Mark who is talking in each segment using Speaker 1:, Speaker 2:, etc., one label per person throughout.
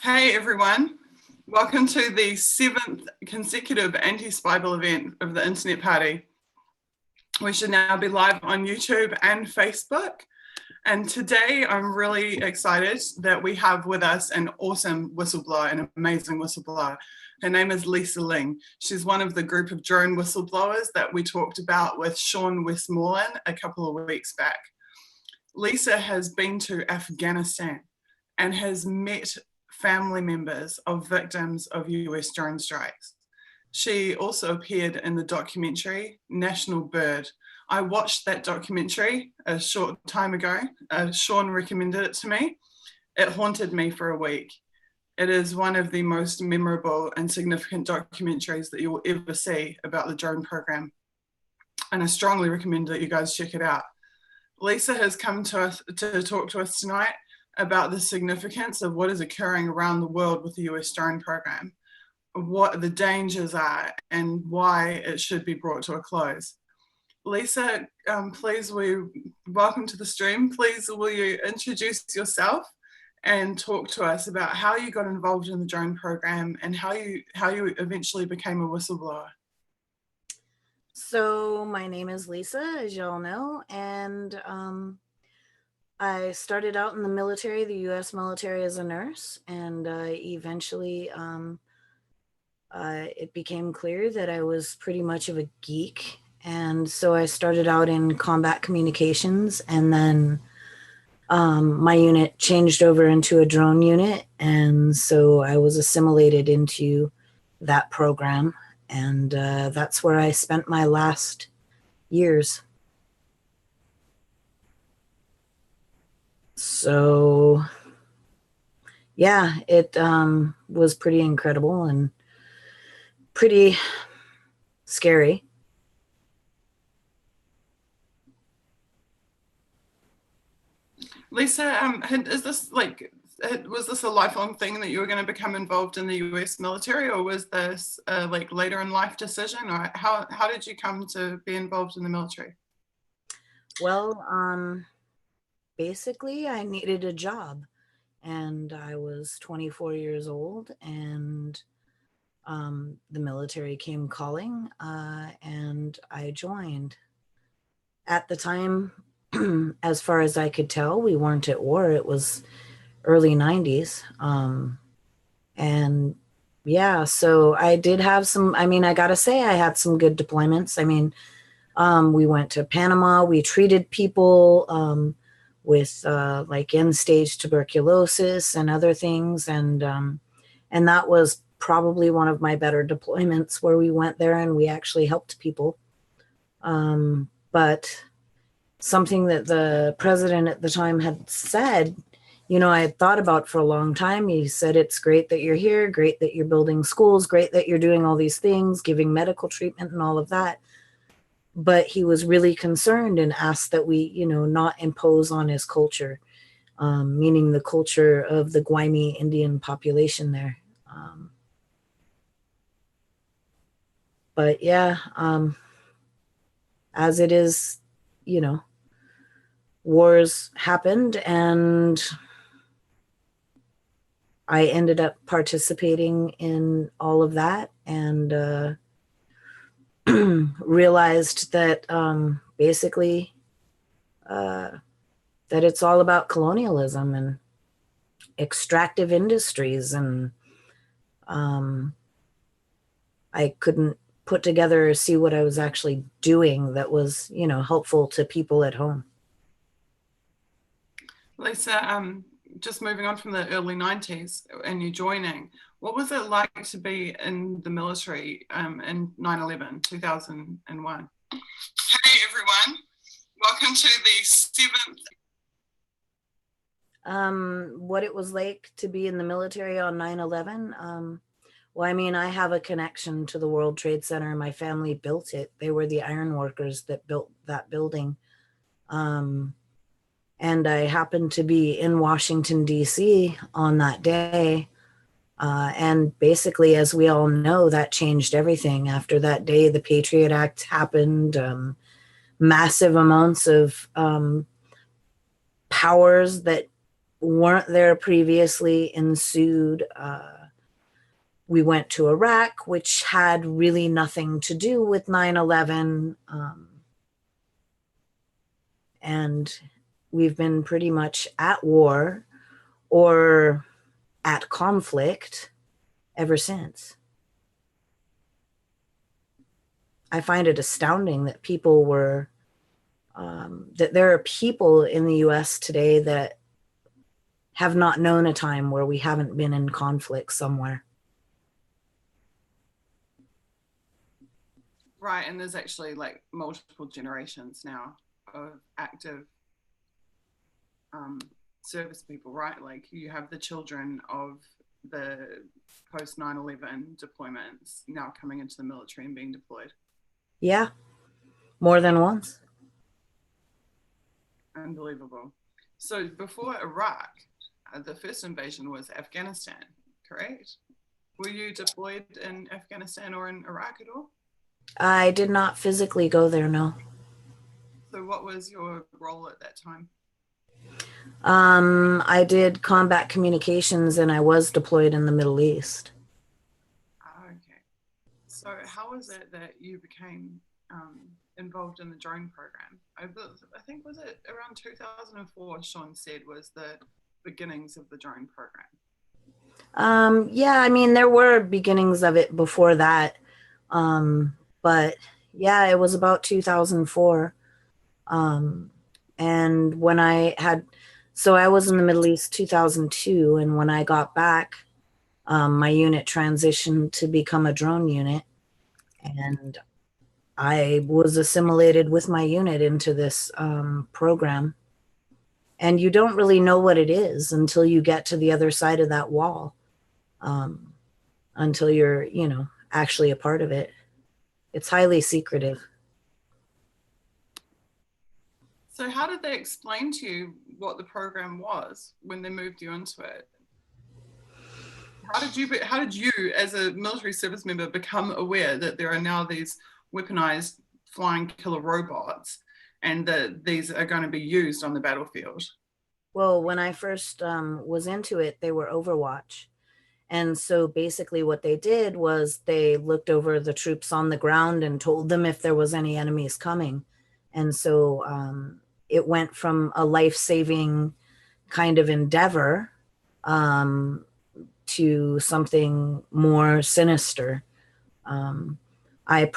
Speaker 1: Hey everyone, welcome to the 7th consecutive anti-spy bill event of the Internet Party. We should now be live on YouTube and Facebook. And today I'm really excited that we have with us an awesome whistleblower, an amazing whistleblower. Her name is Lisa Ling. She's one of the group of drone whistleblowers that we talked about with Sean Westmoreland a couple of weeks back. Lisa has been to Afghanistan and has met family members of victims of US drone strikes. She also appeared in the documentary National Bird. I watched that documentary a short time ago. Sean recommended it to me. It haunted me for a week. It is one of the most memorable and significant documentaries that you will ever see about the drone program. And I strongly recommend that you guys check it out. Lisa has come to us to talk to us tonight about the significance of what is occurring around the world with the US drone program, what the dangers are, and why it should be brought to a close. Lisa, please, welcome to the stream. Please, will you introduce yourself and talk to us about how you got involved in the drone program and how you eventually became a whistleblower?
Speaker 2: So my name is Lisa, as y'all know, and I started out in the military, the U.S. military, as a nurse, and eventually it became clear that I was pretty much of a geek. And so I started out in combat communications, and then my unit changed over into a drone unit. And so I was assimilated into that program. And that's where I spent my last years. So, yeah, it was pretty incredible and pretty scary.
Speaker 1: Lisa, is this was this a lifelong thing that you were going to become involved in the US military, or was this like later in life decision, or how did you come to be involved in the military?
Speaker 2: Well, basically I needed a job, and I was 24 years old, and the military came calling, and I joined. At the time, as far as I could tell, we weren't at war. It was early 90s. And yeah, so I did have some, I gotta say I had some good deployments. We went to Panama. We treated people with like end-stage tuberculosis and other things. And that was probably one of my better deployments, where we went there and we actually helped people. But something that the president at the time had said, I had thought about for a long time. He said, it's great that you're here, great that you're building schools, great that you're doing all these things, giving medical treatment and all of that. But he was really concerned and asked that we, not impose on his culture, meaning the culture of the Gwaimi Indian population there. But yeah, as it is, wars happened, and I ended up participating in all of that, and realized that basically that it's all about colonialism and extractive industries, and I couldn't put together or see what I was actually doing that was, helpful to people at home.
Speaker 1: Lisa, just moving on from the early 90s and you joining, what was it like to be in the military in 9/11, 2001? Hey everyone, welcome to the
Speaker 2: 7th. What it was like to be in the military on 9/11? Well, I have a connection to the World Trade Center. My family built it. They were the iron workers that built that building. And I happened to be in Washington, D.C. on that day. And basically, as we all know, that changed everything. After that day, the Patriot Act happened. Massive amounts of powers that weren't there previously ensued. We went to Iraq, which had really nothing to do with 9/11. And we've been pretty much at war or at conflict ever since. I find it astounding that people were, that there are people in the US today that have not known a time where we haven't been in conflict somewhere.
Speaker 1: Right, and there's actually like multiple generations now of active service people, right? Like you have the children of the post 9/11 deployments now coming into the military and being deployed.
Speaker 2: Yeah, more than once.
Speaker 1: Unbelievable. So before Iraq, the first invasion was Afghanistan, correct? Were you deployed in Afghanistan or in Iraq at all?
Speaker 2: I did not physically go there, no.
Speaker 1: So what was your role at that time?
Speaker 2: I did combat communications and I was deployed in the Middle East.
Speaker 1: Okay. So how was it that you became involved in the drone program? I think, was it around 2004, Sean said, was the beginnings of the drone program?
Speaker 2: Yeah, I mean, there were beginnings of it before that. But yeah, it was about 2004. And when so I was in the Middle East 2002. And when I got back, my unit transitioned to become a drone unit. And I was assimilated with my unit into this program. And you don't really know what it is until you get to the other side of that wall, until you're, actually a part of it. It's highly secretive.
Speaker 1: So how did they explain to you what the program was when they moved you into it? How did you as a military service member become aware that there are now these weaponized flying killer robots and that these are going to be used on the battlefield?
Speaker 2: Well, when I first was into it, they were Overwatch. And so basically what they did was they looked over the troops on the ground and told them if there was any enemies coming. And so it went from a life-saving kind of endeavor to something more sinister. I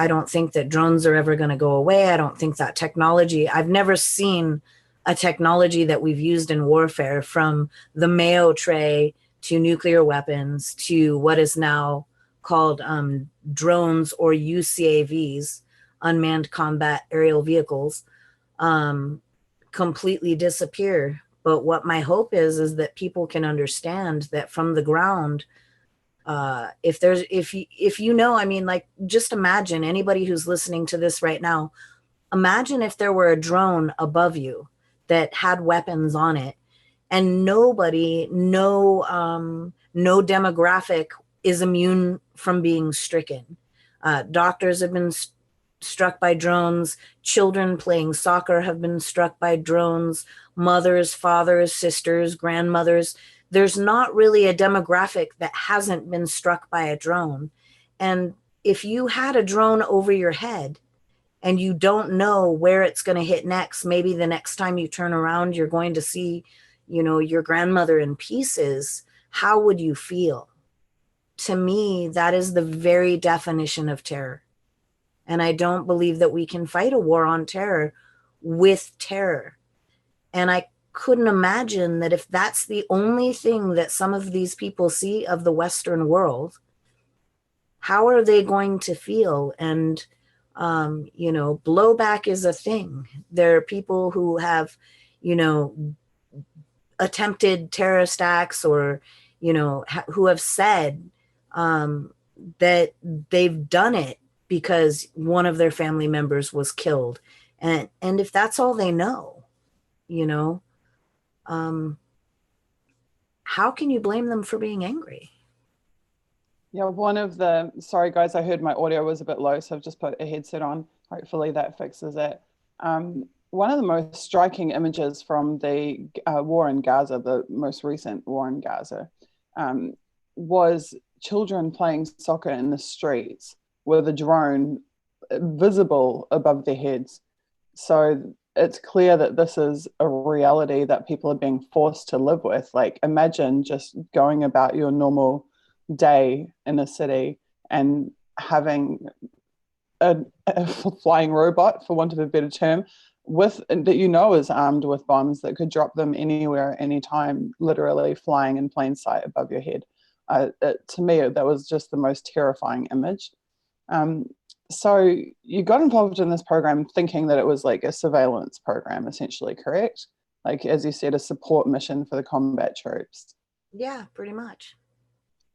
Speaker 2: don't think that drones are ever going to go away. I don't think that technology, I've never seen a technology that we've used in warfare, from the Mayo tray to nuclear weapons to what is now called drones or UCAVs, unmanned combat aerial vehicles, completely disappear. But what my hope is that people can understand that from the ground, if you know, I mean, like, just imagine, anybody who's listening to this right now, imagine if there were a drone above you that had weapons on it, and no demographic is immune from being stricken. Doctors have been struck by drones. Children playing soccer have been struck by drones. Mothers, fathers, sisters, grandmothers. There's not really a demographic that hasn't been struck by a drone. And if you had a drone over your head and you don't know where it's going to hit next, maybe the next time you turn around, you're going to see, your grandmother in pieces, how would you feel? To me, that is the very definition of terror. And I don't believe that we can fight a war on terror with terror. And I couldn't imagine that if that's the only thing that some of these people see of the Western world, how are they going to feel? And, blowback is a thing. There are people who have, attempted terrorist acts, or, who have said that they've done it because one of their family members was killed. And if that's all they know, how can you blame them for being angry?
Speaker 3: Yeah, sorry guys, I heard my audio was a bit low, so I've just put a headset on. Hopefully that fixes it. one of the most striking images from the war in Gaza, the most recent war in Gaza, was children playing soccer in the streets with a drone visible above their heads. So it's clear that this is a reality that people are being forced to live with. Like, imagine just going about your normal day in a city and having a flying robot, for want of a better term, with that is armed with bombs that could drop them anywhere, anytime, literally flying in plain sight above your head. To me, that was just the most terrifying image. So you got involved in this program thinking that it was like a surveillance program, essentially, correct? Like, as you said, a support mission for the combat troops.
Speaker 2: Yeah, pretty much.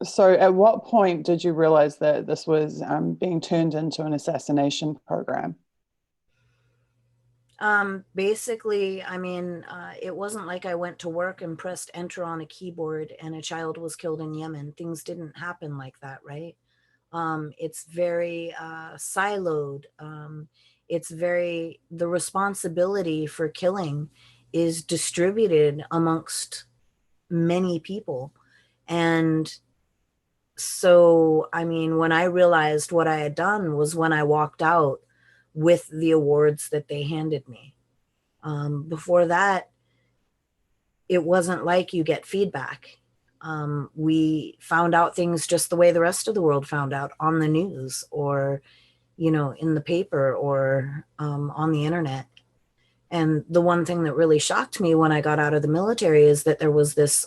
Speaker 3: So at what point did you realize that this was being turned into an assassination program?
Speaker 2: Basically, I mean, it wasn't like I went to work and pressed enter on a keyboard and a child was killed in Yemen. Things didn't happen like that, right? It's very siloed. The responsibility for killing is distributed amongst many people. And so, I mean, when I realized what I had done was when I walked out with the awards that they handed me. Before that, it wasn't like you get feedback. We found out things just the way the rest of the world found out, on the news or, in the paper or on the internet. And the one thing that really shocked me when I got out of the military is that there was this,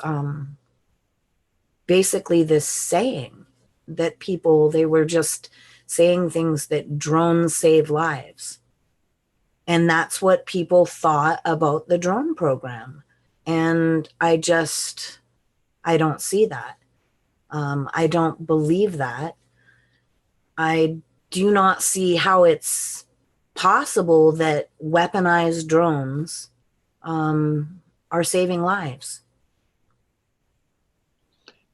Speaker 2: basically this saying that they were just saying things that drones save lives. And that's what people thought about the drone program. And I don't see that. I don't believe that. I do not see how it's possible that weaponized drones are saving lives.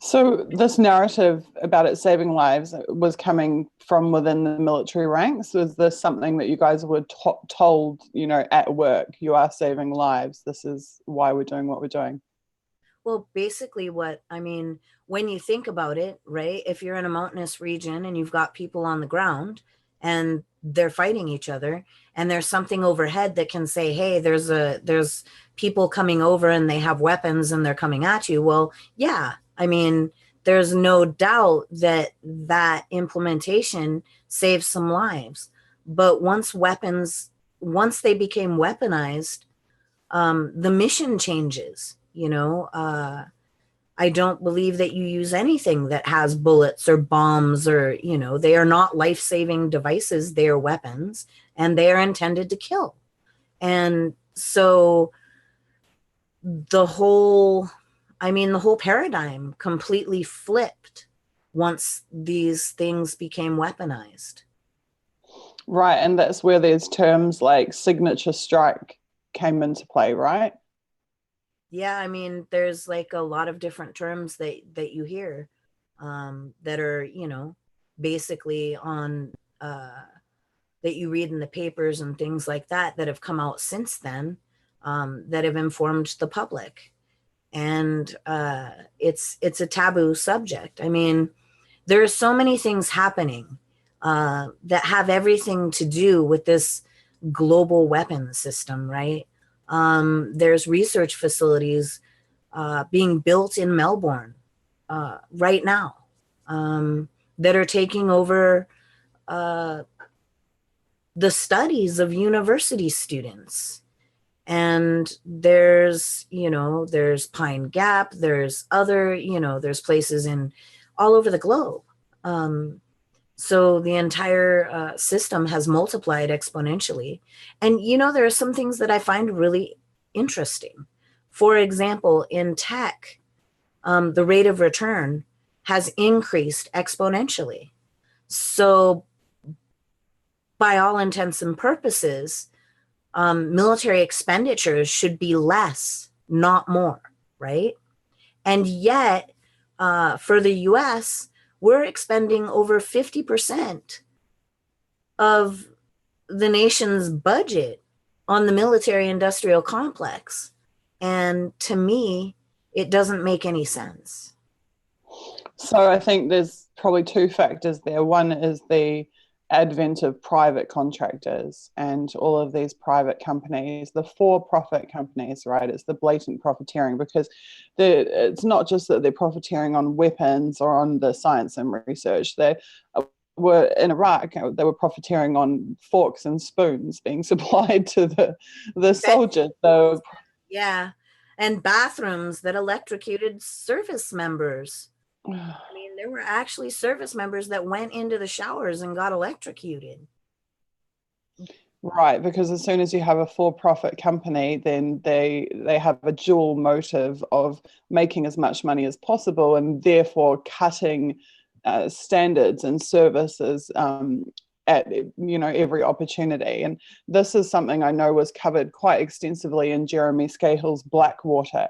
Speaker 3: So this narrative about it saving lives was coming from within the military ranks. Was this something that you guys were told, at work, you are saving lives, this is why we're doing what we're doing?
Speaker 2: Well, basically when you think about it, right, if you're in a mountainous region and you've got people on the ground and they're fighting each other and there's something overhead that can say, hey, there's people coming over and they have weapons and they're coming at you. Well, yeah, there's no doubt that implementation saves some lives. But once they became weaponized, the mission changes. I don't believe that you use anything that has bullets or bombs or, they are not life-saving devices. They are weapons and they are intended to kill. And so the whole paradigm completely flipped once these things became weaponized.
Speaker 3: Right. And that's where there's terms like signature strike came into play, right?
Speaker 2: Yeah, there's like a lot of different terms that you hear that are, basically on that you read in the papers and things like that have come out since then that have informed the public. And it's a taboo subject. There are so many things happening that have everything to do with this global weapons system, right? There's research facilities being built in Melbourne right now that are taking over the studies of university students. And there's Pine Gap, there's other, there's places all over the globe. So the entire system has multiplied exponentially. And, there are some things that I find really interesting. For example, in tech, the rate of return has increased exponentially. So by all intents and purposes, military expenditures should be less, not more, right? And yet, for the US, we're expending over 50% of the nation's budget on the military industrial complex. And to me, it doesn't make any sense.
Speaker 3: So I think there's probably two factors there. One is the advent of private contractors and all of these private companies, the for-profit companies, right? It's the blatant profiteering, because it's not just that they're profiteering on weapons or on the science and research. They were in Iraq, they were profiteering on forks and spoons being supplied to the soldiers. So
Speaker 2: yeah, and bathrooms that electrocuted service members. I mean, there were actually service members that went into the showers and got electrocuted.
Speaker 3: Right, because as soon as you have a for-profit company, then they have a dual motive of making as much money as possible, and therefore cutting standards and services at every opportunity. And this is something I know was covered quite extensively in Jeremy Scahill's Blackwater.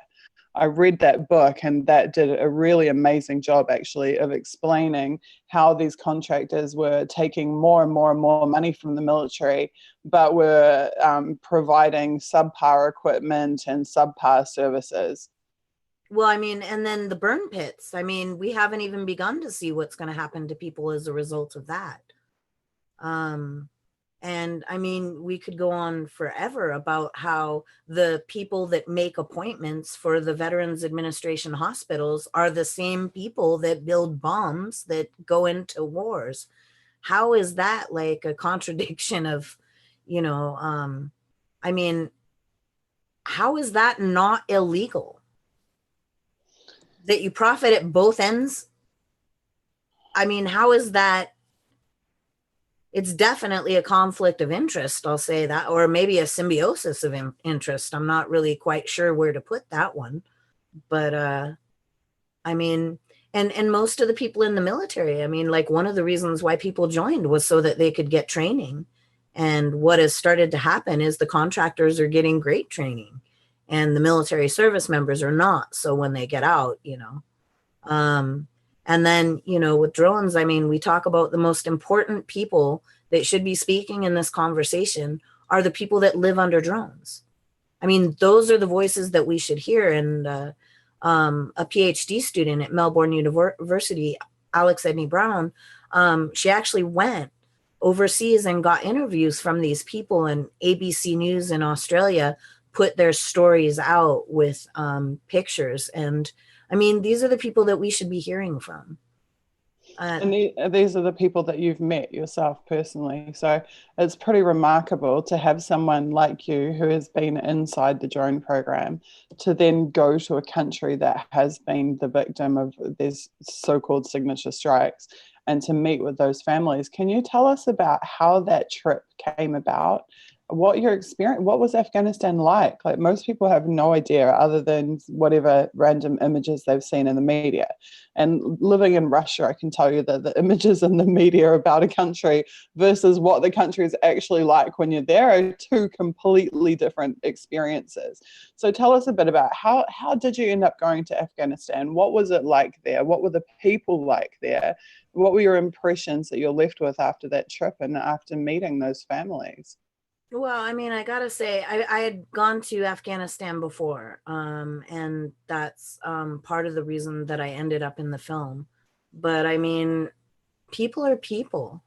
Speaker 3: I read that book, and that did a really amazing job, actually, of explaining how these contractors were taking more and more and more money from the military, but were providing subpar equipment and subpar services.
Speaker 2: Well, I mean, and then the burn pits. I mean, we haven't even begun to see what's going to happen to people as a result of that. And I mean, we could go on forever about how the people that make appointments for the Veterans Administration hospitals are the same people that build bombs that go into wars. How is that like a contradiction of, I mean, how is that not illegal? That you profit at both ends? I mean, how is that? It's definitely a conflict of interest, I'll say that, or maybe a symbiosis of interest. I'm not really quite sure where to put that one. But I mean, and most of the people in the military, I mean, like one of the reasons why people joined was so that they could get training. And what has started to happen is the contractors are getting great training and the military service members are not. So when they get out, and then, with drones, I mean, we talk about the most important people that should be speaking in this conversation are the people that live under drones. I mean, those are the voices that we should hear. And a PhD student at Melbourne University, Alex Edney Brown, she actually went overseas and got interviews from these people, and ABC News in Australia put their stories out with pictures. And I mean, these are the people that we should be hearing from.
Speaker 3: And these are the people that you've met yourself personally. So it's pretty remarkable to have someone like you who has been inside the drone program to then go to a country that has been the victim of these so-called signature strikes and to meet with those families. Can you tell us about how that trip came about? What your experience, what was Afghanistan like? Like, most people have no idea other than whatever random images they've seen in the media. And living in Russia, I can tell you that the images in the media about a country versus what the country is actually like when you're there are two completely different experiences. So tell us a bit about how did you end up going to Afghanistan? What was it like there? What were the people like there? What were your impressions that you're left with after that trip and after meeting those families?
Speaker 2: Well, I mean, I gotta say, I had gone to Afghanistan before, and that's part of the reason that I ended up in the film. But I mean, people are people.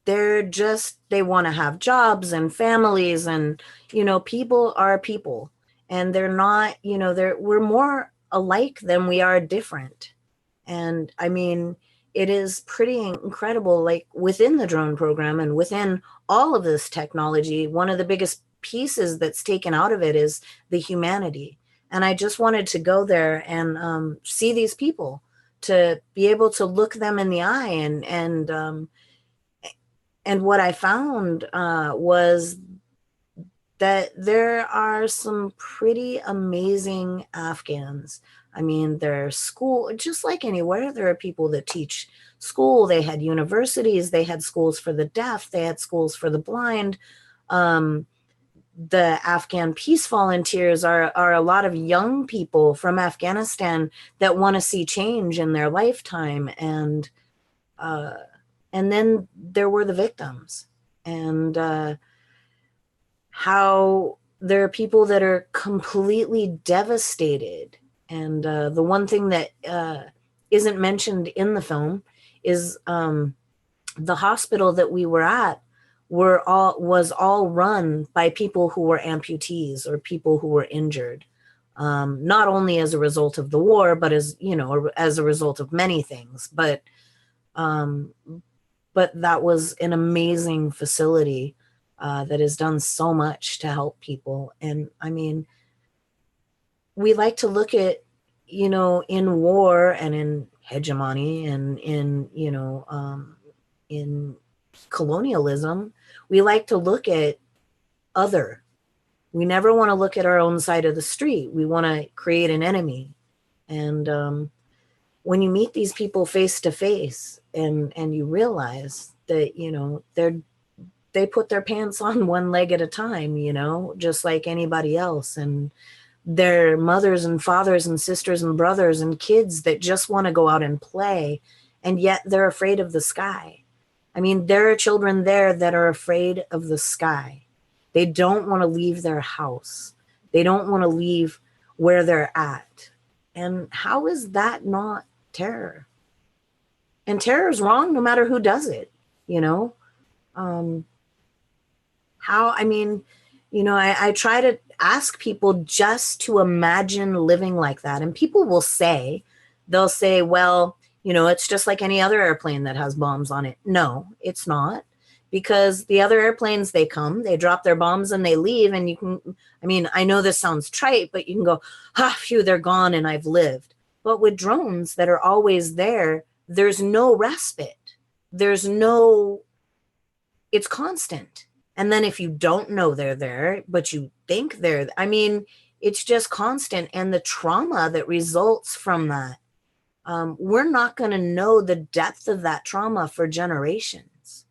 Speaker 2: They want to have jobs and families, and people are people, and they're not, we're more alike than we are different. And I mean, it is pretty incredible, like within the drone program and within all of this technology, one of the biggest pieces that's taken out of it is the humanity. And I just wanted to go there and see these people, to be able to look them in the eye. And what I found was that there are some pretty amazing Afghans. I mean, there's school, just like anywhere, there are people that teach school. They had universities, they had schools for the deaf, they had schools for the blind. The Afghan peace volunteers are a lot of young people from Afghanistan that want to see change in their lifetime. And then there were the victims. And how there are people that are completely devastated. And the one thing that isn't mentioned in the film is the hospital that we were at was all run by people who were amputees or people who were injured, not only as a result of the war, but as as a result of many things. But that was an amazing facility that has done so much to help people. And I mean, we like to look at, in war and in hegemony and in colonialism, we like to look at other. We never want to look at our own side of the street. We want to create an enemy. And when you meet these people face to face and you realize that, they put their pants on one leg at a time, just like anybody else. And their mothers and fathers and sisters and brothers and kids that just want to go out and play. And yet they're afraid of the sky. I mean, there are children there that are afraid of the sky. They don't want to leave their house. They don't want to leave where they're at. And how is that not terror? And terror is wrong no matter who does it, I try to ask people just to imagine living like that. And people will say, well, it's just like any other airplane that has bombs on it. No, it's not. Because the other airplanes, they come, they drop their bombs and they leave. And I know this sounds trite, but you can go, phew, they're gone and I've lived. But with drones that are always there, there's no respite. It's constant. And then if you don't know they're there, but you think it's just constant. And the trauma that results from that, we're not going to know the depth of that trauma for generations.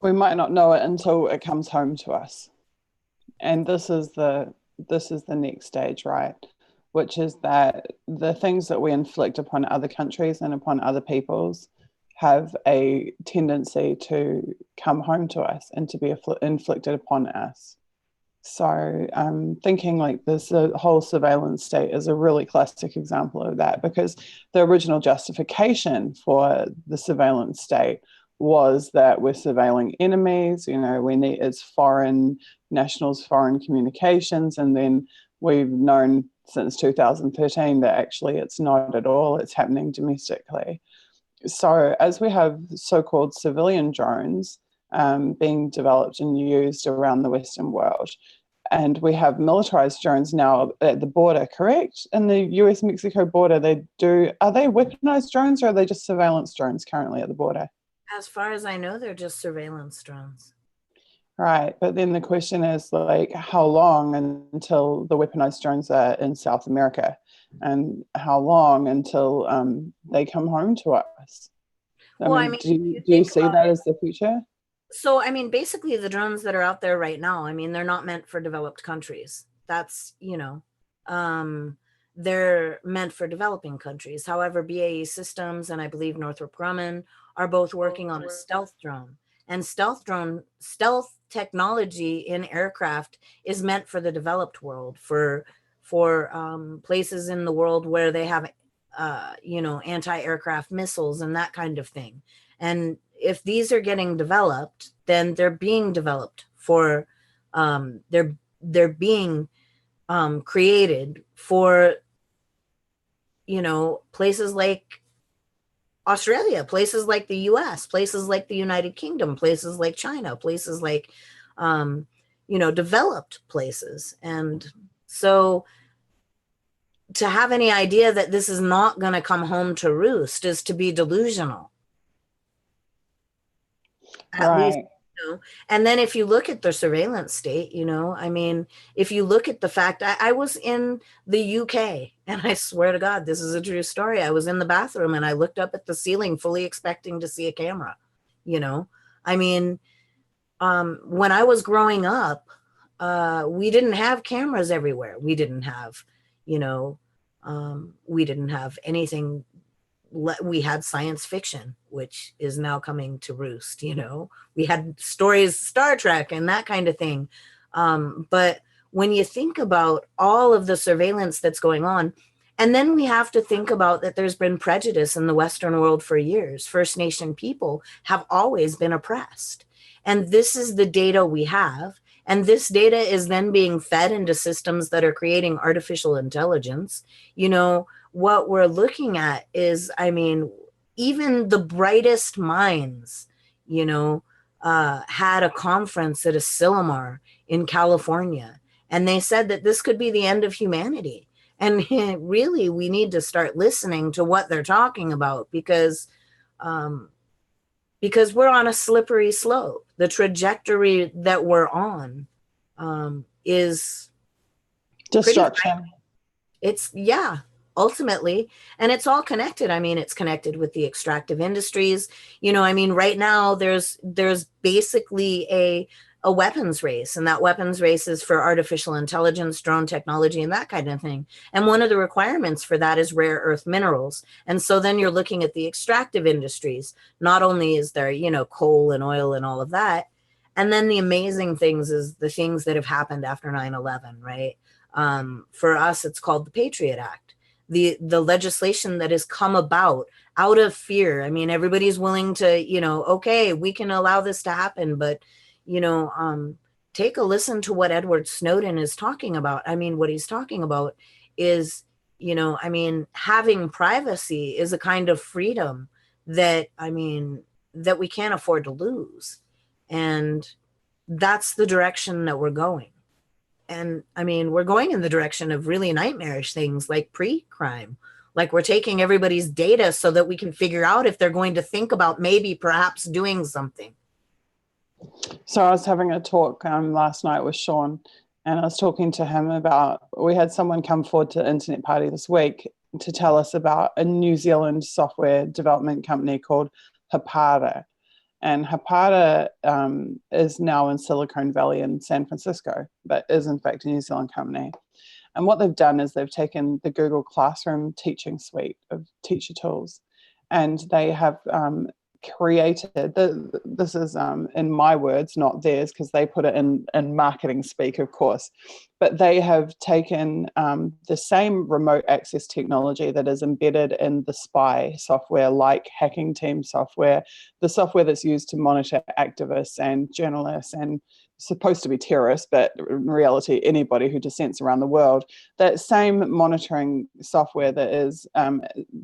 Speaker 3: We might not know it until it comes home to us. And this is the next stage, right? Which is that the things that we inflict upon other countries and upon other peoples have a tendency to come home to us and to be inflicted upon us. So thinking like this, the whole surveillance state is a really classic example of that, because the original justification for the surveillance state was that we're surveilling enemies, it's foreign nationals, foreign communications, and then we've known since 2013 that actually it's not at all, it's happening domestically. So as we have so-called civilian drones being developed and used around the Western world, and we have militarized drones now at the border, correct? In the US-Mexico border, are they weaponized drones or are they just surveillance drones currently at the border?
Speaker 2: As far as I know, they're just surveillance drones.
Speaker 3: Right, but then the question is how long until the weaponized drones are in South America? And how long until they come home to us? Do you see that as the future?
Speaker 2: So, basically the drones that are out there right now, they're not meant for developed countries. That's, they're meant for developing countries. However, BAE Systems and I believe Northrop Grumman are both working on a stealth drone. And stealth technology in aircraft is meant for the developed world, for places in the world where they have, anti-aircraft missiles and that kind of thing. And if these are getting developed, then they're being developed for, they're being created for, places like Australia, places like the US, places like the United Kingdom, places like China, places like, developed places. And so to have any idea that this is not going to come home to roost is to be delusional. At least, and then if you look at the surveillance state, if you look at the fact, I was in the UK and I swear to God, this is a true story. I was in the bathroom and I looked up at the ceiling fully expecting to see a camera, when I was growing up, we didn't have cameras everywhere. We didn't have anything we had science fiction, which is now coming to roost. You know, we had stories, Star Trek and that kind of thing. But when you think about all of the surveillance that's going on, and then we have to think about that there's been prejudice in the Western world for years. First Nation people have always been oppressed. And this is the data we have. And this data is then being fed into systems that are creating artificial intelligence. You know, what we're looking at is, I mean, even the brightest minds, you know, had a conference at Asilomar in California. And they said that this could be the end of humanity. And really, we need to start listening to what they're talking about, because we're on a slippery slope. The trajectory that we're on is
Speaker 3: destruction.
Speaker 2: It's, ultimately, and it's all connected. I mean, it's connected with the extractive industries. You know, I mean, right now there's basically a weapons race, and that weapons race is for artificial intelligence, drone technology, and that kind of thing. And one of the requirements for that is rare earth minerals. And so then you're looking at the extractive industries. Not only is there, you know, coal and oil and all of that, and then the amazing things is the things that have happened after 9/11, right? For us, it's called the Patriot Act. The legislation that has come about out of fear. I mean, everybody's willing to, you know, okay, we can allow this to happen, but, you know, take a listen to what Edward Snowden is talking about. I mean, what he's talking about is, you know, I mean, having privacy is a kind of freedom that, I mean, that we can't afford to lose. And that's the direction that we're going. And I mean, we're going in the direction of really nightmarish things like pre-crime. Like, we're taking everybody's data so that we can figure out if they're going to think about maybe perhaps doing something.
Speaker 3: So I was having a talk last night with Sean, and I was talking to him about, we had someone come forward to the Internet Party this week to tell us about a New Zealand software development company called Hutt. And Hutt is now in Silicon Valley in San Francisco, but is in fact a New Zealand company. And what they've done is they've taken the Google Classroom teaching suite of teacher tools, and they have created, this is in my words, not theirs, because they put it in marketing speak, of course, but they have taken the same remote access technology that is embedded in the spy software, like Hacking Team software, the software that's used to monitor activists and journalists and supposed to be terrorists, but in reality, anybody who dissents around the world. That same monitoring software that is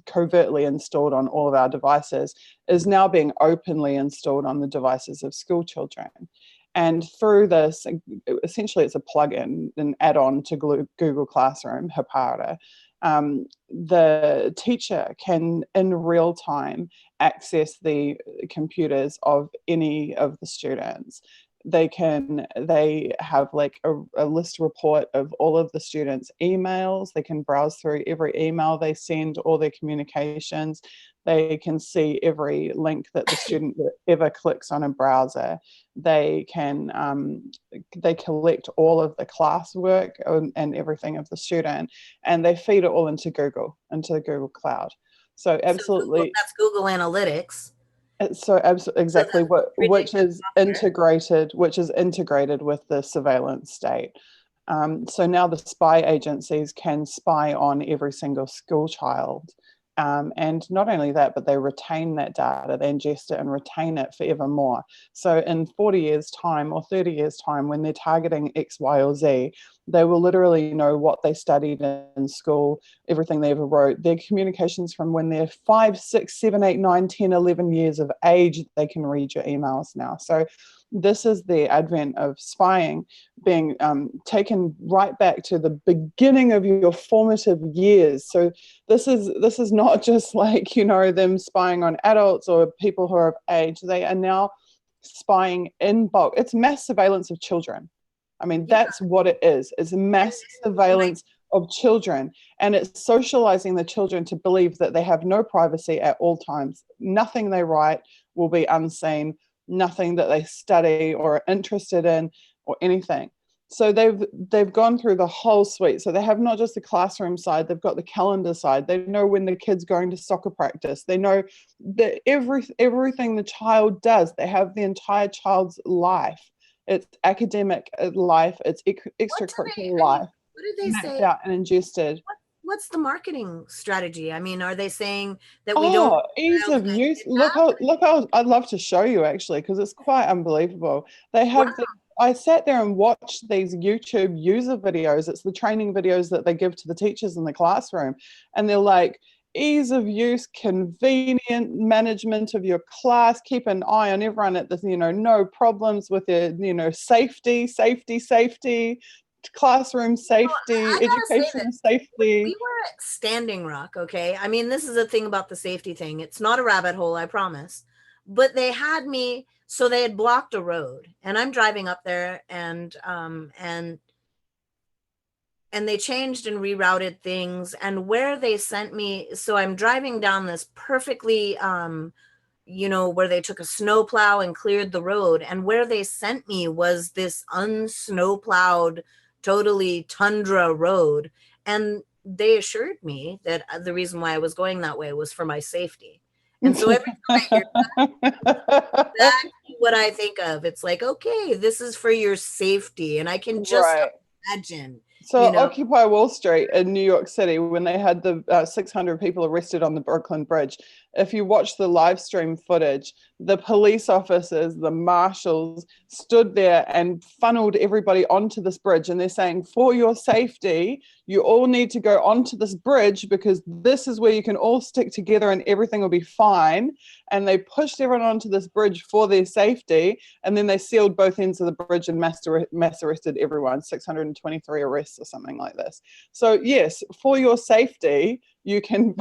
Speaker 3: covertly installed on all of our devices is now being openly installed on the devices of school children. And through this, essentially it's a plugin, an add-on to Google Classroom, Hutt. The teacher can, in real time, access the computers of any of the students. They have like a list report of all of the students' emails. They can browse through every email they send, all their communications. They can see every link that the student ever clicks on a browser. They can they collect all of the classwork and everything of the student, and they feed it all into the Google Cloud. So absolutely,
Speaker 2: that's Google Analytics.
Speaker 3: So exactly, which is integrated with the surveillance state. So now the spy agencies can spy on every single school child. And not only that, but they retain that data, they ingest it and retain it forevermore. So in 40 years' time or 30 years' time, when they're targeting X, Y, or Z, they will literally know what they studied in school, everything they ever wrote, their communications from when they're 5, 6, 7, 8, 9, 10, 11 years of age. They can read your emails now. So this is the advent of spying being taken right back to the beginning of your formative years. So this is not just like, you know, them spying on adults or people who are of age. They are now spying in bulk. It's mass surveillance of children. I mean, that's what it is. It's mass surveillance of children, and it's socializing the children to believe that they have no privacy at all times. Nothing they write will be unseen. Nothing that they study or are interested in or anything. So they've gone through the whole suite. So they have not just the classroom side, they've got the calendar side. They know when the kid's going to soccer practice. They know that everything the child does. They have the entire child's life. It's academic life, it's extracurricular life.
Speaker 2: What do they say?
Speaker 3: Out and ingested.
Speaker 2: What's the marketing strategy? I mean, are they saying that we don't
Speaker 3: ease of use? Look, I'd love to show you actually, because it's quite unbelievable. They have I sat there and watched these YouTube user videos. It's the training videos that they give to the teachers in the classroom. And they're like, ease of use, convenient management of your class, keep an eye on everyone at this, no problems with their, safety, classroom safety, educational safety.
Speaker 2: We were at Standing Rock, okay? I mean, this is the thing about the safety thing. It's not a rabbit hole, I promise. But they had me, so they had blocked a road, and I'm driving up there, and they changed and rerouted things, and where they sent me, so I'm driving down this perfectly, where they took a snowplow and cleared the road, and where they sent me was this unsnowplowed, totally tundra road, and they assured me that the reason why I was going that way was for my safety. And so every time I hear that's what I think of. It's like, okay, this is for your safety, and I can just imagine.
Speaker 3: So Occupy Wall Street in New York City, when they had the 600 people arrested on the Brooklyn Bridge, if you watch the live stream footage, the police officers, the marshals stood there and funneled everybody onto this bridge. And they're saying, for your safety, you all need to go onto this bridge because this is where you can all stick together and everything will be fine. And they pushed everyone onto this bridge for their safety. And then they sealed both ends of the bridge and mass arrested everyone, 623 arrests or something like this. So yes, for your safety, you can,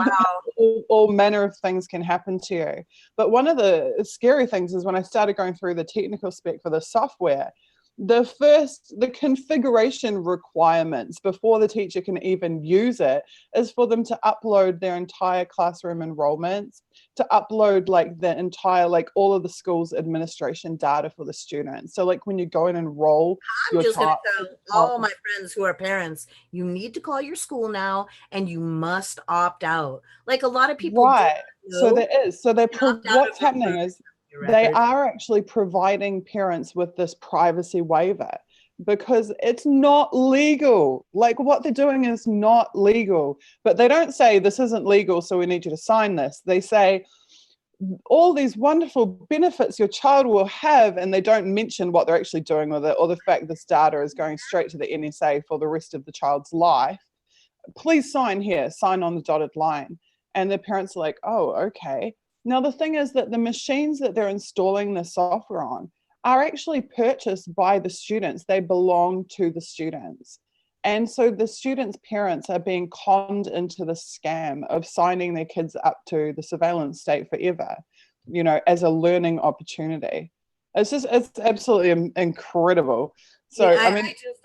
Speaker 3: all manner of things can happen to you. But one of the scary things is when I started going through the technical spec for the software, the configuration requirements before the teacher can even use it is for them to upload their entire classroom enrollments, to upload the entire, all of the school's administration data for the students. So when you go and enroll,
Speaker 2: I'm just going to tell all my friends who are parents, you need to call your school now and you must opt out. A lot of people
Speaker 3: so there is. So what's happening is they are actually providing parents with this privacy waiver because it's not legal. What they're doing is not legal, but they don't say this isn't legal, so we need you to sign this. They say all these wonderful benefits your child will have, and they don't mention what they're actually doing with it or the fact this data is going straight to the NSA for the rest of the child's life. Please sign here, sign on the dotted line. And the parents are like, oh, okay. Now, the thing is that the machines that they're installing the software on are actually purchased by the students. They belong to the students. And so the students' parents are being conned into the scam of signing their kids up to the surveillance state forever, as a learning opportunity. It's absolutely incredible. So,
Speaker 2: yeah,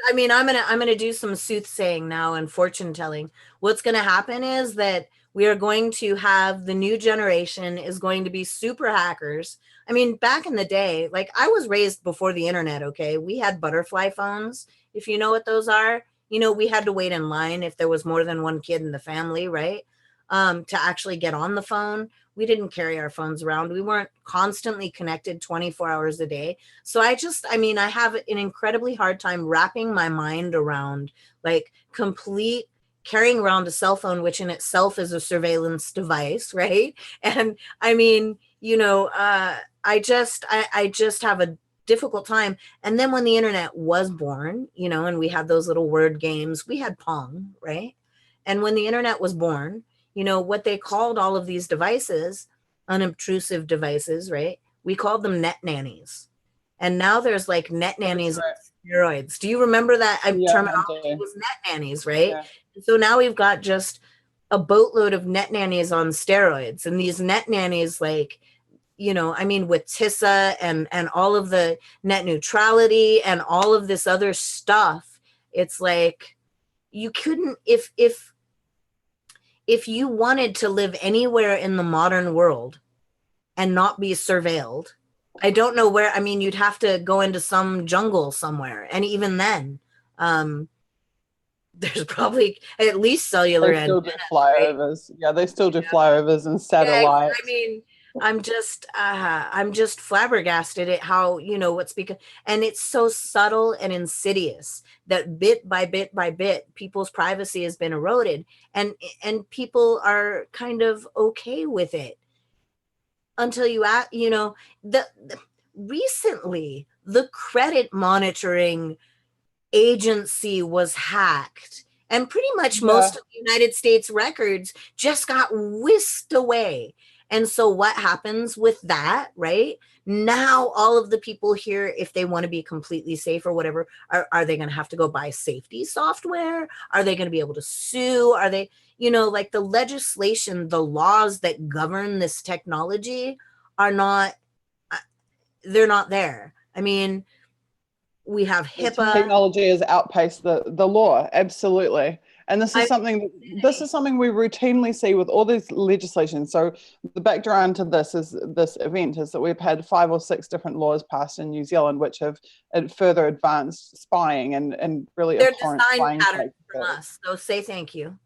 Speaker 2: I'm gonna do some soothsaying now and fortune telling. What's gonna happen is that we are going to have the new generation is going to be super hackers. I mean, back in the day, I was raised before the internet, okay? We had butterfly phones, if you know what those are. We had to wait in line if there was more than one kid in the family, right? To actually get on the phone. We didn't carry our phones around. We weren't constantly connected 24 hours a day. So I have an incredibly hard time wrapping my mind around complete carrying around a cell phone, which in itself is a surveillance device, right? And I just have a difficult time. And then when the internet was born, and we had those little word games, we had Pong, right? And when the internet was born, what they called all of these devices, unobtrusive devices, right? We called them net nannies. And now there's net nannies on steroids. Do you remember that terminology? It was net nannies, right? Yeah. So now we've got just a boatload of net nannies on steroids. And these net nannies, with TISA and all of the net neutrality and all of this other stuff, it's you couldn't, if you wanted to live anywhere in the modern world and not be surveilled, I don't know where, you'd have to go into some jungle somewhere. And even then, There's probably at least cellular
Speaker 3: They still do
Speaker 2: antennas, right?
Speaker 3: flyovers. Yeah, they still do flyovers and satellites.
Speaker 2: I mean, I'm just flabbergasted at how, what's because, and it's so subtle and insidious that bit by bit by bit, people's privacy has been eroded, and people are kind of okay with it until recently the credit monitoring agency was hacked, and pretty much most of the United States records just got whisked away. And so what happens with that, right? Now all of the people here, if they want to be completely safe or whatever, are they going to have to go buy safety software? Are they going to be able to sue? Are they, like the legislation, the laws that govern this technology are not, they're not there. I mean, we have HIPAA.
Speaker 3: Technology has outpaced the law, absolutely. And this is something we routinely see with all these legislation. So the background to this event is that we've had 5 or 6 different laws passed in New Zealand, which have further advanced spying and really
Speaker 2: they're design patterns from us. So say thank you.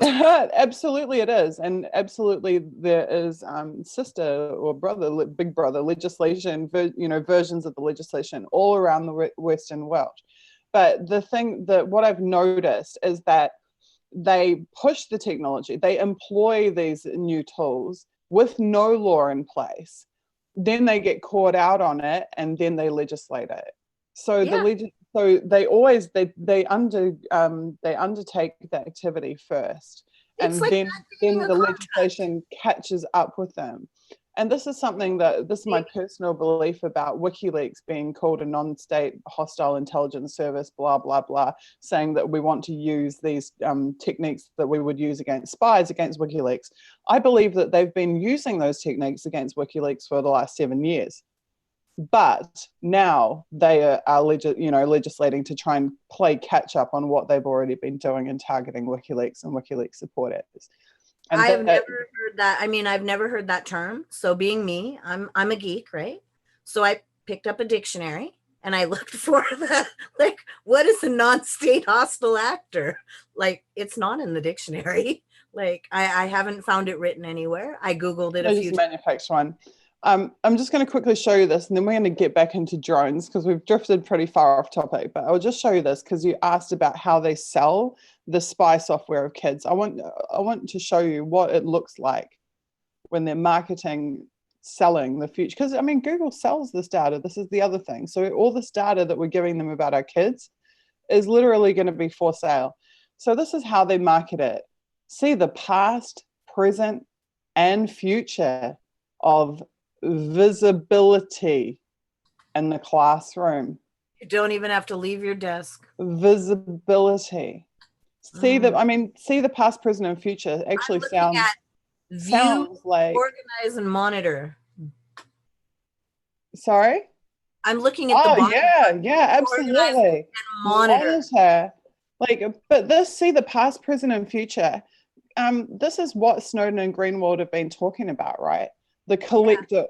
Speaker 3: Absolutely it is, and absolutely there is sister or brother, big brother legislation, versions of the legislation all around the Western world. But the thing that what I've noticed is that they push the technology, they employ these new tools with no law in place, then they get caught out on it, and then they legislate it. So so they undertake the activity first, and then the legislation catches up with them. And this is something this is my personal belief about WikiLeaks being called a non-state hostile intelligence service, blah, blah, blah, saying that we want to use these techniques that we would use against spies against WikiLeaks. I believe that they've been using those techniques against WikiLeaks for the last 7 years. But now they are legislating to try and play catch up on what they've already been doing in targeting WikiLeaks and WikiLeaks supporters. And
Speaker 2: I've never heard that. I mean, I've never heard that term. So being me, I'm a geek, right? So I picked up a dictionary and I looked for what is a non-state hostile actor? Like, it's not in the dictionary. Like, I haven't found it written anywhere. I Googled it a few times.
Speaker 3: Manufacture one. I'm just going to quickly show you this, and then we're going to get back into drones because we've drifted pretty far off topic. But I'll just show you this because you asked about how they sell the spy software of kids. I want to show you what it looks like when they're selling the future. Because I mean, Google sells this data. This is the other thing. So all this data that we're giving them about our kids is literally going to be for sale. So this is how they market it. See the past, present, and future of visibility in the classroom.
Speaker 2: You don't even have to leave your desk.
Speaker 3: Visibility. See the past, present, and future actually sounds like
Speaker 2: organize and monitor.
Speaker 3: Sorry?
Speaker 2: I'm looking at the bottom.
Speaker 3: Yeah, absolutely. Monitor. But see the past, present, and future. This is what Snowden and Greenwald have been talking about, right? The collector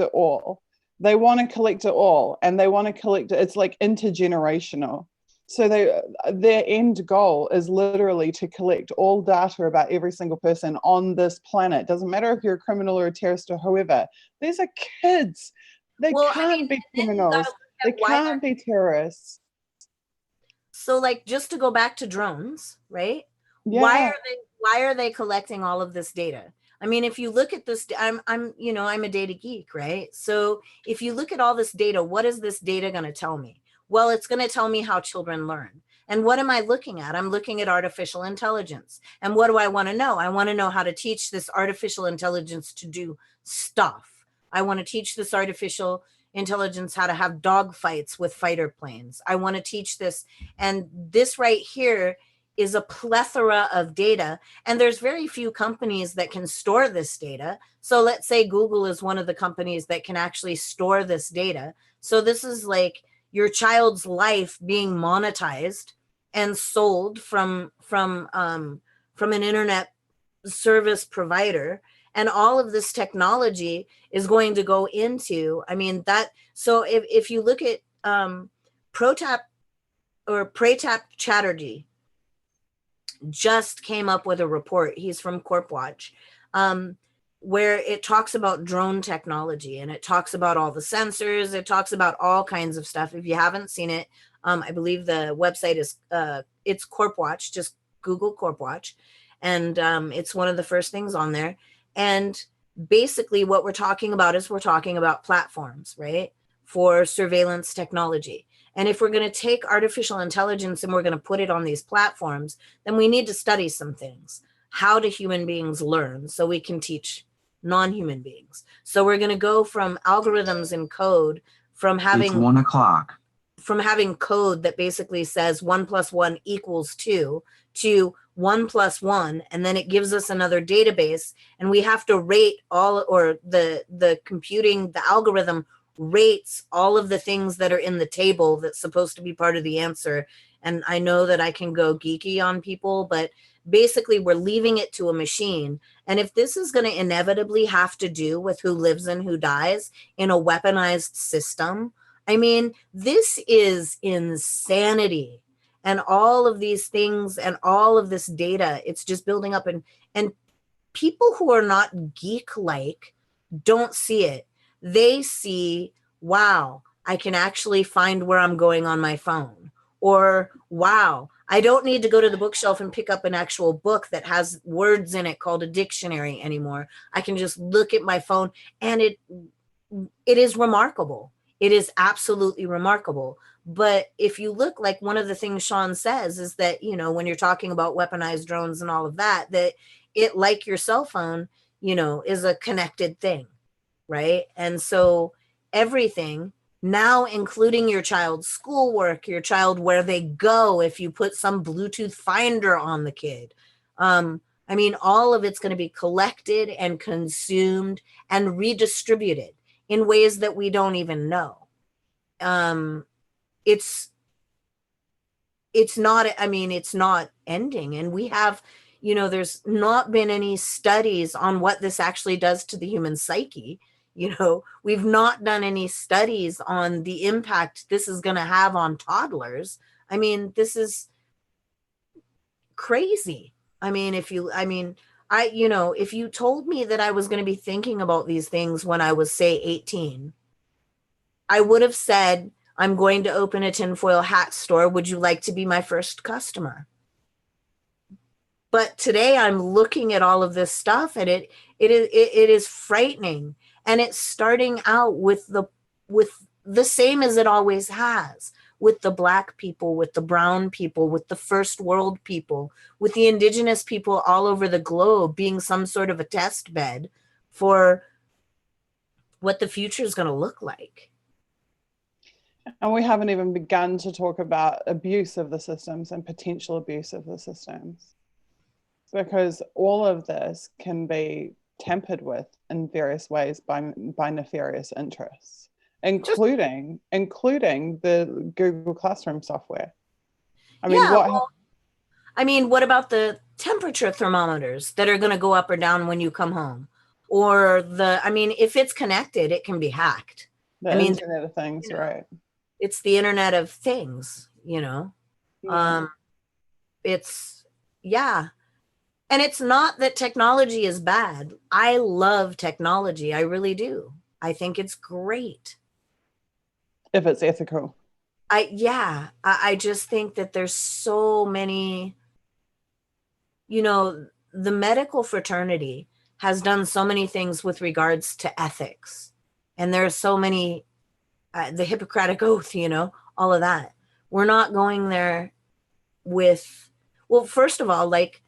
Speaker 3: all. They want to collect it all, and they want to collect it. It's like intergenerational. So their end goal is literally to collect all data about every single person on this planet. Doesn't matter if you're a criminal or a terrorist or whoever. These are kids. They can't be criminals. They can't be terrorists.
Speaker 2: So, just to go back to drones, right? Yeah. Why are they collecting all of this data? I mean, if you look at this, I'm a data geek, right? So if you look at all this data, what is this data going to tell me? Well, it's going to tell me how children learn. And what am I looking at? I'm looking at artificial intelligence. And what do I want to know? I want to know how to teach this artificial intelligence to do stuff. I want to teach this artificial intelligence how to have dog fights with fighter planes. I want to teach this. And this right here is a plethora of data, and there's very few companies that can store this data. So let's say Google is one of the companies that can actually store this data. So this is like your child's life being monetized and sold from an internet service provider. And all of this technology is going to go into, so if you look at ProTap Pratap Chatterjee just came up with a report. He's from Corp Watch, where it talks about drone technology, and it talks about all the sensors. It talks about all kinds of stuff. If you haven't seen it, I believe the website is it's Corp Watch. Just Google Corp Watch, and it's one of the first things on there. And basically what we're talking about is we're talking about platforms, right, for surveillance technology. And if we're going to take artificial intelligence and we're going to put it on these platforms, then we need to study some things. How do human beings learn so we can teach non-human beings? So we're going to go from algorithms and code, from having
Speaker 4: It's 1 o'clock.
Speaker 2: From having code that basically says 1 + 1 = 2 to 1 + 1, and then it gives us another database, and we have to rate all, or the computing, the algorithm rates all of the things that are in the table that's supposed to be part of the answer. And I know that I can go geeky on people, but basically we're leaving it to a machine. And if this is going to inevitably have to do with who lives and who dies in a weaponized system, I mean, this is insanity. And all of these things and all of this data, it's just building up. And people who are not geek-like don't see it. They see, wow, I can actually find where I'm going on my phone. Or, wow, I don't need to go to the bookshelf and pick up an actual book that has words in it called a dictionary anymore. I can just look at my phone, and it is remarkable. It is absolutely remarkable. But if you look, like one of the things Sean says is that, you know, when you're talking about weaponized drones and all of that, that it, like your cell phone, you know, is a connected thing, right? And so everything now, including your child's schoolwork, your child, where they go, if you put some Bluetooth finder on the kid, I mean, all of it's going to be collected and consumed and redistributed in ways that we don't even know. It's not, I mean, it's not ending. And we have, you know, there's not been any studies on what this actually does to the human psyche. You know, we've not done any studies on the impact this is going to have on toddlers. I mean, this is crazy. I mean, if you told me that I was going to be thinking about these things when I was, say, 18, I would have said, I'm going to open a tinfoil hat store. Would you like to be my first customer? But today I'm looking at all of this stuff, and it is frightening. And it's starting out with the same as it always has, with the Black people, with the brown people, with the first world people, with the indigenous people all over the globe being some sort of a test bed for what the future is going to look like.
Speaker 3: And we haven't even begun to talk about abuse of the systems and potential abuse of the systems, because all of this can be tampered with in various ways by nefarious interests, including the Google Classroom software. I mean,
Speaker 2: what about the temperature thermometers that are going to go up or down when you come home? Or if it's connected, it can be hacked.
Speaker 3: Internet of Things, you know, right?
Speaker 2: It's the Internet of Things, you know.
Speaker 3: Yeah.
Speaker 2: And it's not that technology is bad. I love technology. I really do. I think it's great.
Speaker 3: If it's ethical.
Speaker 2: I just think that there's so many, you know, the medical fraternity has done so many things with regards to ethics. And there are so many, the Hippocratic Oath, you know, all of that. We're not going there with, well, first of all, like,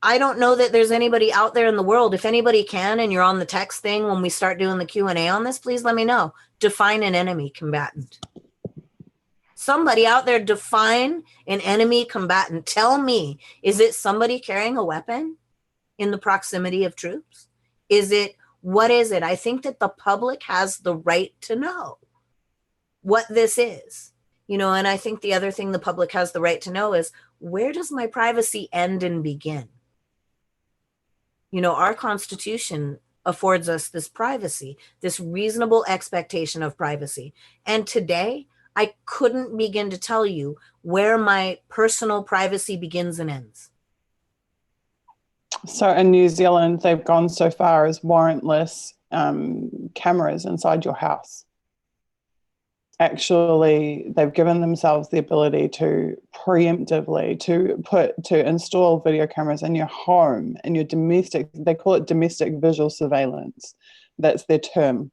Speaker 2: I don't know that there's anybody out there in the world. If anybody can, and you're on the text thing when we start doing the Q&A on this, please let me know. Define an enemy combatant. Somebody out there, define an enemy combatant. Tell me, is it somebody carrying a weapon in the proximity of troops? What is it? I think that the public has the right to know what this is. You know, and I think the other thing the public has the right to know is, where does my privacy end and begin? You know, our Constitution affords us this privacy, this reasonable expectation of privacy. And today, I couldn't begin to tell you where my personal privacy begins and ends.
Speaker 3: So in New Zealand, they've gone so far as warrantless cameras inside your house. Actually, they've given themselves the ability to preemptively to install video cameras in your home, in your domestic, they call it domestic visual surveillance. That's their term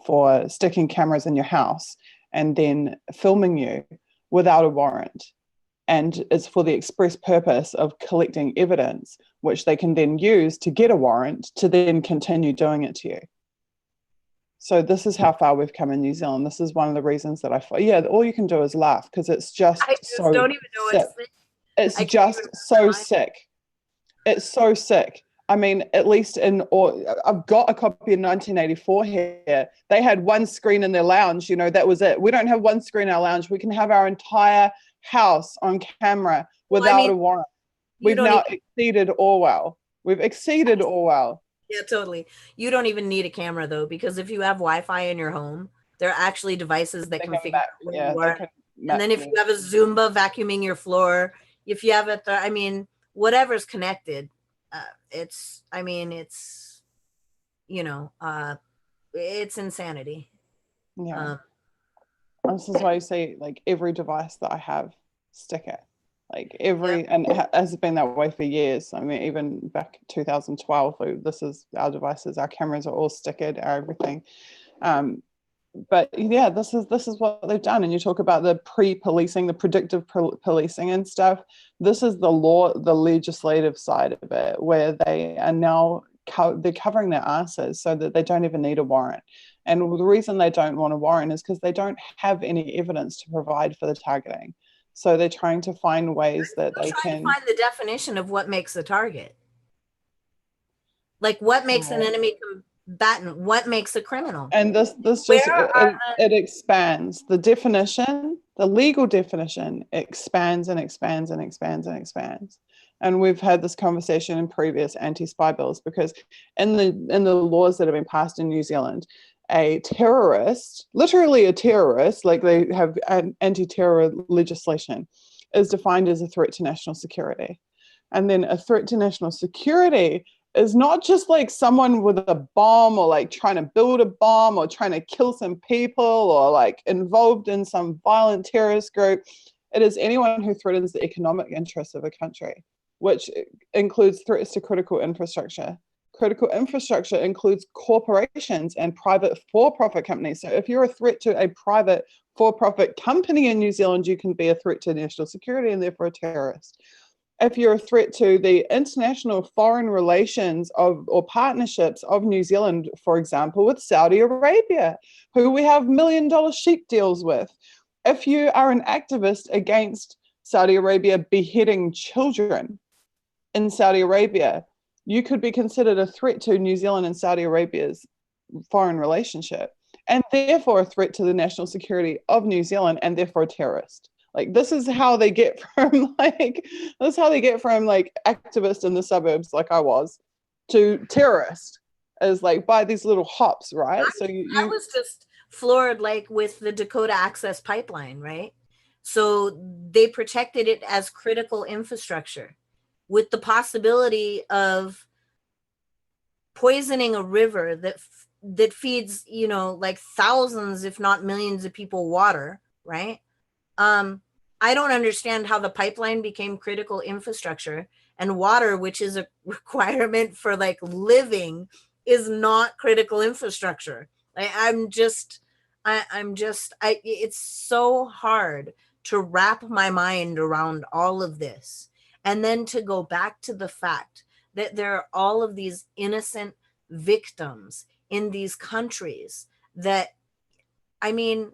Speaker 3: for sticking cameras in your house and then filming you without a warrant. And it's for the express purpose of collecting evidence, which they can then use to get a warrant to then continue doing it to you. So this is how far we've come in New Zealand. This is one of the reasons that all you can do is laugh, because it's just
Speaker 2: I just
Speaker 3: so
Speaker 2: don't even know
Speaker 3: sick.
Speaker 2: what to say.
Speaker 3: It's just so sick. It's so sick. I mean, at least I've got a copy of 1984 here. They had one screen in their lounge, that was it. We don't have one screen in our lounge. We can have our entire house on camera without a warrant. We've now exceeded Orwell. We've exceeded Orwell.
Speaker 2: Yeah, totally. You don't even need a camera, though, because if you have Wi-Fi in your home, there are actually devices that can figure out where you are. And then if you have a Zumba vacuuming your floor, if you have whatever's connected, it's insanity.
Speaker 3: Yeah. This is why you see, like, every device that I have, stick it. Like and it has been that way for years. I mean, even back 2012, this is our devices, our cameras are all stickered, everything. But yeah, this is what they've done. And you talk about the pre-policing, the predictive policing and stuff. This is the legislative side of it, where they are now they're covering their asses so that they don't even need a warrant. And the reason they don't want a warrant is because they don't have any evidence to provide for the targeting. So they're trying to find ways that they can
Speaker 2: find the definition of what makes a target. Like, what makes an enemy combatant? What makes a criminal?
Speaker 3: And this just it expands the definition. The legal definition expands and expands and expands and expands. And we've had this conversation in previous anti-spy bills, because in the laws that have been passed in New Zealand, a terrorist, literally a terrorist, like they have an anti-terror legislation, is defined as a threat to national security. And then a threat to national security is not just like someone with a bomb, or like trying to build a bomb, or trying to kill some people, or like involved in some violent terrorist group. It is anyone who threatens the economic interests of a country, which includes threats to critical infrastructure. Critical infrastructure includes corporations and private for-profit companies. So if you're a threat to a private for-profit company in New Zealand, you can be a threat to national security and therefore a terrorist. If you're a threat to the international foreign relations or partnerships of New Zealand, for example, with Saudi Arabia, who we have $1 million sheep deals with. If you are an activist against Saudi Arabia beheading children in Saudi Arabia, you could be considered a threat to New Zealand and Saudi Arabia's foreign relationship, and therefore a threat to the national security of New Zealand, and therefore a terrorist. Like, this is how they get from activist in the suburbs, like I was, to terrorist, is like by these little hops, right?
Speaker 2: I was just floored, like with the Dakota Access Pipeline, right? So they protected it as critical infrastructure, with the possibility of poisoning a river that feeds, like thousands, if not millions of people water, right? I don't understand how the pipeline became critical infrastructure, and water, which is a requirement for like living, is not critical infrastructure. It's so hard to wrap my mind around all of this. And then to go back to the fact that there are all of these innocent victims in these countries that, and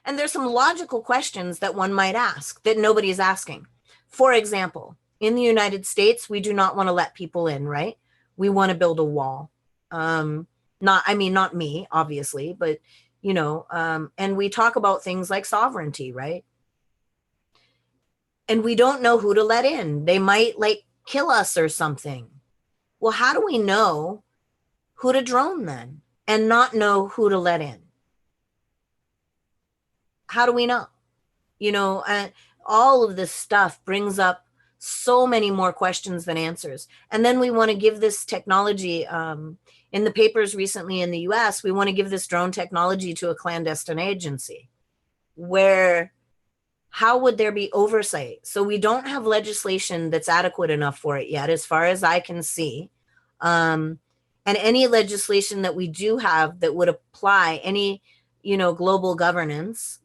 Speaker 2: there's some logical questions that one might ask that nobody's asking. For example, in the United States, we do not want to let people in, right? We want to build a wall. Not me, obviously, but, and we talk about things like sovereignty, right? And we don't know who to let in. They might like kill us or something. Well, how do we know who to drone then and not know who to let in? how do we know? You know, all of this stuff brings up so many more questions than answers. And then we want to give this technology, in the papers recently in the US, we want to give this drone technology to a clandestine agency where, how would there be oversight? So we don't have legislation that's adequate enough for it yet, as far as I can see. And any legislation that we do have that would apply any, you know, global governance,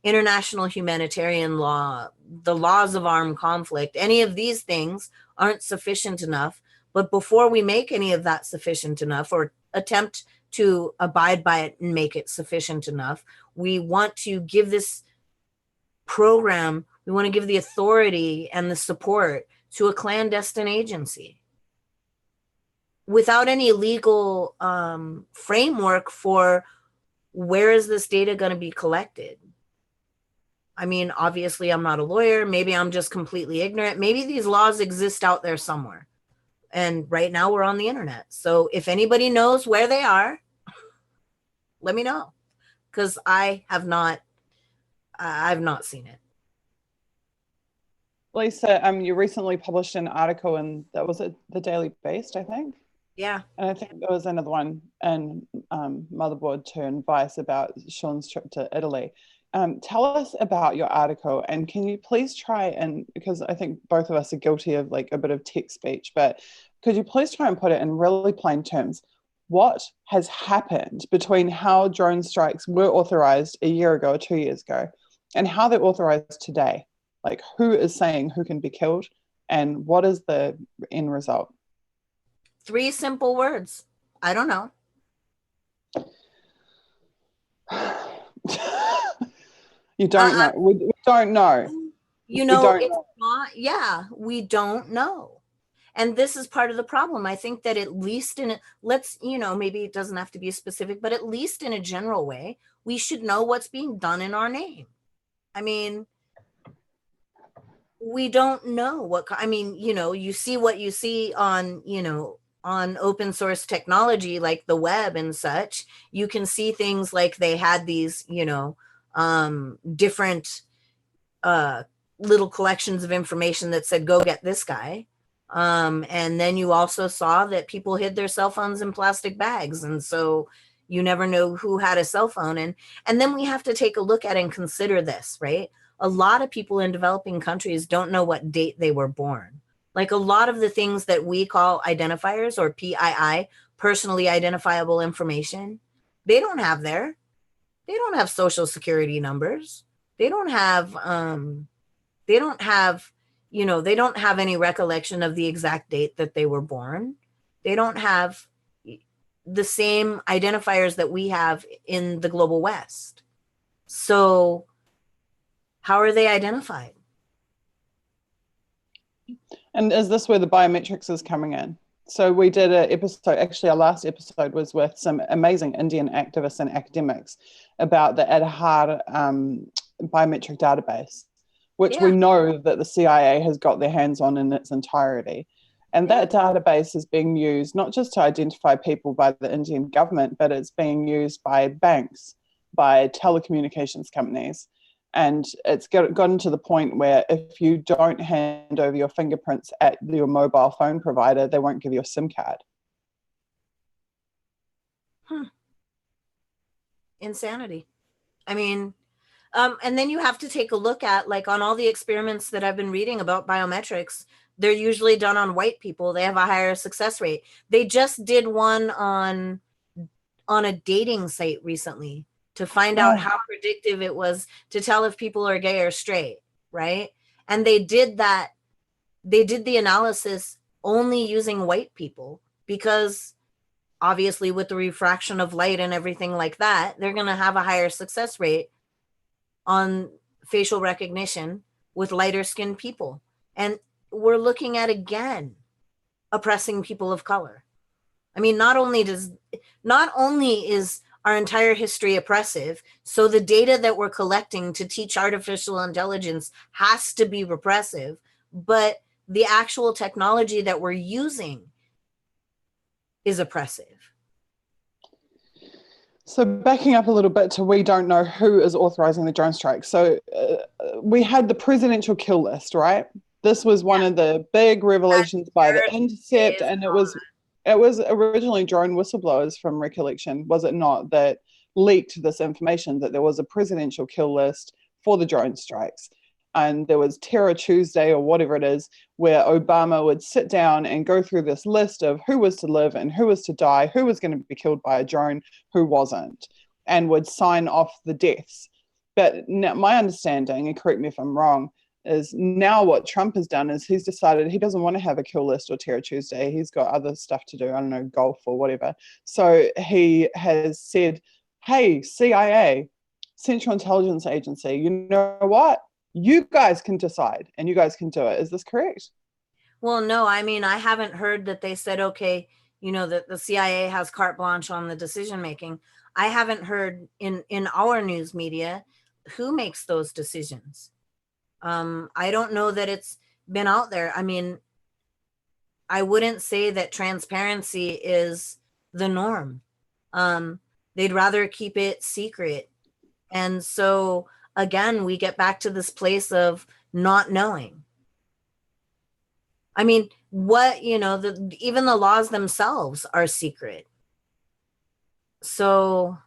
Speaker 2: international humanitarian law, the laws of armed conflict, any of these things aren't sufficient enough. But before we make any of that sufficient enough, or attempt to abide by it and make it sufficient enough, we want to give this program, we want to give the authority and the support to a clandestine agency without any legal framework for where is this data going to be collected. I mean, obviously I'm not a lawyer. Maybe I'm just completely ignorant. Maybe these laws exist out there somewhere. And right now we're on the internet. So if anybody knows where they are, let me know. Because I've not seen it.
Speaker 3: Lisa, you recently published an article, and that was at the Daily Beast, I think.
Speaker 2: Yeah.
Speaker 3: And I think there was another one in Motherboard too, and Vice, about Sean's trip to Italy. Tell us about your article, and can you please try and, because I think both of us are guilty of like a bit of tech speech, but could you please try and put it in really plain terms? What has happened between how drone strikes were authorized a year ago or 2 years ago and how they're authorized today? Like, who is saying who can be killed, and what is the end result?
Speaker 2: 3 simple words. I don't know.
Speaker 3: You don't know. We don't know.
Speaker 2: You know, it's not, yeah, we don't know. And this is part of the problem. I think that at least let's, you know, maybe it doesn't have to be specific, but at least in a general way, we should know what's being done in our name. I mean, we don't know what, I mean, you know, you see what you see on, you know, on open source technology like the web and such. You can see things like they had these, you know, different little collections of information that said, go get this guy. And then you also saw that people hid their cell phones in plastic bags. And so you never know who had a cell phone. And then we have to take a look at and consider this, right? A lot of people in developing countries don't know what date they were born. Like a lot of the things that we call identifiers, or PII, personally identifiable information, they don't have social security numbers. They don't have you know, they don't have any recollection of the exact date that they were born. They don't have the same identifiers that we have in the global West. So how are they identified?
Speaker 3: And is this where the biometrics is coming in? So we did an episode, actually our last episode was with some amazing Indian activists and academics about the Aadhaar biometric database, which we know that the CIA has got their hands on in its entirety. And that database is being used not just to identify people by the Indian government, but it's being used by banks, by telecommunications companies. And it's gotten to the point where if you don't hand over your fingerprints at your mobile phone provider, they won't give you a SIM card.
Speaker 2: Insanity. I mean, and then you have to take a look at, like, on all the experiments that I've been reading about biometrics, they're usually done on white people. They have a higher success rate. They just did one on a dating site recently to find out how predictive it was to tell if people are gay or straight, right? And they did the analysis only using white people, because obviously with the refraction of light and everything like that, they're going to have a higher success rate on facial recognition with lighter skinned people. And we're looking at, again, oppressing people of color. I mean, not only is our entire history oppressive, so the data that we're collecting to teach artificial intelligence has to be repressive, but the actual technology that we're using is oppressive.
Speaker 3: So backing up a little bit to we don't know who is authorizing the drone strike. So we had the presidential kill list, right? This was one of the big revelations by The Intercept, and it was originally drone whistleblowers from recollection, was it not, that leaked this information that there was a presidential kill list for the drone strikes. And there was Terror Tuesday or whatever it is, where Obama would sit down and go through this list of who was to live and who was to die, who was going to be killed by a drone, who wasn't, and would sign off the deaths. But now, my understanding, and correct me if I'm wrong, is now what Trump has done is he's decided he doesn't want to have a kill list or Terror Tuesday. He's got other stuff to do, I don't know, golf or whatever. So he has said, hey, CIA, Central Intelligence Agency, you know what? You guys can decide and you guys can do it. Is this correct?
Speaker 2: Well, no, I mean, I haven't heard that they said, okay, you know, that the CIA has carte blanche on the decision making. I haven't heard in our news media who makes those decisions. I don't know that it's been out there. I mean, I wouldn't say that transparency is the norm. They'd rather keep it secret. And so again, we get back to this place of not knowing. I mean, what, you know, even the laws themselves are secret. So.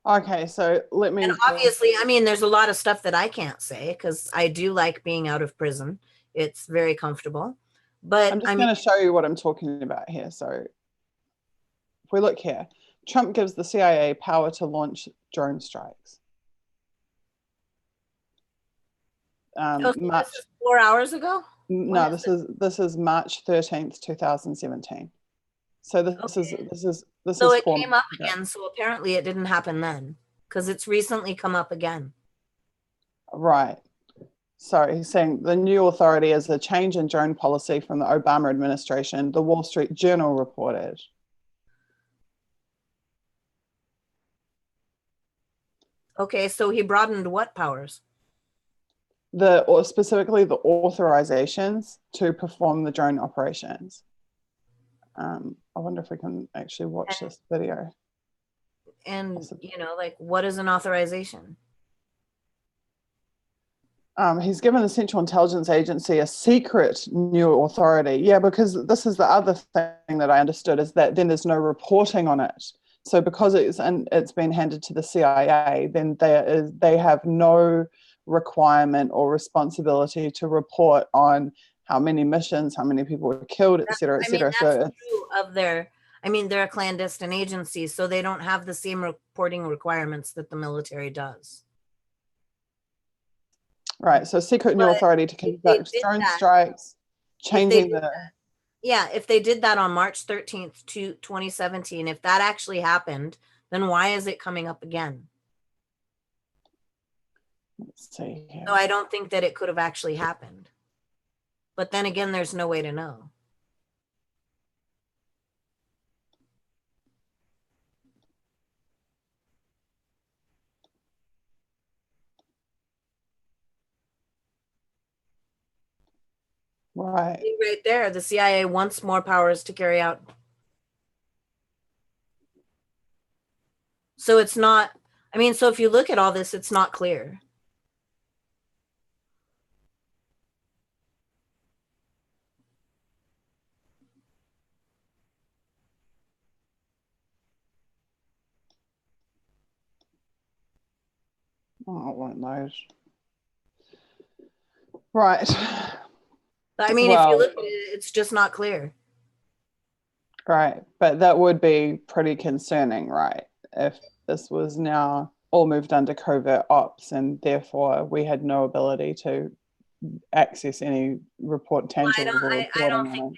Speaker 3: Okay, so let me.
Speaker 2: And obviously, I mean, there's a lot of stuff that I can't say because I do like being out of prison. It's very comfortable. But
Speaker 3: I'm just going to show you what I'm talking about here. So if we look here, Trump gives the CIA power to launch drone strikes.
Speaker 2: So this is 4 hours ago?
Speaker 3: No, this is March 13th, 2017. So this is
Speaker 2: so it came up again. So apparently it didn't happen then because it's recently come up again.
Speaker 3: Right. So he's saying the new authority is a change in drone policy from the Obama administration, the Wall Street Journal reported.
Speaker 2: Okay, so he broadened what powers?
Speaker 3: Or specifically the authorizations to perform the drone operations. I wonder if we can actually watch this video.
Speaker 2: And, you know, like, what is an authorization?
Speaker 3: He's given the Central Intelligence Agency a secret new authority. Yeah, because this is the other thing that I understood is that then there's no reporting on it. So because it's been handed to the CIA, then they have no requirement or responsibility to report on how many missions, how many people were killed, et cetera, et cetera.
Speaker 2: That's true of they're a clandestine agency, so they don't have the same reporting requirements that the military does.
Speaker 3: Right, so secret new authority to conduct drone strikes, changing
Speaker 2: if they did that on March 13th, 2017, if that actually happened, then why is it coming up again?
Speaker 3: Let's see here.
Speaker 2: So I don't think that it could have actually happened. But then again, there's no way to know.
Speaker 3: Right.
Speaker 2: Right there, the CIA wants more powers to carry out. So it's not, I mean, so if you look at all this, it's not clear.
Speaker 3: Oh, it won't load. Right.
Speaker 2: I mean, if you look at it, it's just not clear.
Speaker 3: Right. But that would be pretty concerning, right? If this was now all moved under covert ops and therefore we had no ability to access any tangible reporting.
Speaker 2: I don't think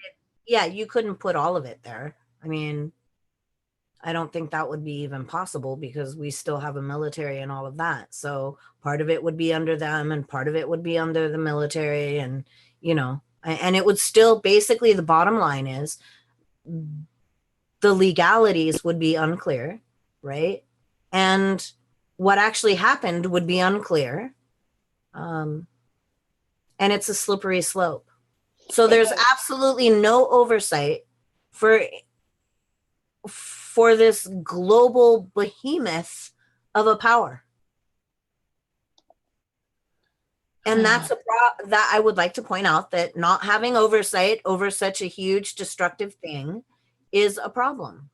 Speaker 2: you couldn't put all of it there. I mean, I don't think that would be even possible because we still have a military and all of that. So part of it would be under them and part of it would be under the military, and, you know, and it would still, basically the bottom line is the legalities would be unclear, right? And what actually happened would be unclear. And it's a slippery slope. So there's absolutely no oversight for this global behemoth of a power. And that's that I would like to point out, that not having oversight over such a huge destructive thing is a problem.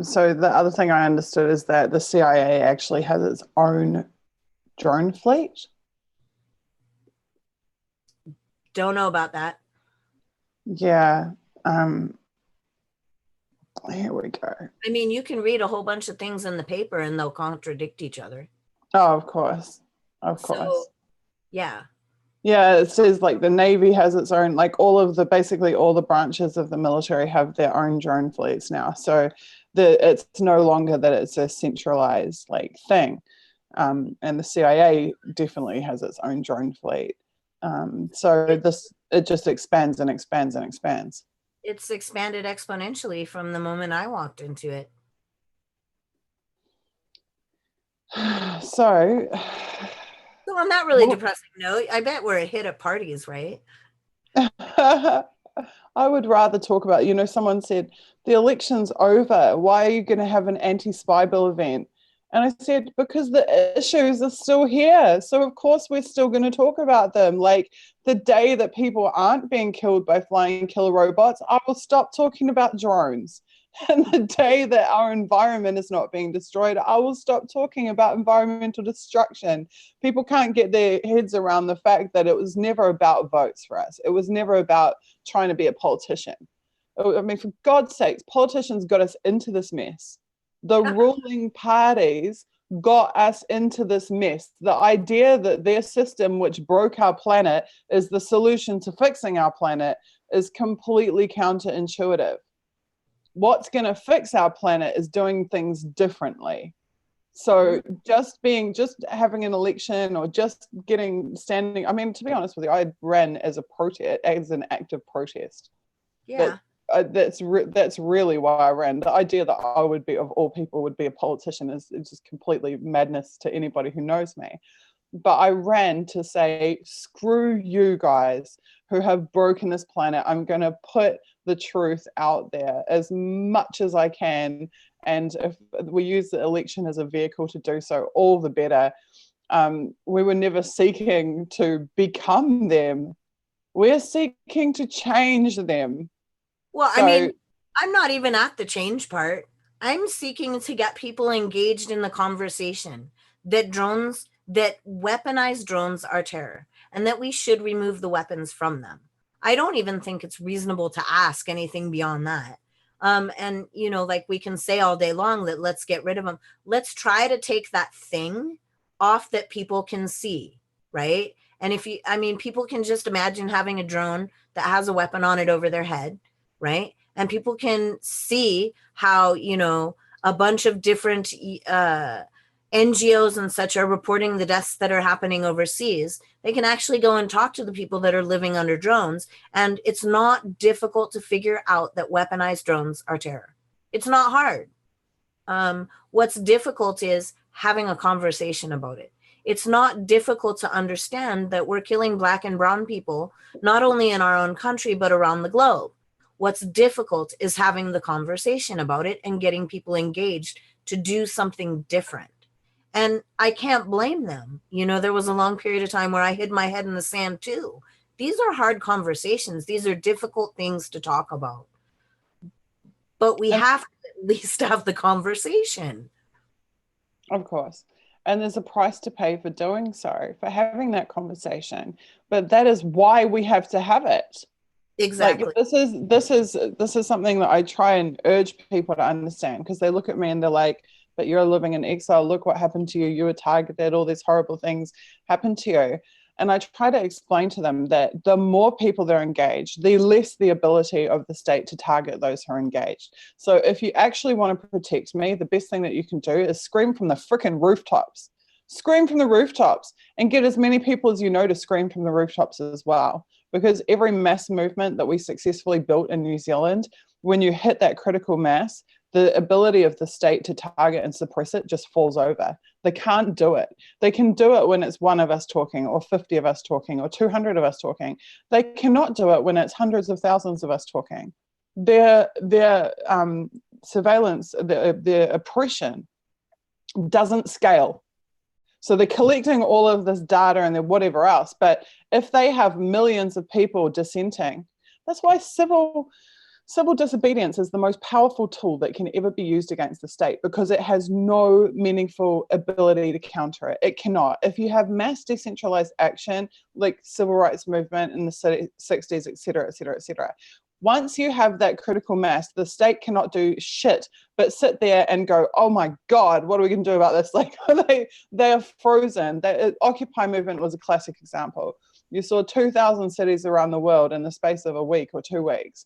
Speaker 3: So the other thing I understood is that the CIA actually has its own drone fleet.
Speaker 2: Don't know about that.
Speaker 3: Yeah. Here we go.
Speaker 2: I mean, you can read a whole bunch of things in the paper and they'll contradict each other.
Speaker 3: Oh, of course. Of course.
Speaker 2: So, yeah.
Speaker 3: Yeah, it says like the Navy has its own, like basically all the branches of the military have their own drone fleets now. So it's no longer that it's a centralized like thing. And the CIA definitely has its own drone fleet. So it just expands and expands and expands.
Speaker 2: It's expanded exponentially from the moment I walked into it.
Speaker 3: So
Speaker 2: on that really depressing note, I bet we're a hit at parties, right?
Speaker 3: I would rather talk about, someone said, the election's over. Why are you going to have an anti-spy bill event? And I said, because the issues are still here. So of course we're still going to talk about them. Like the day that people aren't being killed by flying killer robots, I will stop talking about drones. And the day that our environment is not being destroyed, I will stop talking about environmental destruction. People can't get their heads around the fact that it was never about votes for us. It was never about trying to be a politician. I mean, for God's sakes, politicians got us into this mess. The ruling parties got us into this mess. The idea that their system, which broke our planet, is the solution to fixing our planet is completely counterintuitive. What's going to fix our planet is doing things differently. So just having an election or standing, I mean, to be honest with you, I ran as an act of protest.
Speaker 2: Yeah.
Speaker 3: That's really why I ran. The idea that I would be, of all people, would be a politician is just completely madness to anybody who knows me. But I ran to say, screw you guys who have broken this planet. I'm going to put the truth out there as much as I can. And if we use the election as a vehicle to do so, all the better. We were never seeking to become them. We're seeking to change them.
Speaker 2: Well, I mean, I'm not even at the change part. I'm seeking to get people engaged in the conversation that weaponized drones are terror and that we should remove the weapons from them. I don't even think it's reasonable to ask anything beyond that. And, like we can say all day long that let's get rid of them. Let's try to take that thing off that people can see, right? And people can just imagine having a drone that has a weapon on it over their head, right? And people can see how, a bunch of different NGOs and such are reporting the deaths that are happening overseas. They can actually go and talk to the people that are living under drones. And it's not difficult to figure out that weaponized drones are terror. It's not hard. What's difficult is having a conversation about it. It's not difficult to understand that we're killing Black and brown people, not only in our own country, but around the globe. What's difficult is having the conversation about it and getting people engaged to do something different. And I can't blame them. There was a long period of time where I hid my head in the sand too. These are hard conversations. These are difficult things to talk about. But we have to at least have the conversation.
Speaker 3: Of course. And there's a price to pay for doing so, for having that conversation. But that is why we have to have it.
Speaker 2: Exactly.
Speaker 3: Like, this is something that I try and urge people to understand, because they look at me and they're like, but you're living in exile. Look what happened to you. You were targeted. All these horrible things happened to you. And I try to explain to them that the more people they're engaged, the less the ability of the state to target those who are engaged. So if you actually want to protect me, the best thing that you can do is scream from the frickin' rooftops. Scream from the rooftops and get as many people as you know to scream from the rooftops as well. Because every mass movement that we successfully built in New Zealand, when you hit that critical mass, the ability of the state to target and suppress it just falls over. They can't do it. They can do it when it's one of us talking, or 50 of us talking, or 200 of us talking. They cannot do it when it's hundreds of thousands of us talking. their surveillance, their oppression doesn't scale. So they're collecting all of this data and then whatever else. But if they have millions of people dissenting, that's why civil disobedience is the most powerful tool that can ever be used against the state, because it has no meaningful ability to counter it. It cannot. If you have mass decentralized action, like civil rights movement in the 60s, et cetera, et cetera, et cetera, once you have that critical mass, the state cannot do shit but sit there and go, oh my God, what are we going to do about this? Like they are frozen. The Occupy movement was a classic example. You saw 2,000 cities around the world in the space of a week or 2 weeks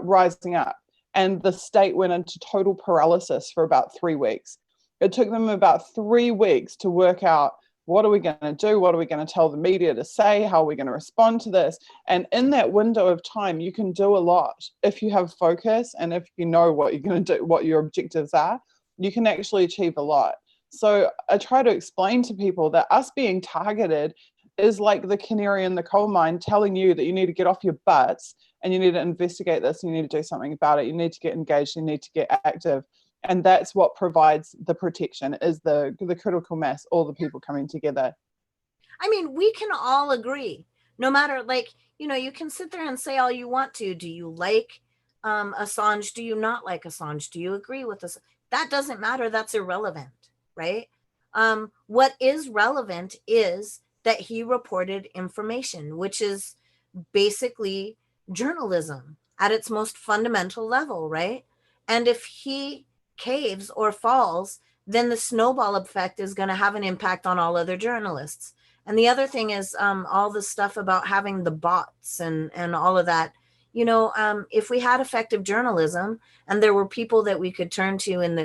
Speaker 3: rising up. And the state went into total paralysis for about 3 weeks. It took them about 3 weeks to work out, what are we going to do? What are we going to tell the media to say? How are we going to respond to this? And in that window of time, you can do a lot. If you have focus and if you know what you're going to do, what your objectives are, you can actually achieve a lot. So I try to explain to people that us being targeted is like the canary in the coal mine telling you that you need to get off your butts and you need to investigate this, and you need to do something about it. You need to get engaged, you need to get active. And that's what provides the protection, is the critical mass, all the people coming together.
Speaker 2: I mean, we can all agree, no matter, like, you know, you can sit there and say all you want to. Do you like Assange? Do you not like Assange? Do you agree with this? That doesn't matter. That's irrelevant, right? What is relevant is that he reported information, which is basically journalism at its most fundamental level, right? And if he caves or falls, then the snowball effect is going to have an impact on all other journalists. And the other thing is all the stuff about having the bots and all of that. You know, if we had effective journalism and there were people that we could turn to in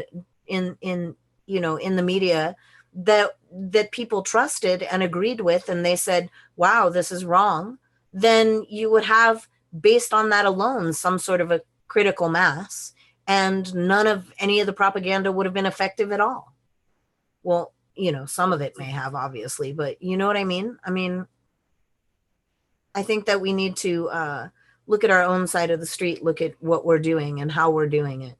Speaker 2: the media that people trusted and agreed with, and they said, wow, this is wrong, then you would have, based on that alone, some sort of a critical mass, and none of any of the propaganda would have been effective at all. Well, you know, some of it may have, obviously, but you know what I mean? I mean, I think that we need to look at our own side of the street, look at what we're doing and how we're doing it.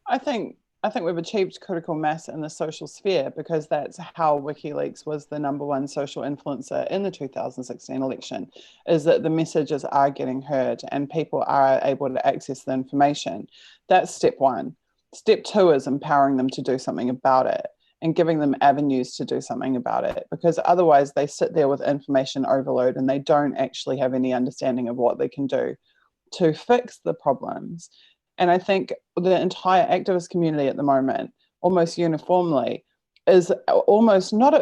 Speaker 3: I think we've achieved critical mass in the social sphere, because that's how WikiLeaks was the #1 social influencer in the 2016 election, is that the messages are getting heard and people are able to access the information. That's step one. Step two is empowering them to do something about it and giving them avenues to do something about it, because otherwise they sit there with information overload and they don't actually have any understanding of what they can do to fix the problems. And I think the entire activist community at the moment, almost uniformly, is almost not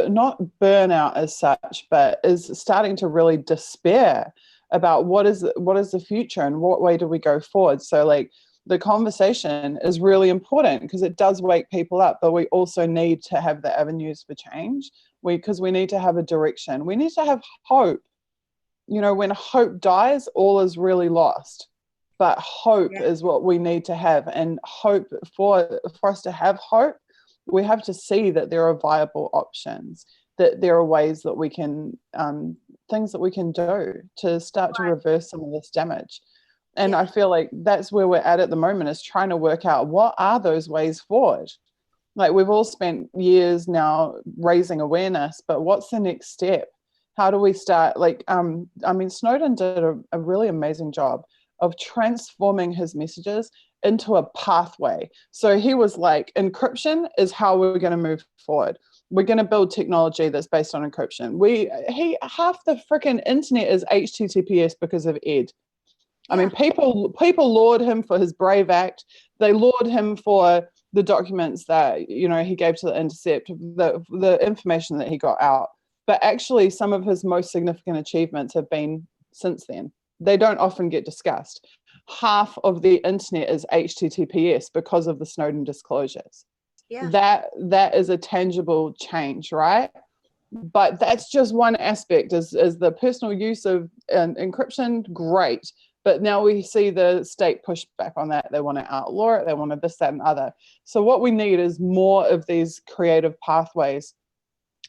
Speaker 3: burnout as such, but is starting to really despair about what is the future and what way do we go forward. So like the conversation is really important because it does wake people up, but we also need to have the avenues for change, because we need to have a direction. We need to have hope. You know, when hope dies, all is really lost. But hope is what we need to have. And hope, for us to have hope, we have to see that there are viable options, that there are ways that we can, things that we can do to start to reverse some of this damage. And I feel like that's where we're at the moment, is trying to work out what are those ways forward. Like, we've all spent years now raising awareness, but what's the next step? How do we start? Like, I mean, Snowden did a really amazing job of transforming his messages into a pathway. So he was like, encryption is how we're going to move forward. We're going to build technology that's based on encryption. Half the freaking internet is HTTPS because of Ed. I mean, people laud him for his brave act. They laud him for the documents that, you know, he gave to the Intercept, the information that he got out. But actually, some of his most significant achievements have been since then. They don't often get discussed. Half of the internet is HTTPS because of the Snowden disclosures. Yeah. That is a tangible change, right? But that's just one aspect, is the personal use of encryption, great. But now we see the state push back on that. They want to outlaw it. They want to this, that, and other. So what we need is more of these creative pathways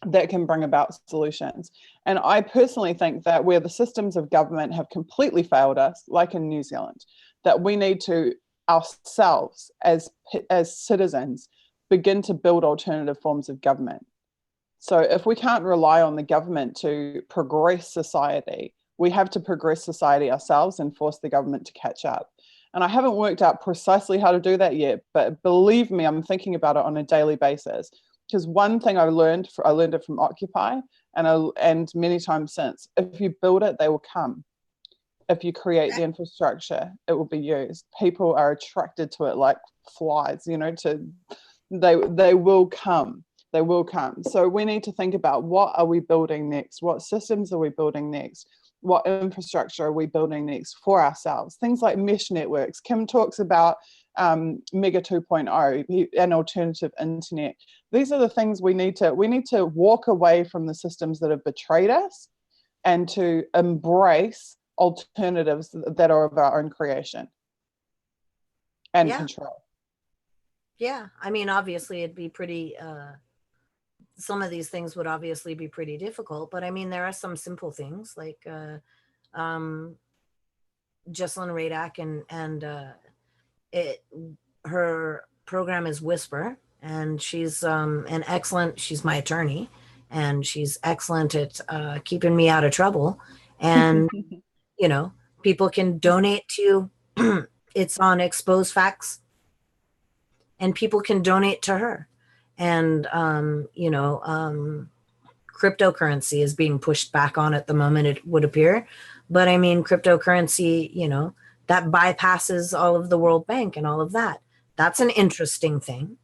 Speaker 3: that can bring about solutions. And I personally think that where the systems of government have completely failed us, like in New Zealand, that we need to ourselves as citizens begin to build alternative forms of government. So if we can't rely on the government to progress society, we have to progress society ourselves and force the government to catch up. And I haven't worked out precisely how to do that yet, but believe me, I'm thinking about it on a daily basis. Because one thing I learned it from Occupy and many times since, if you build it, they will come. If you create the infrastructure, it will be used. People are attracted to it like flies, they will come. They will come. So we need to think about, what are we building next? What systems are we building next? What infrastructure are we building next for ourselves? Things like mesh networks. Kim talks about Mega 2.0, an alternative internet. These are the things we need to walk away from the systems that have betrayed us and to embrace alternatives that are of our own creation and control.
Speaker 2: Yeah, I mean, obviously it'd be pretty, some of these things would obviously be pretty difficult, but I mean, there are some simple things like Jesselyn Radak and her program is Whisper, and she's she's my attorney, and she's excellent at keeping me out of trouble. And people can donate to it's on Expose Facts, and people can donate to her. And cryptocurrency is being pushed back on at the moment, it would appear. But I mean, cryptocurrency, that bypasses all of the World Bank and all of that. That's an interesting thing.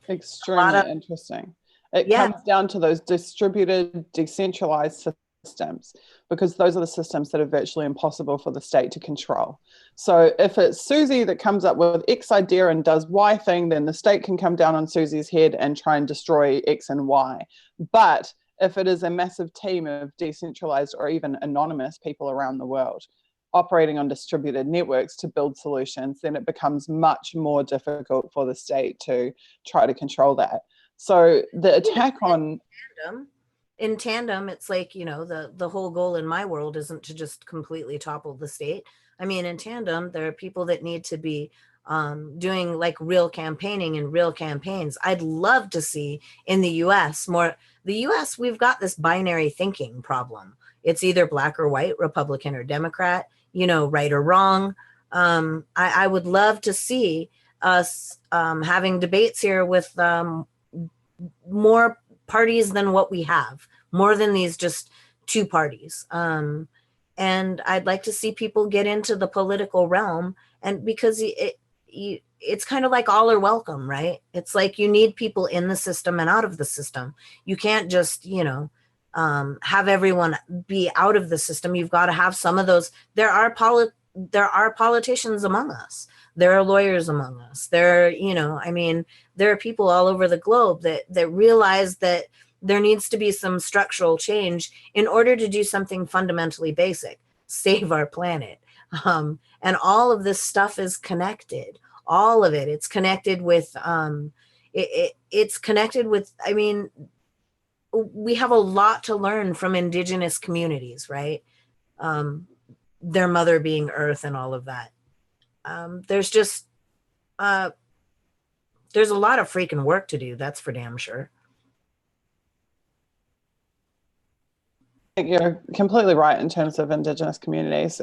Speaker 3: Extremely interesting. It comes down to those distributed, decentralized systems, because those are the systems that are virtually impossible for the state to control. So if it's Suzie that comes up with X idea and does Y thing, then the state can come down on Suzie's head and try and destroy X and Y. But if it is a massive team of decentralized or even anonymous people around the world operating on distributed networks to build solutions, then it becomes much more difficult for the state to try to control that. So the attack
Speaker 2: in tandem, it's like, the whole goal in my world isn't to just completely topple the state. I mean, in tandem, there are people that need to be doing like real campaigning and real campaigns. I'd love to see in the US more. The US, we've got this binary thinking problem. It's either black or white, Republican or Democrat, right or wrong. I would love to see us having debates here with more parties than what we have, more than these just two parties. And I'd like to see people get into the political realm, and because it's kind of like all are welcome, right? It's like you need people in the system and out of the system. You can't just, have everyone be out of the system. You've got to have some of those. There are politicians among us. There are lawyers among us. There are people all over the globe that realize that there needs to be some structural change in order to do something fundamentally basic, save our planet. And all of this stuff is connected. All of it. It's connected with, it's connected with, I mean, we have a lot to learn from indigenous communities, right? Their mother being Earth and all of that. There's just, there's a lot of freaking work to do. That's for damn sure.
Speaker 3: You're completely right in terms of Indigenous communities.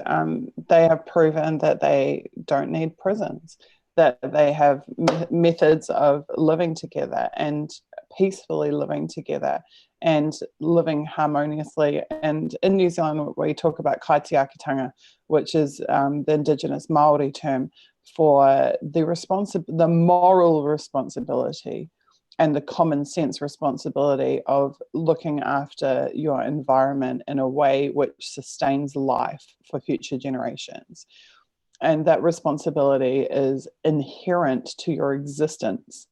Speaker 3: They have proven that they don't need prisons, that they have methods of living together and peacefully living together and living harmoniously. And in New Zealand, we talk about kaitiakitanga, which is the Indigenous Māori term for the moral responsibility and the common sense responsibility of looking after your environment in a way which sustains life for future generations. And that responsibility is inherent to your existence.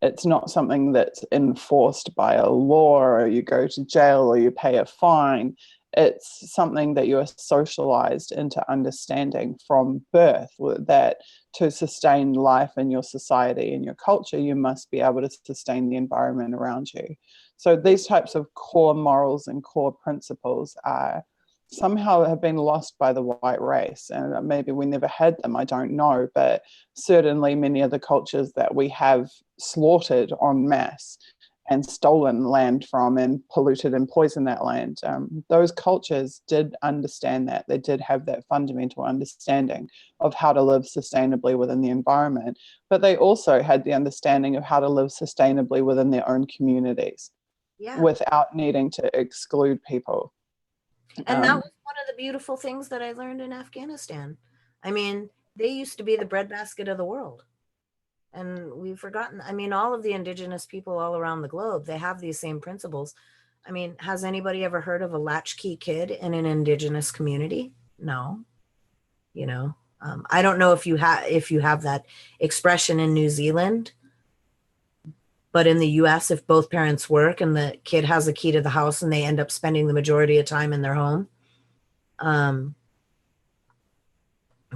Speaker 3: It's not something that's enforced by a law, or you go to jail or you pay a fine. It's something that you are socialized into understanding from birth, that to sustain life in your society and your culture, you must be able to sustain the environment around you. So these types of core morals and core principles are somehow have been lost by the white race. And maybe we never had them, I don't know, but certainly many of the cultures that we have slaughtered en masse and stolen land from and polluted and poisoned that land, those cultures did understand that. They did have that fundamental understanding of how to live sustainably within the environment, but they also had the understanding of how to live sustainably within their own communities, without needing to exclude people.
Speaker 2: And that was one of the beautiful things that I learned in Afghanistan. I mean, they used to be the breadbasket of the world. And we've forgotten. I mean, all of the indigenous people all around the globe, they have these same principles. I mean, has anybody ever heard of a latchkey kid in an indigenous community? No. You know, I don't know if you have that expression in New Zealand, but in the US, if both parents work and the kid has a key to the house and they end up spending the majority of time in their home,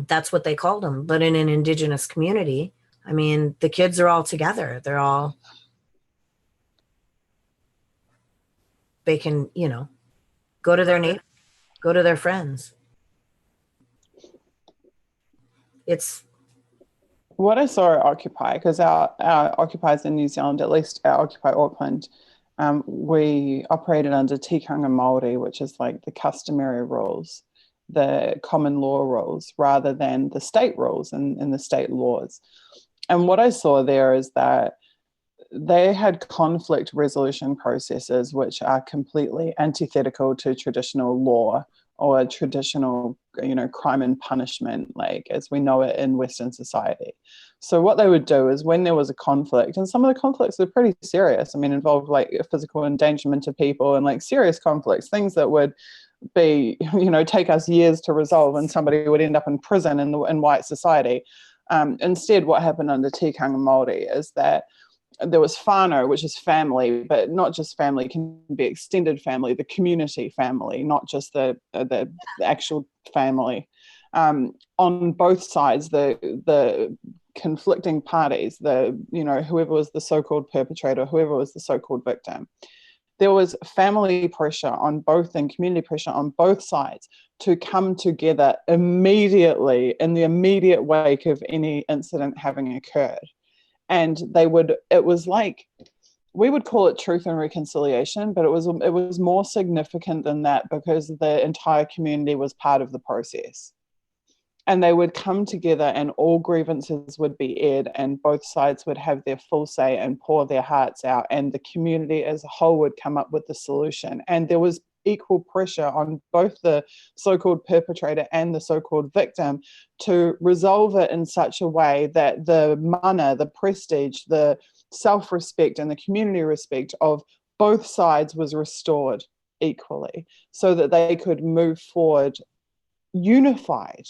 Speaker 2: that's what they called them. But in an indigenous community, I mean, the kids are all together. They can, you know, go to their neighbors, go to their friends. It's
Speaker 3: what I saw at Occupy, because our Occupies in New Zealand, at least our Occupy Auckland, we operated under tikanga Māori, which is like the customary rules, the common law rules, rather than the state rules and the state laws. And what I saw there is that they had conflict resolution processes which are completely antithetical to traditional law or traditional, you know, crime and punishment, like as we know it in Western society. So what they would do is when there was a conflict, and some of the conflicts are pretty serious, I mean, involved like physical endangerment of people and like serious conflicts, things that would be, you know, take us years to resolve and somebody would end up in prison in white society. Instead, what happened under tikanga Māori is that there was whānau, which is family, but not just family, can be extended family, the community family, not just the actual family. On both sides, the conflicting parties, whoever was the so-called perpetrator, whoever was the so-called victim, there was family pressure on both and community pressure on both sides to come together immediately in the immediate wake of any incident having occurred. And it was like, we would call it truth and reconciliation, but it was more significant than that because the entire community was part of the process. And they would come together and all grievances would be aired and both sides would have their full say and pour their hearts out, and the community as a whole would come up with the solution. And there was equal pressure on both the so-called perpetrator and the so-called victim to resolve it in such a way that the mana, the prestige, the self-respect and the community respect of both sides was restored equally so that they could move forward unified.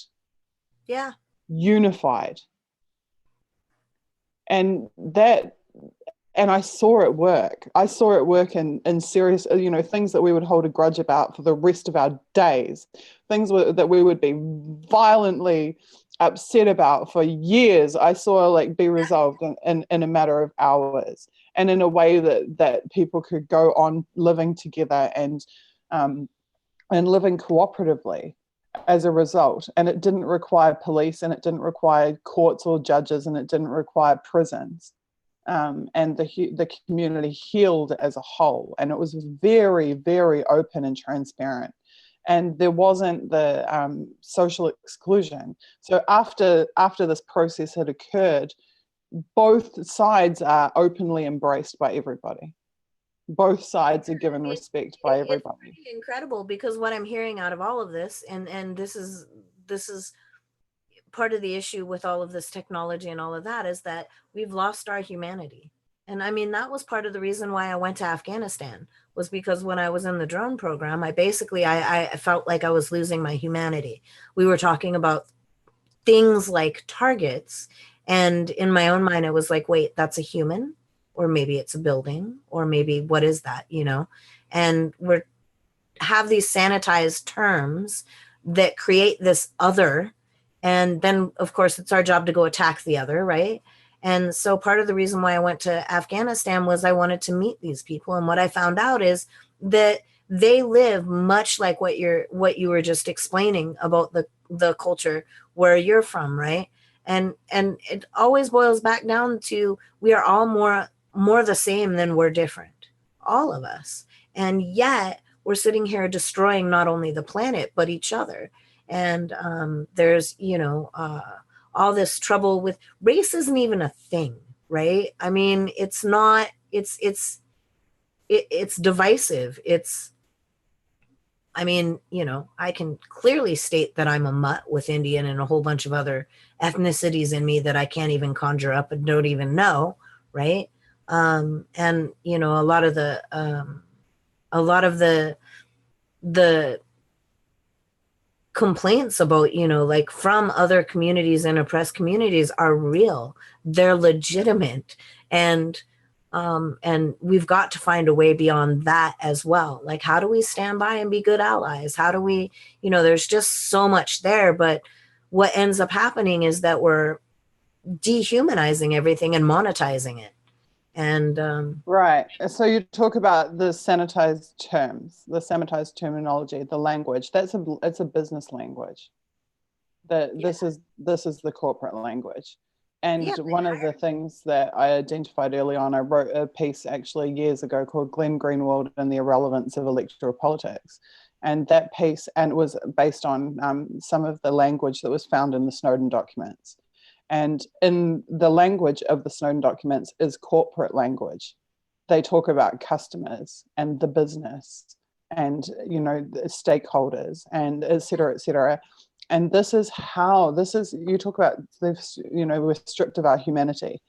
Speaker 2: Yeah.
Speaker 3: Unified. And I saw it work. I saw it work in serious, you know, things that we would hold a grudge about for the rest of our days, things that we would be violently upset about for years. I saw like be resolved in a matter of hours, and in a way that people could go on living together and living cooperatively as a result. And it didn't require police, and it didn't require courts or judges, and it didn't require prisons. And the community healed as a whole, and it was very, very open and transparent, and there wasn't the social exclusion. So after this process had occurred, both sides are openly embraced by everybody. Both sides are given respect by everybody.
Speaker 2: It's pretty incredible, because what I'm hearing out of all of this, and this is part of the issue with all of this technology and all of that, is that we've lost our humanity. And I mean, that was part of the reason why I went to Afghanistan, was because when I was in the drone program, I felt like I was losing my humanity. We were talking about things like targets, and in my own mind, I was like, wait, that's a human, or maybe it's a building, or maybe what is that, you know? And have these sanitized terms that create this other. And then, of course, it's our job to go attack the other, right? And so part of the reason why I went to Afghanistan was I wanted to meet these people. And what I found out is that they live much like what you were just explaining about the culture where you're from, right? And it always boils back down to, we are all more the same than we're different, all of us. And yet we're sitting here destroying not only the planet but each other. And there's all this trouble with race. Isn't even a thing, right? I mean, it's not. It's divisive. I mean, I can clearly state that I'm a mutt with Indian and a whole bunch of other ethnicities in me that I can't even conjure up and don't even know, right? And a lot of the complaints about, like from other communities and oppressed communities are real. They're legitimate. And we've got to find a way beyond that as well. Like, how do we stand by and be good allies? How do we, there's just so much there, but what ends up happening is that we're dehumanizing everything and monetizing it. And
Speaker 3: right. So you talk about the sanitized terms, the sanitized terminology, the language. It's a business language. This is the corporate language. And one of the things that I identified early on, I wrote a piece actually years ago called Glenn Greenwald and the Irrelevance of Electoral Politics. And that piece, and it was based on some of the language that was found in the Snowden documents. And in the language of the Snowden documents is corporate language. They talk about customers and the business and, the stakeholders and et cetera, et cetera. And you talk about, we're stripped of our humanity.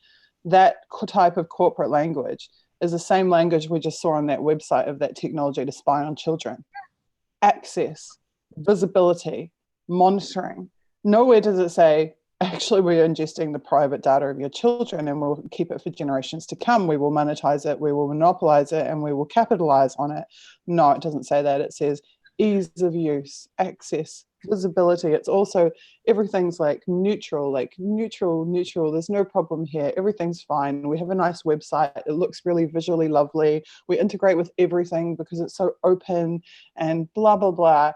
Speaker 3: That type of corporate language is the same language we just saw on that website of that technology to spy on children. Access, visibility, monitoring. Nowhere does it say, actually, we're ingesting the private data of your children and we'll keep it for generations to come. We will monetize it, we will monopolize it, and we will capitalize on it. No, it doesn't say that. It says ease of use, access, visibility. It's also, everything's like neutral. There's no problem here. Everything's fine. We have a nice website. It looks really visually lovely. We integrate with everything because it's so open and blah, blah, blah.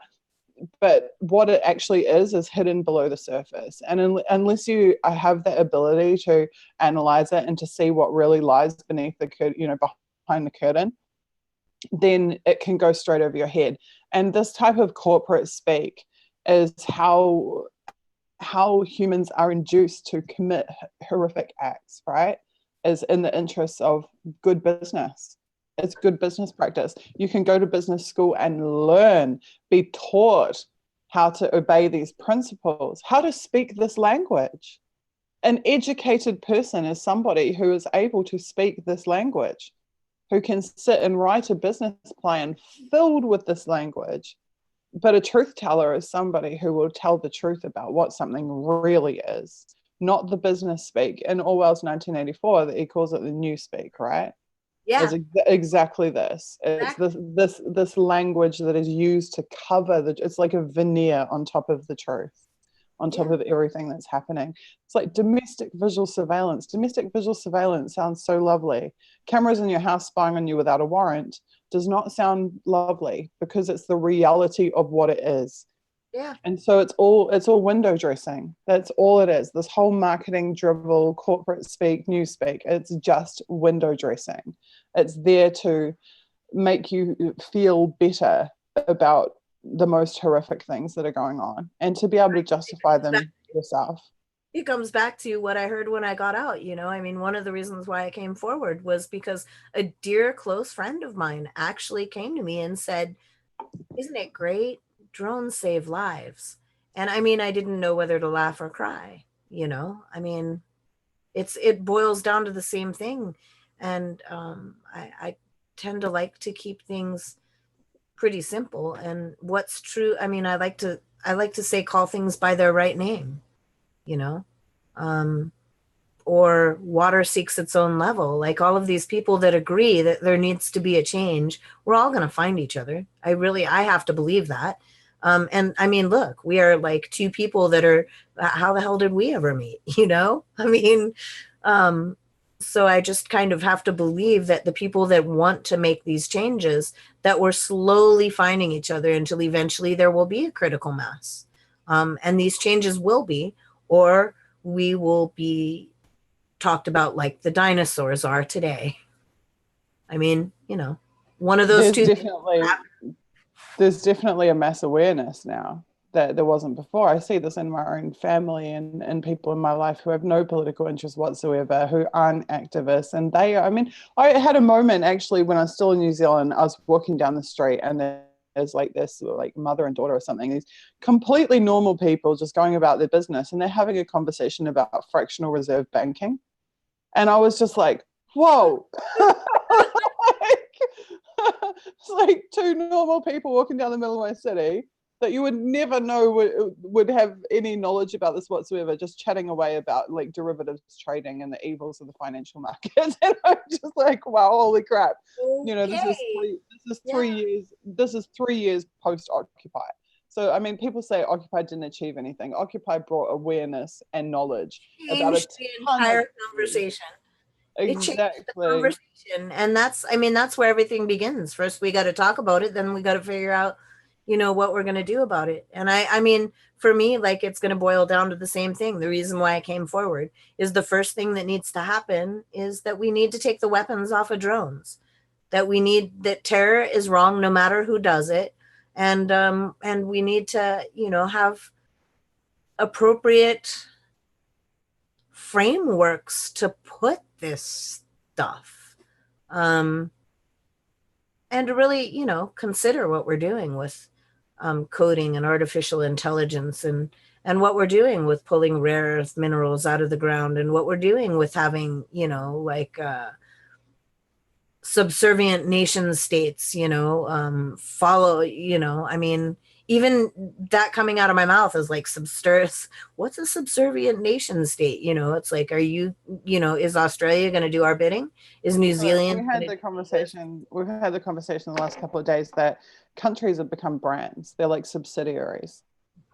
Speaker 3: But what it actually is hidden below the surface. And unless you have that ability to analyze it and to see what really lies beneath the curtain, behind the curtain, then it can go straight over your head. And this type of corporate speak is how humans are induced to commit horrific acts, right? Is in the interests of good business. It's good business practice. You can go to business school and learn, be taught how to obey these principles, how to speak this language. An educated person is somebody who is able to speak this language, who can sit and write a business plan filled with this language. But a truth teller is somebody who will tell the truth about what something really is, not the business speak. In Orwell's 1984, that he calls it the new speak, right?
Speaker 2: yeah,
Speaker 3: Is exactly this. It's this language that is used to cover it's like a veneer on top of the truth, on top of everything that's happening. It's like domestic visual surveillance. Domestic visual surveillance sounds so lovely. Cameras in your house spying on you without a warrant does not sound lovely because it's the reality of what it is.
Speaker 2: Yeah.
Speaker 3: And so it's all window dressing. That's all it is. This whole marketing drivel, corporate speak, news speak, it's just window dressing. It's there to make you feel better about the most horrific things that are going on and to be able to justify them yourself.
Speaker 2: It comes back to what I heard when I got out. I mean, one of the reasons why I came forward was because a dear close friend of mine actually came to me and said, "Isn't it great? Drones save lives." And I mean, I didn't know whether to laugh or cry. I mean, it boils down to the same thing. And I tend to like to keep things pretty simple. And what's true, I mean, I like to say, call things by their right name. Or water seeks its own level. Like all of these people that agree that there needs to be a change, we're all going to find each other. I have to believe that. And I mean, look, we are like two people that are, how the hell did we ever meet? I mean, So I just kind of have to believe that the people that want to make these changes, that we're slowly finding each other until eventually there will be a critical mass. And these changes will be, or we will be talked about like the dinosaurs are today. I mean, one of those
Speaker 3: there's
Speaker 2: two
Speaker 3: definitely there's definitely a mass awareness now that there wasn't before. I see this in my own family and people in my life who have no political interest whatsoever, who aren't activists. And I had a moment actually when I was still in New Zealand. I was walking down the street and there's like this like mother and daughter or something, these completely normal people just going about their business, and they're having a conversation about fractional reserve banking. And I was just like, whoa. It's like two normal people walking down the middle of my city that you would never know would have any knowledge about this whatsoever, just chatting away about like derivatives trading and the evils of the financial markets. And I'm just like, wow, holy crap.
Speaker 2: Okay.
Speaker 3: This is 3 years post Occupy. So I mean, people say Occupy didn't achieve anything. Occupy brought awareness and knowledge about
Speaker 2: the entire conversation.
Speaker 3: Exactly.
Speaker 2: It changed the conversation. And that's where everything begins. First we got to talk about it, then we got to figure out what we're going to do about it. And I mean, for me, like, it's going to boil down to the same thing. The reason why I came forward is the first thing that needs to happen is that we need to take the weapons off of drones, that terror is wrong no matter who does it. And we need to, have appropriate frameworks to put this stuff, and to really, consider what we're doing with coding and artificial intelligence, and what we're doing with pulling rare earth minerals out of the ground, and what we're doing with having, subservient nation states, follow, I mean, even that coming out of my mouth is like, what's a subservient nation state? It's like, is Australia going to do our bidding? Is New Zealand?
Speaker 3: We've had the conversation the last couple of days that countries have become brands. They're like subsidiaries.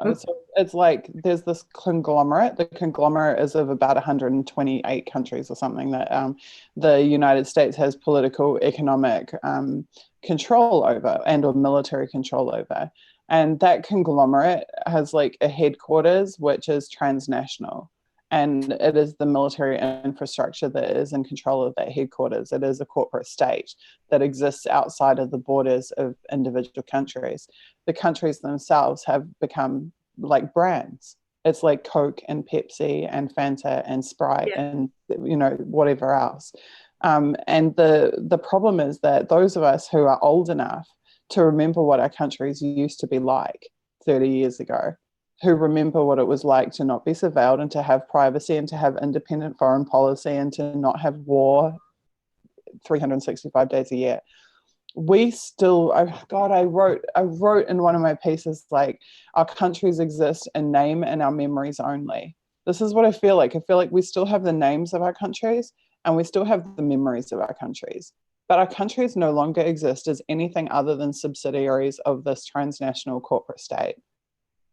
Speaker 3: So it's like there's this conglomerate. The conglomerate is of about 128 countries or something that the United States has political, economic control over or military control over. And that conglomerate has like a headquarters, which is transnational. And it is the military infrastructure that is in control of that headquarters. It is a corporate state that exists outside of the borders of individual countries. The countries themselves have become like brands. It's like Coke and Pepsi and Fanta and Sprite and whatever else. And the problem is that those of us who are old enough to remember what our countries used to be like 30 years ago, who remember what it was like to not be surveilled and to have privacy and to have independent foreign policy and to not have war 365 days a year. We still, I wrote in one of my pieces, like, our countries exist in name and our memories only. This is what I feel like. I feel like we still have the names of our countries and we still have the memories of our countries. But our countries no longer exist as anything other than subsidiaries of this transnational corporate state.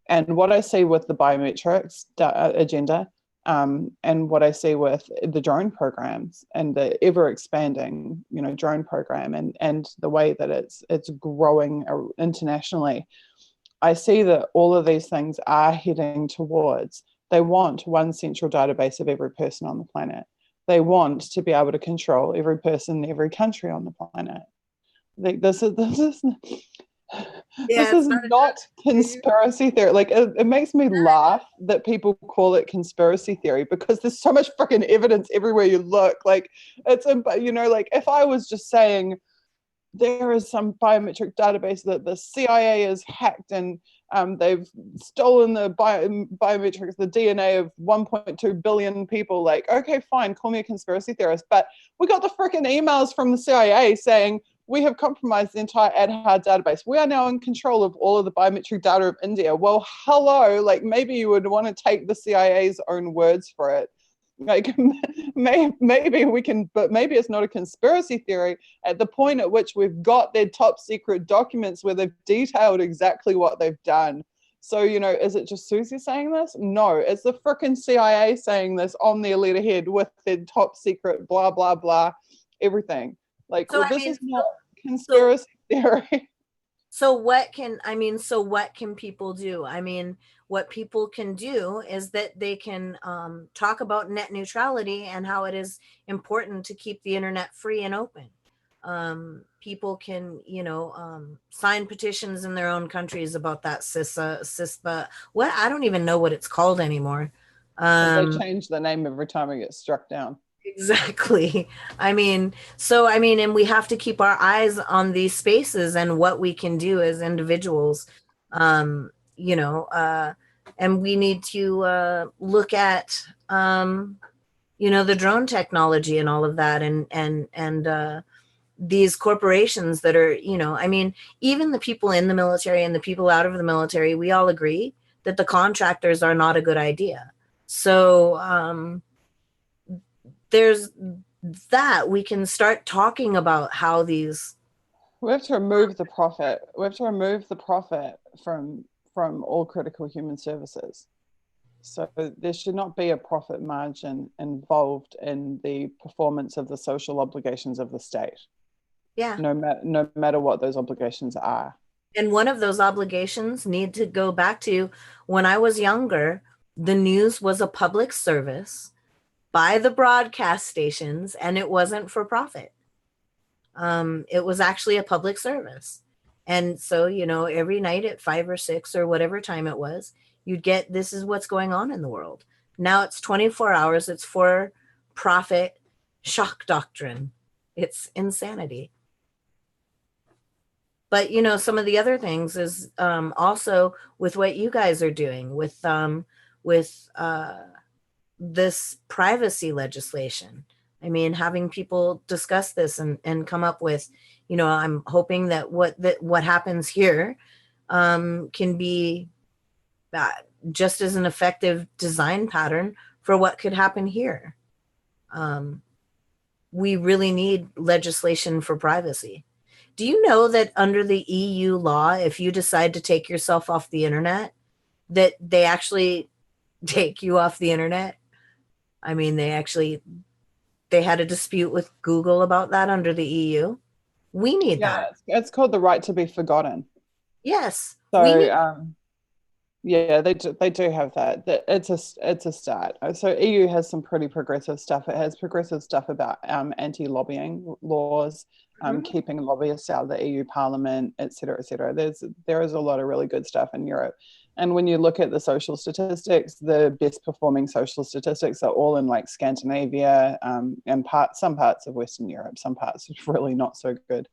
Speaker 3: And what I see with the biometrics agenda and what I see with the drone programs and the ever expanding, drone program and the way that it's growing internationally, I see that all of these things are heading towards, they want one central database of every person on the planet. They want to be able to control every person in every country on the planet. This is not conspiracy theory. Like, it makes me laugh that people call it conspiracy theory because there's so much freaking evidence everywhere you look. Like, it's, like, if I was just saying there is some biometric database that the CIA has hacked and they've stolen the biometrics, the DNA of 1.2 billion people, like, okay, fine, call me a conspiracy theorist. But we got the freaking emails from the CIA saying, we have compromised the entire Aadhaar database. We are now in control of all of the biometric data of India. Well, hello, like, maybe you would want to take the CIA's own words for it. Like, maybe we can, but maybe it's not a conspiracy theory at the point at which we've got their top secret documents where they've detailed exactly what they've done So, is it just Suzie saying this? No, it's the frickin' CIA saying this on their letterhead with their top secret, blah, blah, blah, everything. Like,
Speaker 2: So,
Speaker 3: this is not conspiracy theory.
Speaker 2: So what can people do? I mean, what people can do is that they can talk about net neutrality and how it is important to keep the internet free and open. People can, sign petitions in their own countries about that CISPA. What, I don't even know what it's called anymore.
Speaker 3: They change the name every time it gets struck down.
Speaker 2: Exactly. And we have to keep our eyes on these spaces and what we can do as individuals. And we need to look at, the drone technology and all of that, and these corporations that are, even the people in the military and the people out of the military, we all agree that the contractors are not a good idea. So, there's that we can start talking about how these.
Speaker 3: We have to remove the profit. We have to remove the profit from all critical human services. So there should not be a profit margin involved in the performance of the social obligations of the state.
Speaker 2: Yeah.
Speaker 3: No matter what those obligations are.
Speaker 2: And one of those obligations need to go back to when I was younger, the news was a public service by the broadcast stations, and it wasn't for profit. It was actually a public service. And so, every night at 5 or 6 or whatever time it was, you'd get, this is what's going on in the world. Now it's 24 hours. It's for profit shock doctrine. It's insanity. But, some of the other things is also with what you guys are doing with this privacy legislation. I mean, having people discuss this and come up with, I'm hoping that what happens here can be just as an effective design pattern for what could happen here. We really need legislation for privacy. Do you know that under the EU law, if you decide to take yourself off the internet, that they actually take you off the internet? I mean, they had a dispute with Google about that under the EU. We need that.
Speaker 3: It's called the right to be forgotten.
Speaker 2: Yes.
Speaker 3: So, they do have that. It's a start. So EU has some pretty progressive stuff. It has progressive stuff about anti-lobbying laws, keeping lobbyists out of the EU Parliament, et cetera, et cetera. There is a lot of really good stuff in Europe. And when you look at the social statistics, the best performing social statistics are all in like Scandinavia and some parts of Western Europe. Some parts are really not so good,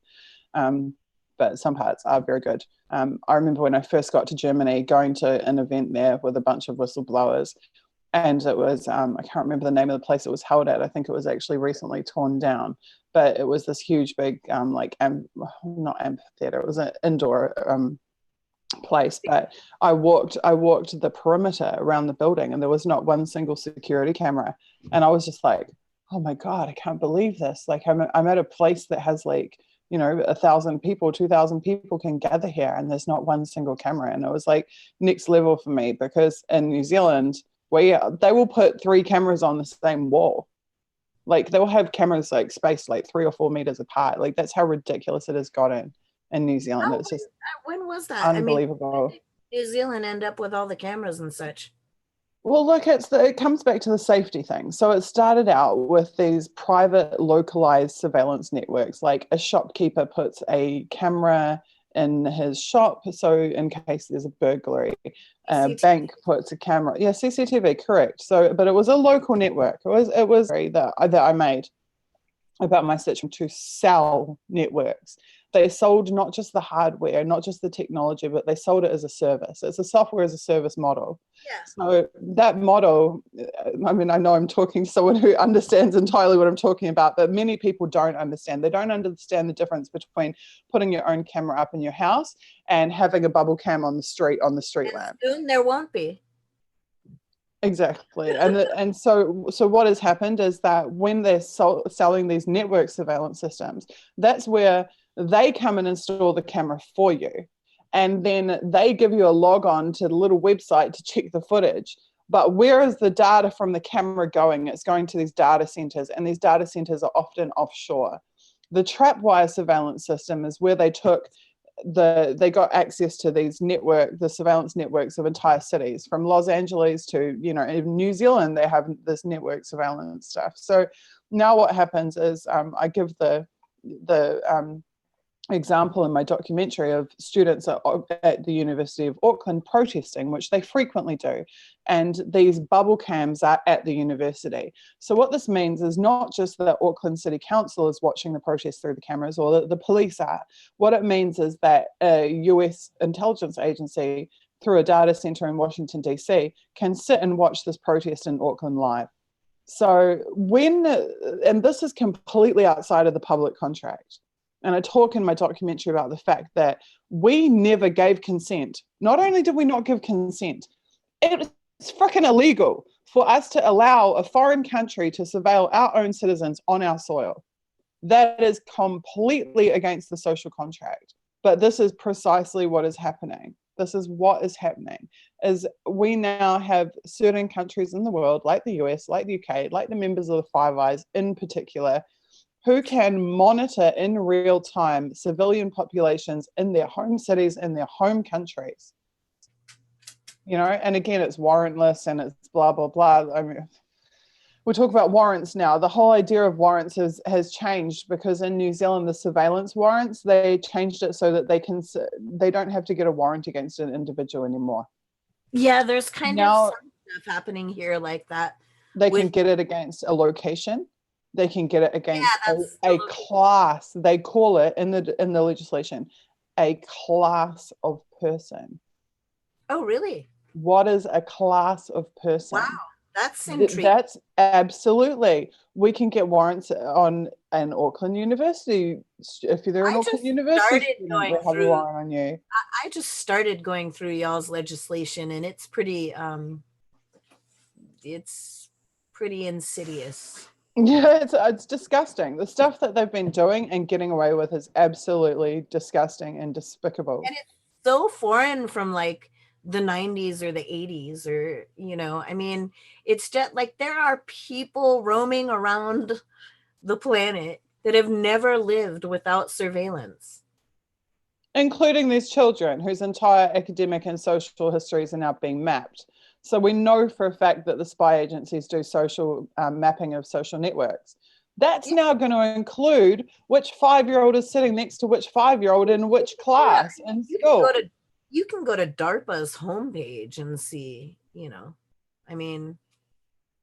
Speaker 3: but some parts are very good. I remember when I first got to Germany, going to an event there with a bunch of whistleblowers, and it was, I can't remember the name of the place it was held at. I think it was actually recently torn down, but it was this huge, big, not amphitheater, it was an indoor place, but I walked the perimeter around the building and there was not one single security camera, and I was just like, oh my god, I can't believe this. Like I'm at a place that has like 1,000 people, 2,000 people can gather here and there's not one single camera. And it was like next level for me, because in New Zealand they will put 3 cameras on the same wall. Like they will have cameras like spaced like 3 or 4 meters apart. Like that's how ridiculous it has gotten in New Zealand. It's just
Speaker 2: when was that?
Speaker 3: unbelievable.
Speaker 2: I mean, New Zealand end up with all the cameras and such?
Speaker 3: Well, look, it comes back to the safety thing. So it started out with these private localized surveillance networks, like a shopkeeper puts a camera in his shop, so in case there's a burglary. A bank puts a camera. Yeah, CCTV, correct. So, but it was a local network. It was that I made about my search to sell networks. They sold not just the hardware, not just the technology, but they sold it as a service. It's a software as a service model.
Speaker 2: Yeah.
Speaker 3: So that model, I mean, I know I'm talking to someone who understands entirely what I'm talking about, but many people don't understand. They don't understand the difference between putting your own camera up in your house and having a bubble cam on the street lamp.
Speaker 2: Soon there won't be.
Speaker 3: Exactly. And so what has happened is that when they're selling these network surveillance systems, that's where they come and install the camera for you. and then they give you a log on to the little website to check the footage. But where is the data from the camera going? It's going to these data centers, and these data centers are often offshore. The trapwire surveillance system is where they got access to the surveillance networks of entire cities, from Los Angeles to, in New Zealand, they have this network surveillance stuff. So now what happens is I give the example in my documentary of students at the University of Auckland protesting, which they frequently do, and these bubble cams are at the university. So what this means is not just that Auckland City Council is watching the protest through the cameras, or that the police are. What it means is that a US intelligence agency through a data center in Washington DC can sit and watch this protest in Auckland live. So and this is completely outside of the public contract. And I talk in my documentary about the fact that we never gave consent. Not only did we not give consent, it's freaking illegal for us to allow a foreign country to surveil our own citizens on our soil. That is completely against the social contract. But this is precisely what is happening. This is what is happening, is we now have certain countries in the world, like the US, like the UK, like the members of the Five Eyes in particular, who can monitor in real time civilian populations in their home cities, in their home countries. And again, it's warrantless and it's blah, blah, blah. I mean, we'll talk about warrants now. The whole idea of warrants has changed, because in New Zealand, the surveillance warrants, they changed it so that they don't have to get a warrant against an individual anymore.
Speaker 2: Yeah, there's kind of some stuff happening here like that.
Speaker 3: They can get it against a location. They can get it against a class. They call it in the legislation a class of person.
Speaker 2: Oh, really?
Speaker 3: What is a class of person?
Speaker 2: Wow, that's intriguing.
Speaker 3: That's absolutely. We can get warrants on an Auckland University. If you're an Auckland University student, we have a warrant on you.
Speaker 2: I just started going through y'all's legislation, and it's pretty insidious.
Speaker 3: Yeah, it's disgusting. The stuff that they've been doing and getting away with is absolutely disgusting and despicable.
Speaker 2: And it's so foreign from like the 90s or the 80s, or, I mean, it's just like there are people roaming around the planet that have never lived without surveillance.
Speaker 3: Including these children whose entire academic and social histories are now being mapped. So we know for a fact that the spy agencies do social mapping of social networks. That's now going to include which 5-year-old is sitting next to which 5-year-old in which class in school.
Speaker 2: You can go to DARPA's homepage and see, I mean,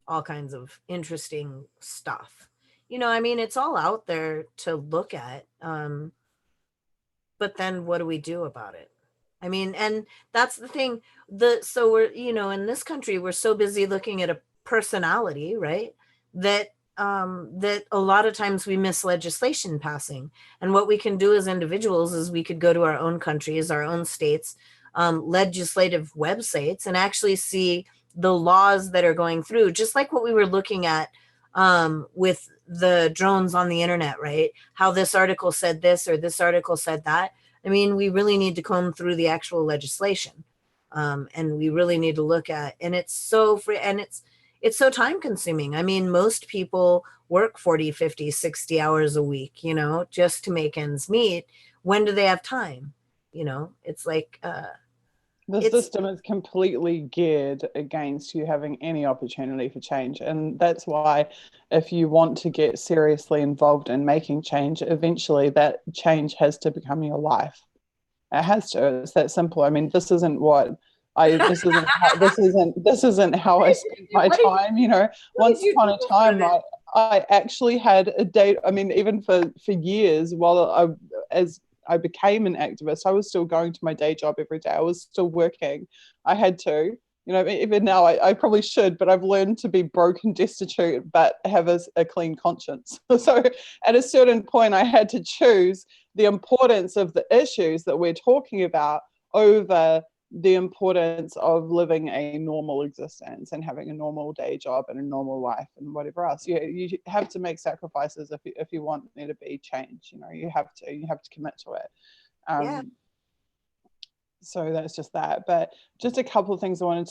Speaker 2: all kinds of interesting stuff. I mean, it's all out there to look at. But then what do we do about it? I mean, and that's the thing. So we're, in this country, we're so busy looking at a personality, right? That a lot of times we miss legislation passing. And what we can do as individuals is we could go to our own countries, our own states, legislative websites, and actually see the laws that are going through, just like what we were looking at with the drones on the internet, right? How this article said this or this article said that. I mean, we really need to comb through the actual legislation. And we really need to look at, and it's so free, and it's so time consuming. I mean, most people work 40, 50, 60 hours a week, just to make ends meet. When do they have time? It's like,
Speaker 3: the system is completely geared against you having any opportunity for change. And that's why if you want to get seriously involved in making change, eventually that change has to become your life. It has to. It's that simple. I mean, this isn't how I spend my time. Once upon a time, I actually had a day. I mean, even for years, as I became an activist, I was still going to my day job every day. I was still working. I had to, even now I probably should, but I've learned to be broke and destitute, but have a clean conscience. So at a certain point, I had to choose the importance of the issues that we're talking about over the importance of living a normal existence and having a normal day job and a normal life and whatever else. You have to make sacrifices if you want there to be change. You have to commit to it. So that's just that. But just a couple of things I wanted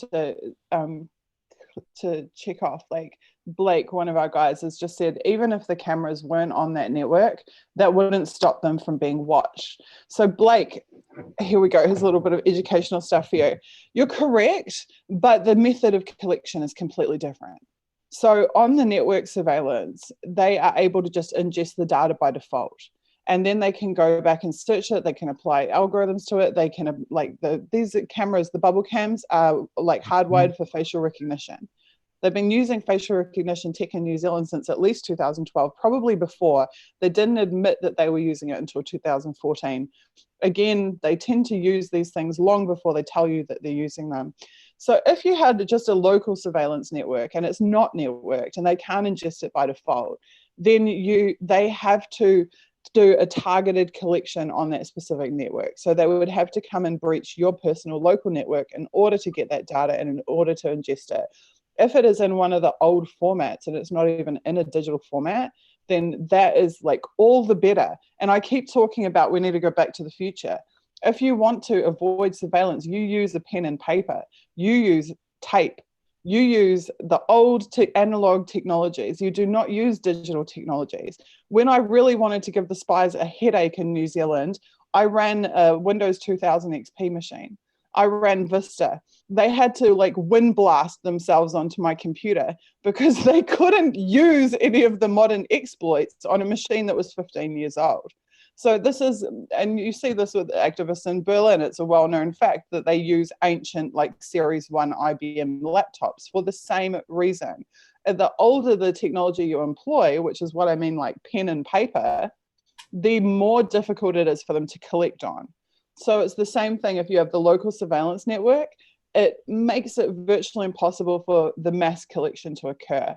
Speaker 3: to check off. Like Blake, one of our guys, has just said, even if the cameras weren't on that network, that wouldn't stop them from being watched. So Blake, here we go. Here's a little bit of educational stuff for you. You're correct, but the method of collection is completely different. So on the network surveillance, they are able to just ingest the data by default. And then they can go back and search it. They can apply algorithms to it. They can, like these cameras, the bubble cams are like hardwired for facial recognition. They've been using facial recognition tech in New Zealand since at least 2012, probably before. They didn't admit that they were using it until 2014. Again, they tend to use these things long before they tell you that they're using them. So if you had just a local surveillance network and it's not networked and they can't ingest it by default, then they have to do a targeted collection on that specific network. So they would have to come and breach your personal local network in order to get that data and in order to ingest it. If it is in one of the old formats and it's not even in a digital format, then that is like all the better. And I keep talking about we need to go back to the future. If you want to avoid surveillance, you use a pen and paper, you use tape, you use the old analog technologies. You do not use digital technologies. When I really wanted to give the spies a headache in New Zealand, I ran a Windows 2000 XP machine. I ran Vista. They had to like wind blast themselves onto my computer because they couldn't use any of the modern exploits on a machine that was 15 years old. So this is, and you see this with activists in Berlin, it's a well-known fact that they use ancient like Series 1 IBM laptops for the same reason. And the older the technology you employ, which is what I mean like pen and paper, the more difficult it is for them to collect on. So it's the same thing if you have the local surveillance network, it makes it virtually impossible for the mass collection to occur.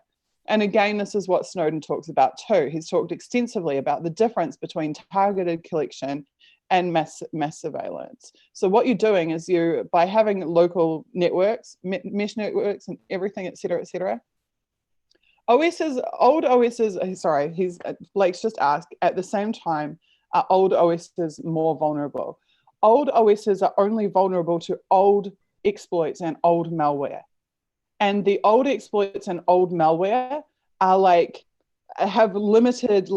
Speaker 3: And again, this is what Snowden talks about too. He's talked extensively about the difference between targeted collection and mass surveillance. So what you're doing is by having local networks, mesh networks and everything, et cetera, Blake's just asked, at the same time, are old OSs more vulnerable? Old OSs are only vulnerable to old exploits and old malware. And the old exploits and old malware are have limited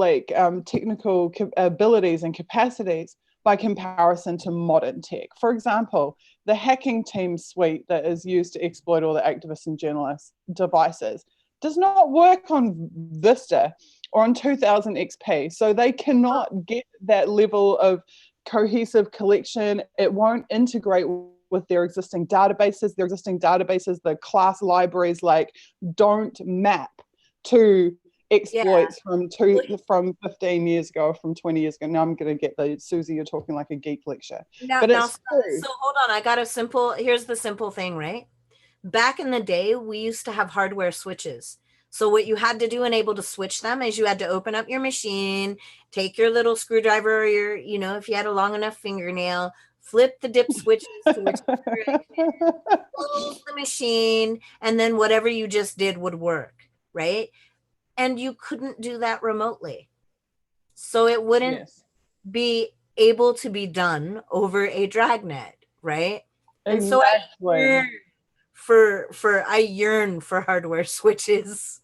Speaker 3: technical abilities and capacities by comparison to modern tech. For example, the hacking team suite that is used to exploit all the activists and journalists' devices does not work on Vista or on 2000 XP. So they cannot get that level of cohesive collection. It won't integrate with their existing databases. Their existing databases, the class libraries, don't map to exploits from 15 years ago or from 20 years ago. Now I'm going to get the Suzie, you're talking like a geek lecture.
Speaker 2: So hold on. Here's the simple thing, right? Back in the day, we used to have hardware switches. So what you had to do and able to switch them is you had to open up your machine, take your little screwdriver or your, if you had a long enough fingernail, flip the dip switches to which close the machine, and then whatever you just did would work, right? And you couldn't do that remotely. So it wouldn't be able to be done over a dragnet, right? And so I yearn for hardware switches.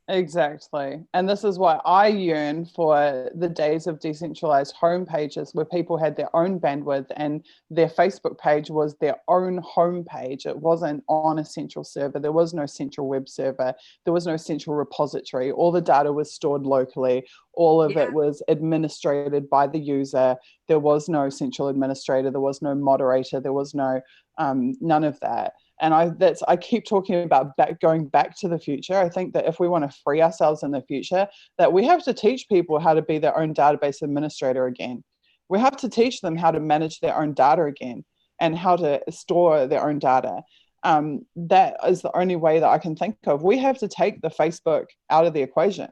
Speaker 3: Exactly. And this is why I yearn for the days of decentralized home pages where people had their own bandwidth and their Facebook page was their own home page. It wasn't on a central server. There was no central web server. There was no central repository. All the data was stored locally. All of it was administrated by the user. There was no central administrator. There was no moderator. There was no none of that. And I keep talking about going back to the future. I think that if we want to free ourselves in the future, that we have to teach people how to be their own database administrator again. We have to teach them how to manage their own data again and how to store their own data. That is the only way that I can think of. We have to take the Facebook out of the equation.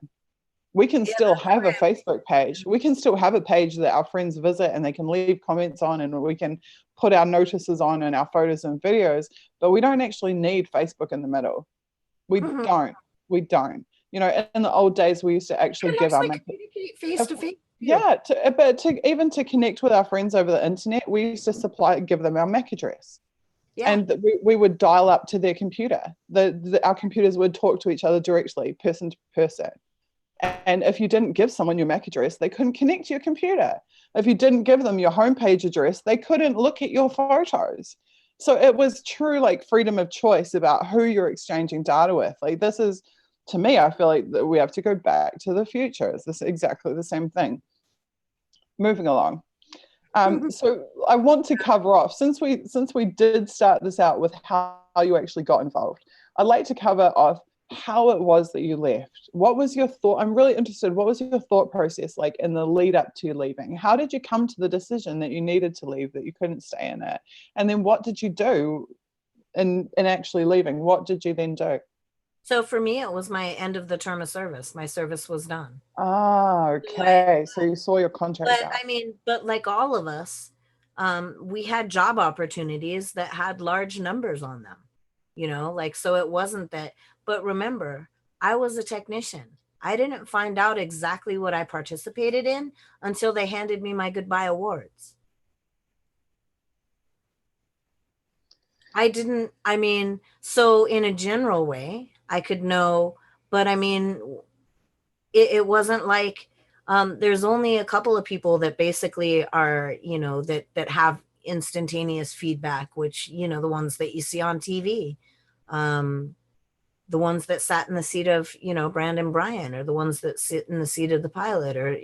Speaker 3: We can still have a Facebook page. We can still have a page that our friends visit and they can leave comments on, and we can put our notices on and our photos and videos, but we don't actually need Facebook in the middle. We don't. In the old days, we used to actually give our
Speaker 2: communicate face to face.
Speaker 3: Yeah, even to connect with our friends over the internet, we used to give them our MAC address.
Speaker 2: Yeah.
Speaker 3: And we would dial up to their computer. Our computers would talk to each other directly, person to person. And if you didn't give someone your MAC address, they couldn't connect to your computer. If you didn't give them your homepage address, they couldn't look at your photos. So it was true like freedom of choice about who you're exchanging data with. Like this is, to me, I feel like that we have to go back to the future. It's this exactly the same thing. Moving along. So I want to cover off, since we did start this out with how you actually got involved, I'd like to cover off how it was that you left. What was your thought? I'm really interested. What was your thought process like in the lead up to leaving? How did you come to the decision that you needed to leave, that you couldn't stay in it? And then what did you do in actually leaving? What did you then do?
Speaker 2: So for me, it was my end of the term of service. My service was done.
Speaker 3: Ah, okay. So you saw your contract
Speaker 2: But
Speaker 3: out.
Speaker 2: I mean, but like all of us, we had job opportunities that had large numbers on them, like, so it wasn't that, but remember, I was a technician. I didn't find out exactly what I participated in until they handed me my goodbye awards. So in a general way, I could know, but I mean, it wasn't like, there's only a couple of people that basically are, that have instantaneous feedback, which, the ones that you see on TV, the ones that sat in the seat of, Brandon Bryan, or the ones that sit in the seat of the pilot, or,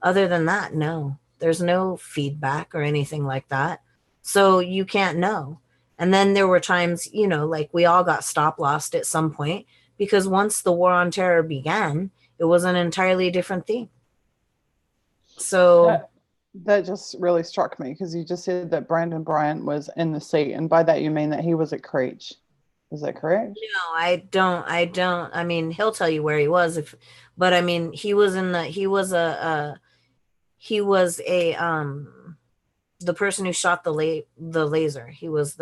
Speaker 2: other than that, no, there's no feedback or anything like that. So you can't know. And then there were times, like we all got stop lost at some point, because once the war on terror began, it was an entirely different thing. So
Speaker 3: that just really struck me, because you just said that Brandon Bryant was in the seat, and by that you mean that he was at Cres. Is that correct?
Speaker 2: No, I don't. I mean, he'll tell you where he was, but I mean, he was the person who shot the laser. He was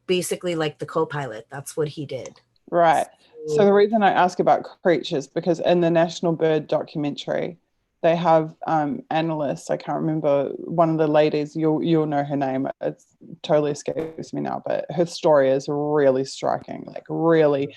Speaker 2: basically like the co-pilot. That's what he did.
Speaker 3: Right. So the reason I ask about Cres is because in the National Bird documentary, they have analysts. I can't remember one of the ladies. You'll know her name. It totally escapes me now, but her story is really striking. Like really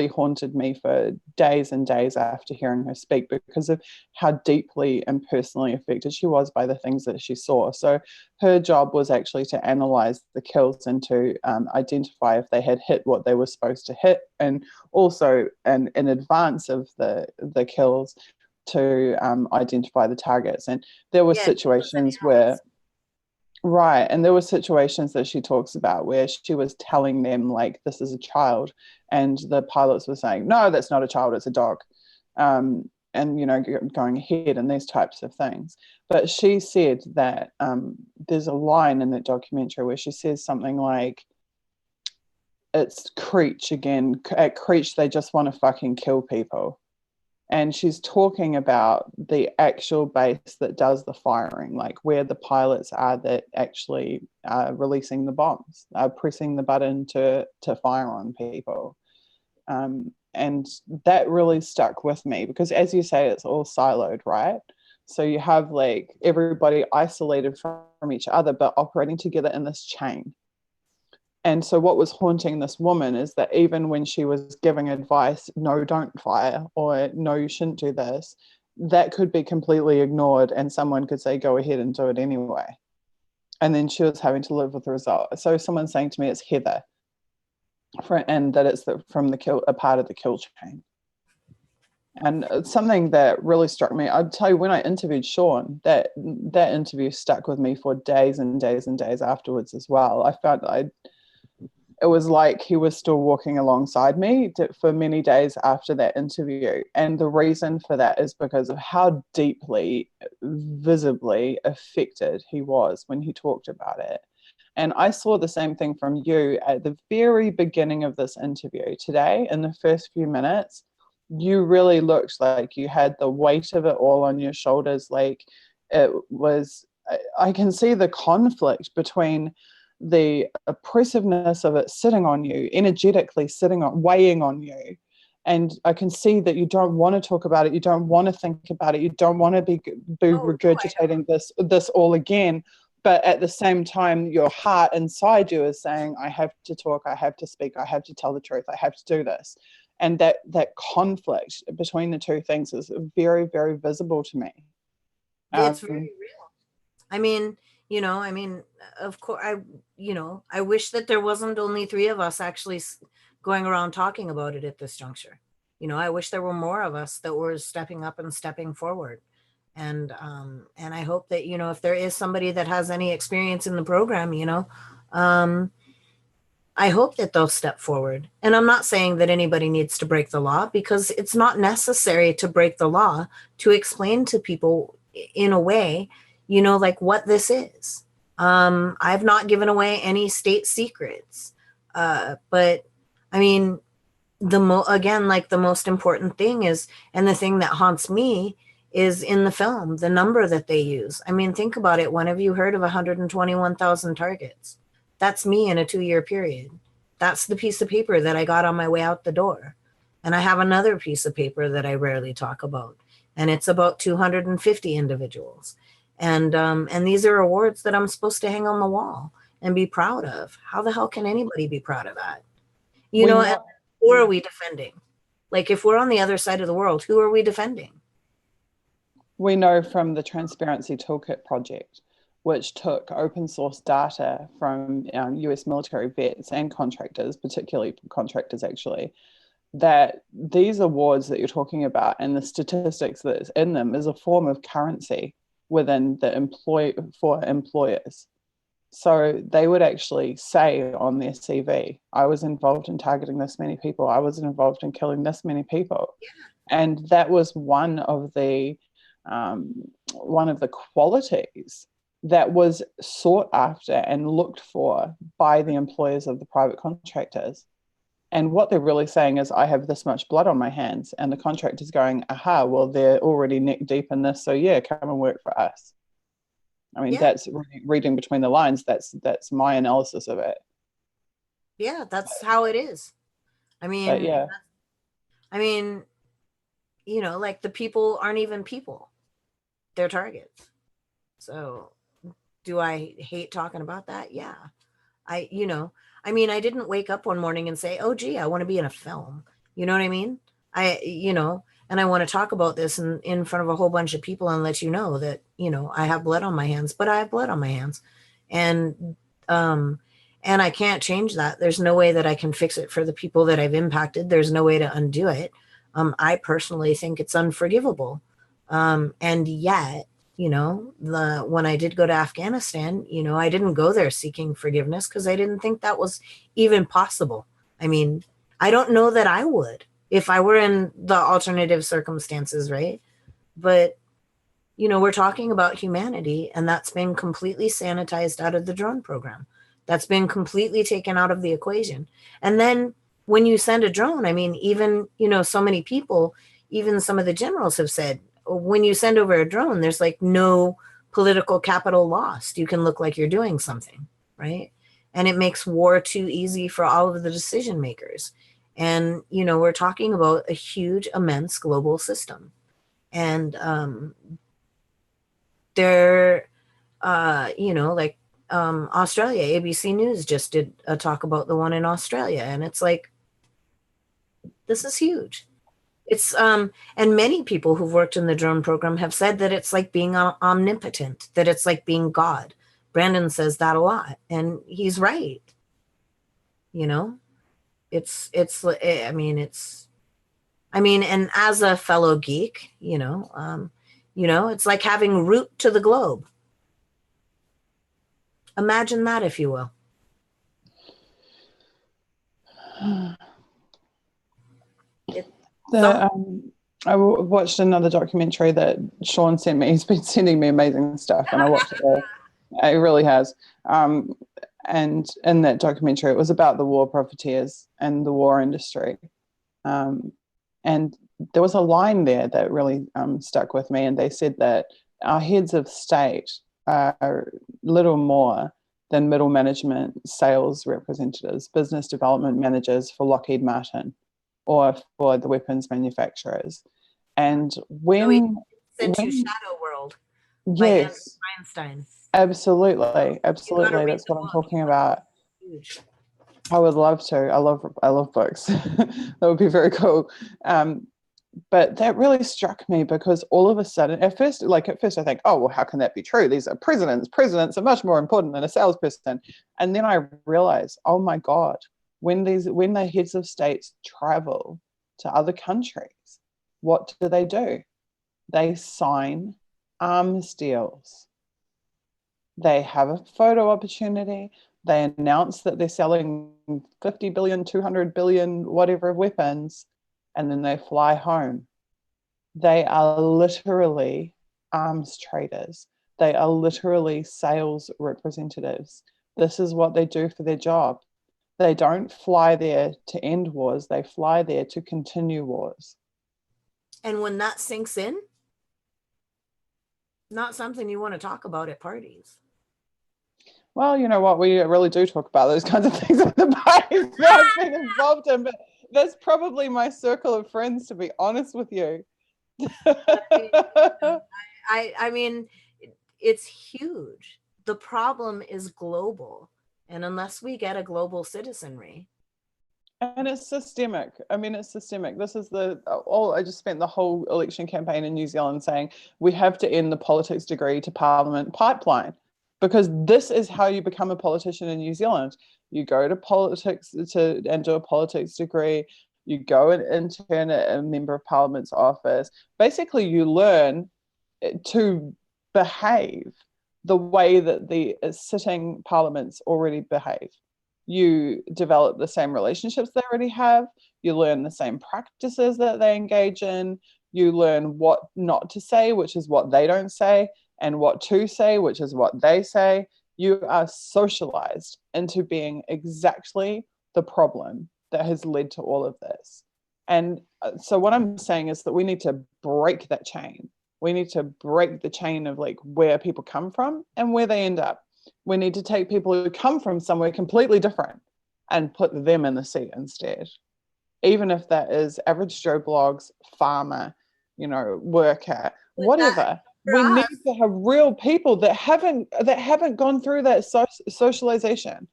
Speaker 3: haunted me for days and days after hearing her speak, because of how deeply and personally affected she was by the things that she saw. So her job was actually to analyze the kills and to identify if they had hit what they were supposed to hit, and also in advance of the kills, to identify the targets. And there were situations where, right, and there were situations that she talks about where she was telling them, like, this is a child, and the pilots were saying, no, that's not a child, it's a dog, and going ahead and these types of things. But she said that there's a line in that documentary where she says something like, it's Creech again. At Creech, they just want to fucking kill people. And she's talking about the actual base that does the firing, like where the pilots are that actually are releasing the bombs, are pressing the button to fire on people. And that really stuck with me, because as you say, it's all siloed, right? So you have like everybody isolated from each other, but operating together in this chain. And so what was haunting this woman is that even when she was giving advice, no, don't fire, or no, you shouldn't do this, that could be completely ignored and someone could say, go ahead and do it anyway. And then she was having to live with the result. So someone's saying to me, it's Heather, and that it's from the kill, a part of the kill chain. And something that really struck me, I'd tell you, when I interviewed Sean, that interview stuck with me for days and days and days afterwards as well. I felt it was like he was still walking alongside me for many days after that interview. And the reason for that is because of how deeply, visibly affected he was when he talked about it. And I saw the same thing from you at the very beginning of this interview today. In the first few minutes, you really looked like you had the weight of it all on your shoulders. Like it was, I can see the conflict between the oppressiveness of it sitting on you, energetically weighing on you, And I can see that you don't want to talk about it. You don't want to think about it. You don't want to be regurgitating this all again. But at the same time, your heart inside you is saying, I have to talk, I have to speak, I have to tell the truth, I have to do this. And that conflict between the two things is very, very visible to me.
Speaker 2: It's very real. I mean, of course, I wish that there wasn't only 3 of us actually going around talking about it at this juncture. I wish there were more of us that were stepping up and stepping forward. And I hope that, if there is somebody that has any experience in the program, I hope that they'll step forward. And I'm not saying that anybody needs to break the law, because it's not necessary to break the law to explain to people in a way, like what this is. I've not given away any state secrets. But I mean, the most important thing is, and the thing that haunts me is in the film, the number that they use. I mean, think about it. When have you heard of 121,000 targets? That's me in a 2-year period. That's the piece of paper that I got on my way out the door. And I have another piece of paper that I rarely talk about. And it's about 250 individuals. And these are awards that I'm supposed to hang on the wall and be proud of. How the hell can anybody be proud of that? And who are we defending? Like, if we're on the other side of the world, who are we defending?
Speaker 3: We know from the Transparency Toolkit project, which took open source data from US military vets and contractors, particularly contractors actually, that these awards that you're talking about and the statistics that is in them is a form of currency within for employers. So they would actually say on their CV, I was involved in targeting this many people, I was involved in killing this many people. Yeah. And that was one of the qualities that was sought after and looked for by the employers of the private contractors. And what they're really saying is, I have this much blood on my hands, and the contractor's going, aha, well, they're already neck deep in this, so yeah, come and work for us. I mean, That's reading between the lines. That's my analysis of it.
Speaker 2: Yeah, that's how it is. I mean, like, the people aren't even people. They're targets. So do I hate talking about that? Yeah. I didn't wake up one morning and say, oh, gee, I want to be in a film. You know what I mean? And I want to talk about this in front of a whole bunch of people and let you know that, I have blood on my hands, but I have blood on my hands. And I can't change that. There's no way that I can fix it for the people that I've impacted. There's no way to undo it. I personally think it's unforgivable. And yet, when I did go to Afghanistan, I didn't go there seeking forgiveness because I didn't think that was even possible. I mean, I don't know that I would if I were in the alternative circumstances, right? But, we're talking about humanity, and that's been completely sanitized out of the drone program. That's been completely taken out of the equation. And then when you send a drone, I mean, even, so many people, even some of the generals have said, when you send over a drone, there's like no political capital lost. You can look like you're doing something, right? And it makes war too easy for all of the decision makers. And, we're talking about a huge, immense global system. And Australia, ABC News just did a talk about the one in Australia. And it's like, this is huge. It's and many people who've worked in the drone program have said that it's like being omnipotent, that it's like being God. Brandon says that a lot, and he's right. And as a fellow geek, it's like having root to the globe. Imagine that, if you will.
Speaker 3: I watched another documentary that Sean sent me. He's been sending me amazing stuff, and I watched it. It really has. And in that documentary, it was about the war profiteers and the war industry. And there was a line there that really stuck with me. And they said that our heads of state are little more than middle management, sales representatives, business development managers for Lockheed Martin, or for the weapons manufacturers. And
Speaker 2: sent to Shadow World by
Speaker 3: yes,
Speaker 2: Einstein.
Speaker 3: absolutely, that's what I'm talking about.
Speaker 2: Huge.
Speaker 3: I would love to. I love books. That would be very cool. But that really struck me because all of a sudden, at first I think, oh, well, how can that be true? These are presidents. Presidents are much more important than a salesperson. And then I realized, oh my God, when the heads of states travel to other countries, what do? They sign arms deals. They have a photo opportunity. They announce that they're selling 50 billion, 200 billion, whatever weapons, and then they fly home. They are literally arms traders. They are literally sales representatives. This is what they do for their job. They don't fly there to end wars. They fly there to continue wars.
Speaker 2: And when that sinks in, not something you want to talk about at parties.
Speaker 3: Well, you know what? We really do talk about those kinds of things at the parties that I've been involved in, but that's probably my circle of friends, to be honest with you.
Speaker 2: I mean, it's huge. The problem is global. And unless we get a global citizenry.
Speaker 3: And it's systemic. I mean, it's systemic. This is I just spent the whole election campaign in New Zealand saying we have to end the politics degree to parliament pipeline, because this is how you become a politician in New Zealand. You go to politics and do a politics degree. You go and intern at a member of parliament's office. Basically, you learn to behave the way that the sitting parliaments already behave. You develop the same relationships they already have. You learn the same practices that they engage in. You learn what not to say, which is what they don't say, and what to say, which is what they say. You are socialized into being exactly the problem that has led to all of this. And so what I'm saying is that we need to break that chain. We need to break the chain of like where people come from and where they end up. We need to take people who come from somewhere completely different and put them in the seat instead. Even if that is average Joe blogs, farmer, worker, whatever. We need to have real people that haven't gone through that socialization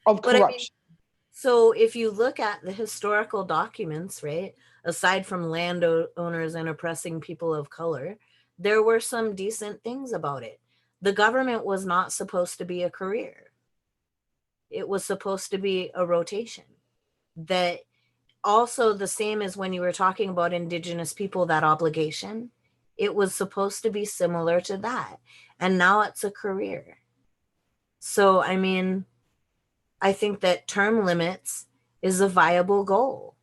Speaker 3: of corruption.
Speaker 2: So if you look at the historical documents, right, aside from landowners and oppressing people of color, there were some decent things about it. The government was not supposed to be a career. It was supposed to be a rotation. That also the same as when you were talking about Indigenous people, that obligation, it was supposed to be similar to that. And now it's a career. So, I mean, I think that term limits is a viable goal.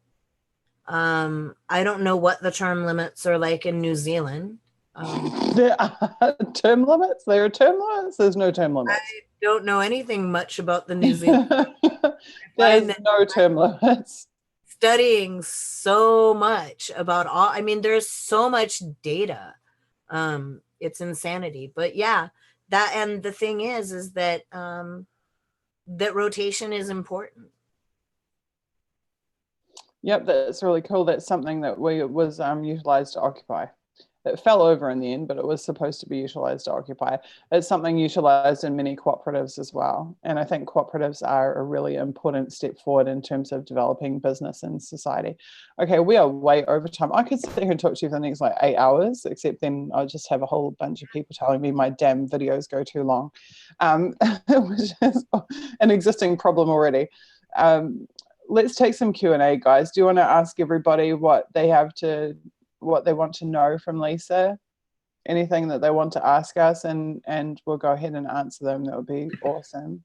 Speaker 2: I don't know what the term limits are like in New Zealand.
Speaker 3: There are term limits? There are term limits? There's no term limits.
Speaker 2: I don't know anything much about the New Zealand.
Speaker 3: There's no term limits.
Speaker 2: Studying so much about there's so much data. It's insanity. But yeah, and the thing is that that rotation is important.
Speaker 3: Yep, that's really cool. That's something that was utilized to occupy. It fell over in the end, but it was supposed to be utilized to occupy. It's something utilized in many cooperatives as well. And I think cooperatives are a really important step forward in terms of developing business and society. Okay, we are way over time. I could sit here and talk to you for the next 8 hours, except then I'll just have a whole bunch of people telling me my damn videos go too long, which is an existing problem already. Let's take some Q&A, guys. Do you want to ask everybody what they want to know from Lisa? Anything that they want to ask us, and we'll go ahead and answer them. That would be awesome.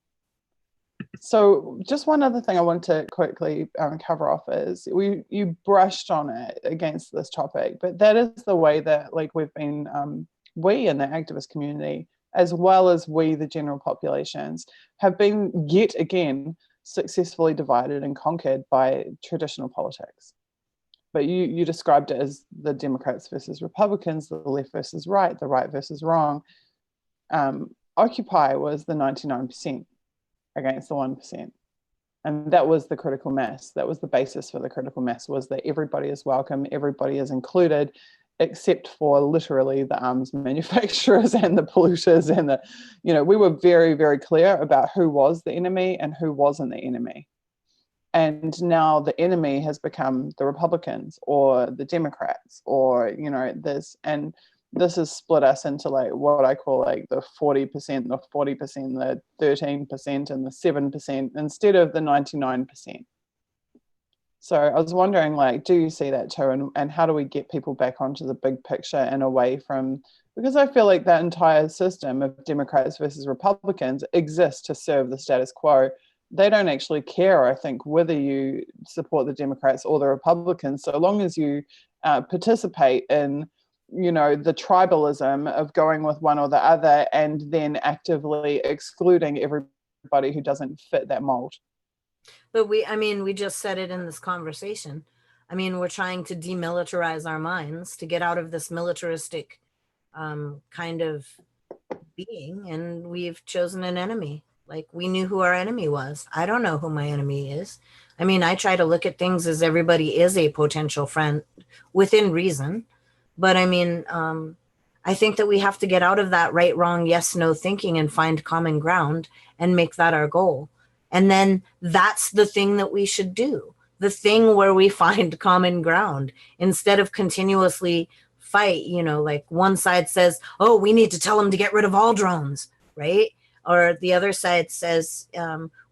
Speaker 3: So just one other thing I want to quickly cover off is you brushed on it against this topic, but that is the way that we've been, we in the activist community, as well as we, the general populations, have been yet again successfully divided and conquered by traditional politics. But you described it as the Democrats versus Republicans, the left versus right, the right versus wrong. Occupy was the 99% against the 1%. And that was the critical mass. That was the basis for the critical mass, was that everybody is welcome, everybody is included, except for literally the arms manufacturers and the polluters. And we were very, very clear about who was the enemy and who wasn't the enemy. And now the enemy has become the Republicans or the Democrats or, and this has split us into like what I call like the 40%, the 40%, the 13% and the 7% instead of the 99%. So I was wondering, like, do you see that too? And how do we get people back onto the big picture and away from, because I feel like that entire system of Democrats versus Republicans exists to serve the status quo. They don't actually care, I think, whether you support the Democrats or the Republicans, so long as you participate in, the tribalism of going with one or the other and then actively excluding everybody who doesn't fit that mold.
Speaker 2: But we just said it in this conversation. We're trying to demilitarize our minds to get out of this militaristic kind of being, and we've chosen an enemy. Like, we knew who our enemy was. I don't know who my enemy is. I try to look at things as everybody is a potential friend within reason. But I think that we have to get out of that right, wrong, yes, no thinking and find common ground and make that our goal. And then that's the thing that we should do. The thing where we find common ground instead of continuously fight, like one side says, oh, we need to tell them to get rid of all drones, right? Or the other side says,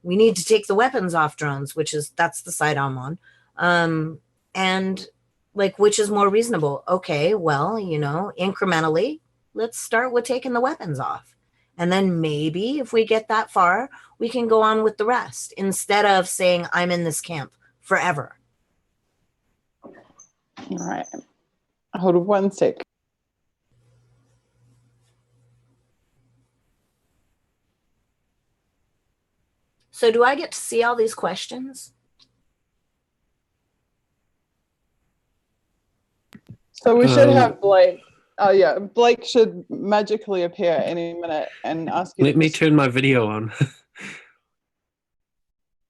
Speaker 2: we need to take the weapons off drones, that's the side I'm on. And like, which is more reasonable? Okay, well, incrementally, let's start with taking the weapons off. And then maybe if we get that far, we can go on with the rest instead of saying, I'm in this camp forever.
Speaker 3: All right. Hold on one sec.
Speaker 2: So do I get to see all these questions?
Speaker 3: So we should have Blake. Oh yeah, Blake should magically appear any minute and ask you.
Speaker 4: Let me turn my video on.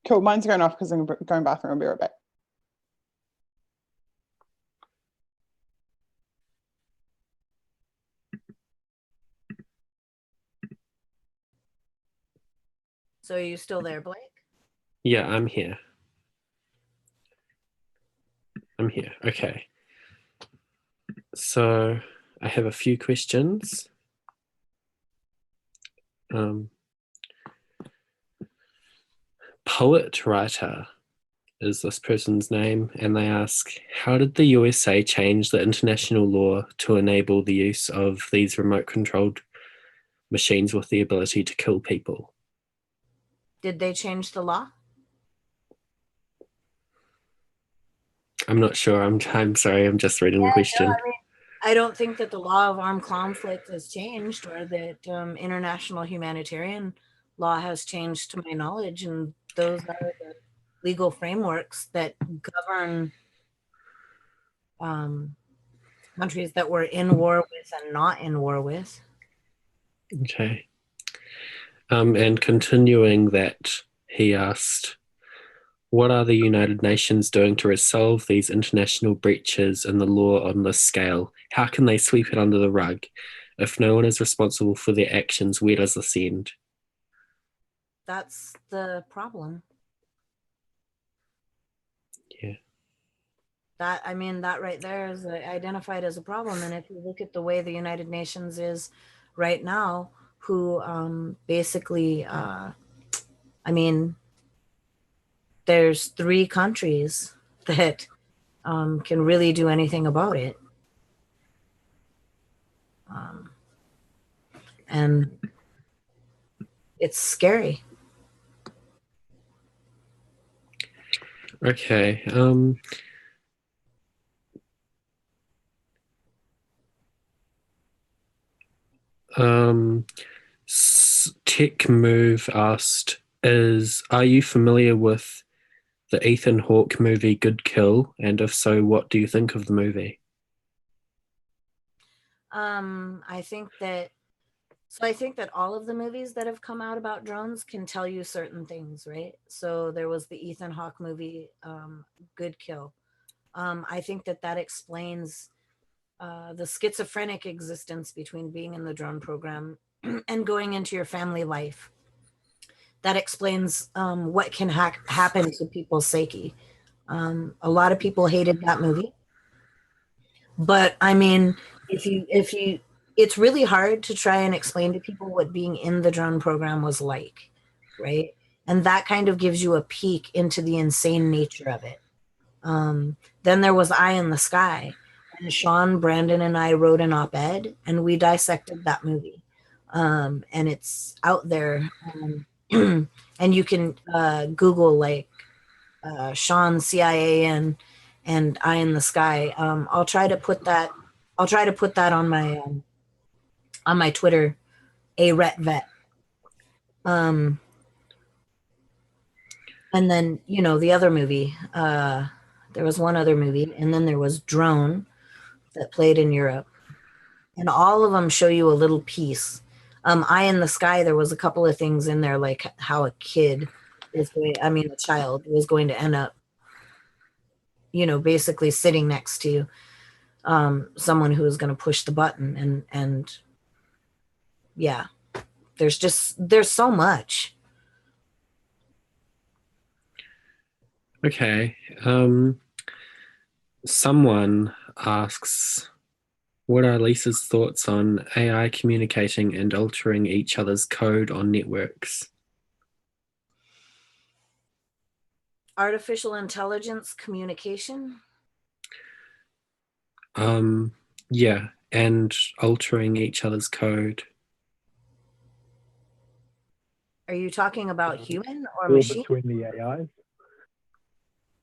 Speaker 3: Cool, mine's going off because I'm going bathroom. I'll be right back.
Speaker 2: So are you still there, Blake?
Speaker 4: Yeah, I'm here. Okay. So I have a few questions. Poet writer is this person's name, and they ask, how did the USA change the international law to enable the use of these remote-controlled machines with the ability to kill people?
Speaker 2: Did they change the law?
Speaker 4: I'm not sure. I'm sorry. I'm just reading the question.
Speaker 2: No, I don't think that the law of armed conflict has changed, or that international humanitarian law has changed to my knowledge. And those are the legal frameworks that govern countries that we're in war with and not in war with.
Speaker 4: Okay. And continuing that, he asked, what are the United Nations doing to resolve these international breaches in the law on this scale? How can they sweep it under the rug? If no one is responsible for their actions, where does this end?
Speaker 2: That's the problem.
Speaker 4: Yeah.
Speaker 2: That right there is identified as a problem. And if you look at the way the United Nations is right now, who basically, there's 3 countries that can really do anything about it. And it's scary.
Speaker 4: Okay. Tech Move asked, are you familiar with the Ethan Hawke movie Good Kill? And if so, what do you think of the movie?
Speaker 2: I think that So I think that all of the movies that have come out about drones can tell you certain things, right? So there was the Ethan Hawke movie, Good Kill. I think that that explains the schizophrenic existence between being in the drone program and going into your family life. That explains what can happen to people's psyche. A lot of people hated that movie, but I mean, if you, it's really hard to try and explain to people what being in the drone program was like, right? And that kind of gives you a peek into the insane nature of it. Then there was Eye in the Sky, and Sean, Brandon, and I wrote an op-ed, and we dissected that movie, and it's out there. And you can Google like Sean CIAN and Eye in the Sky. I'll try to put that. I'll try to put that on my Twitter, @retvet. And then the other movie. There was one other movie, and then there was Drone that played in Europe, and all of them show you a little piece. Eye in the Sky, there was a couple of things in there, like how a child was going to end up, basically sitting next to someone who was going to push the button, and yeah, there's so much.
Speaker 4: Okay. Someone asks, what are Lisa's thoughts on AI communicating and altering each other's code on networks?
Speaker 2: Artificial intelligence communication?
Speaker 4: Yeah, and altering each other's code.
Speaker 2: Are you talking about human or
Speaker 5: Or
Speaker 2: machine?
Speaker 5: between the AIs.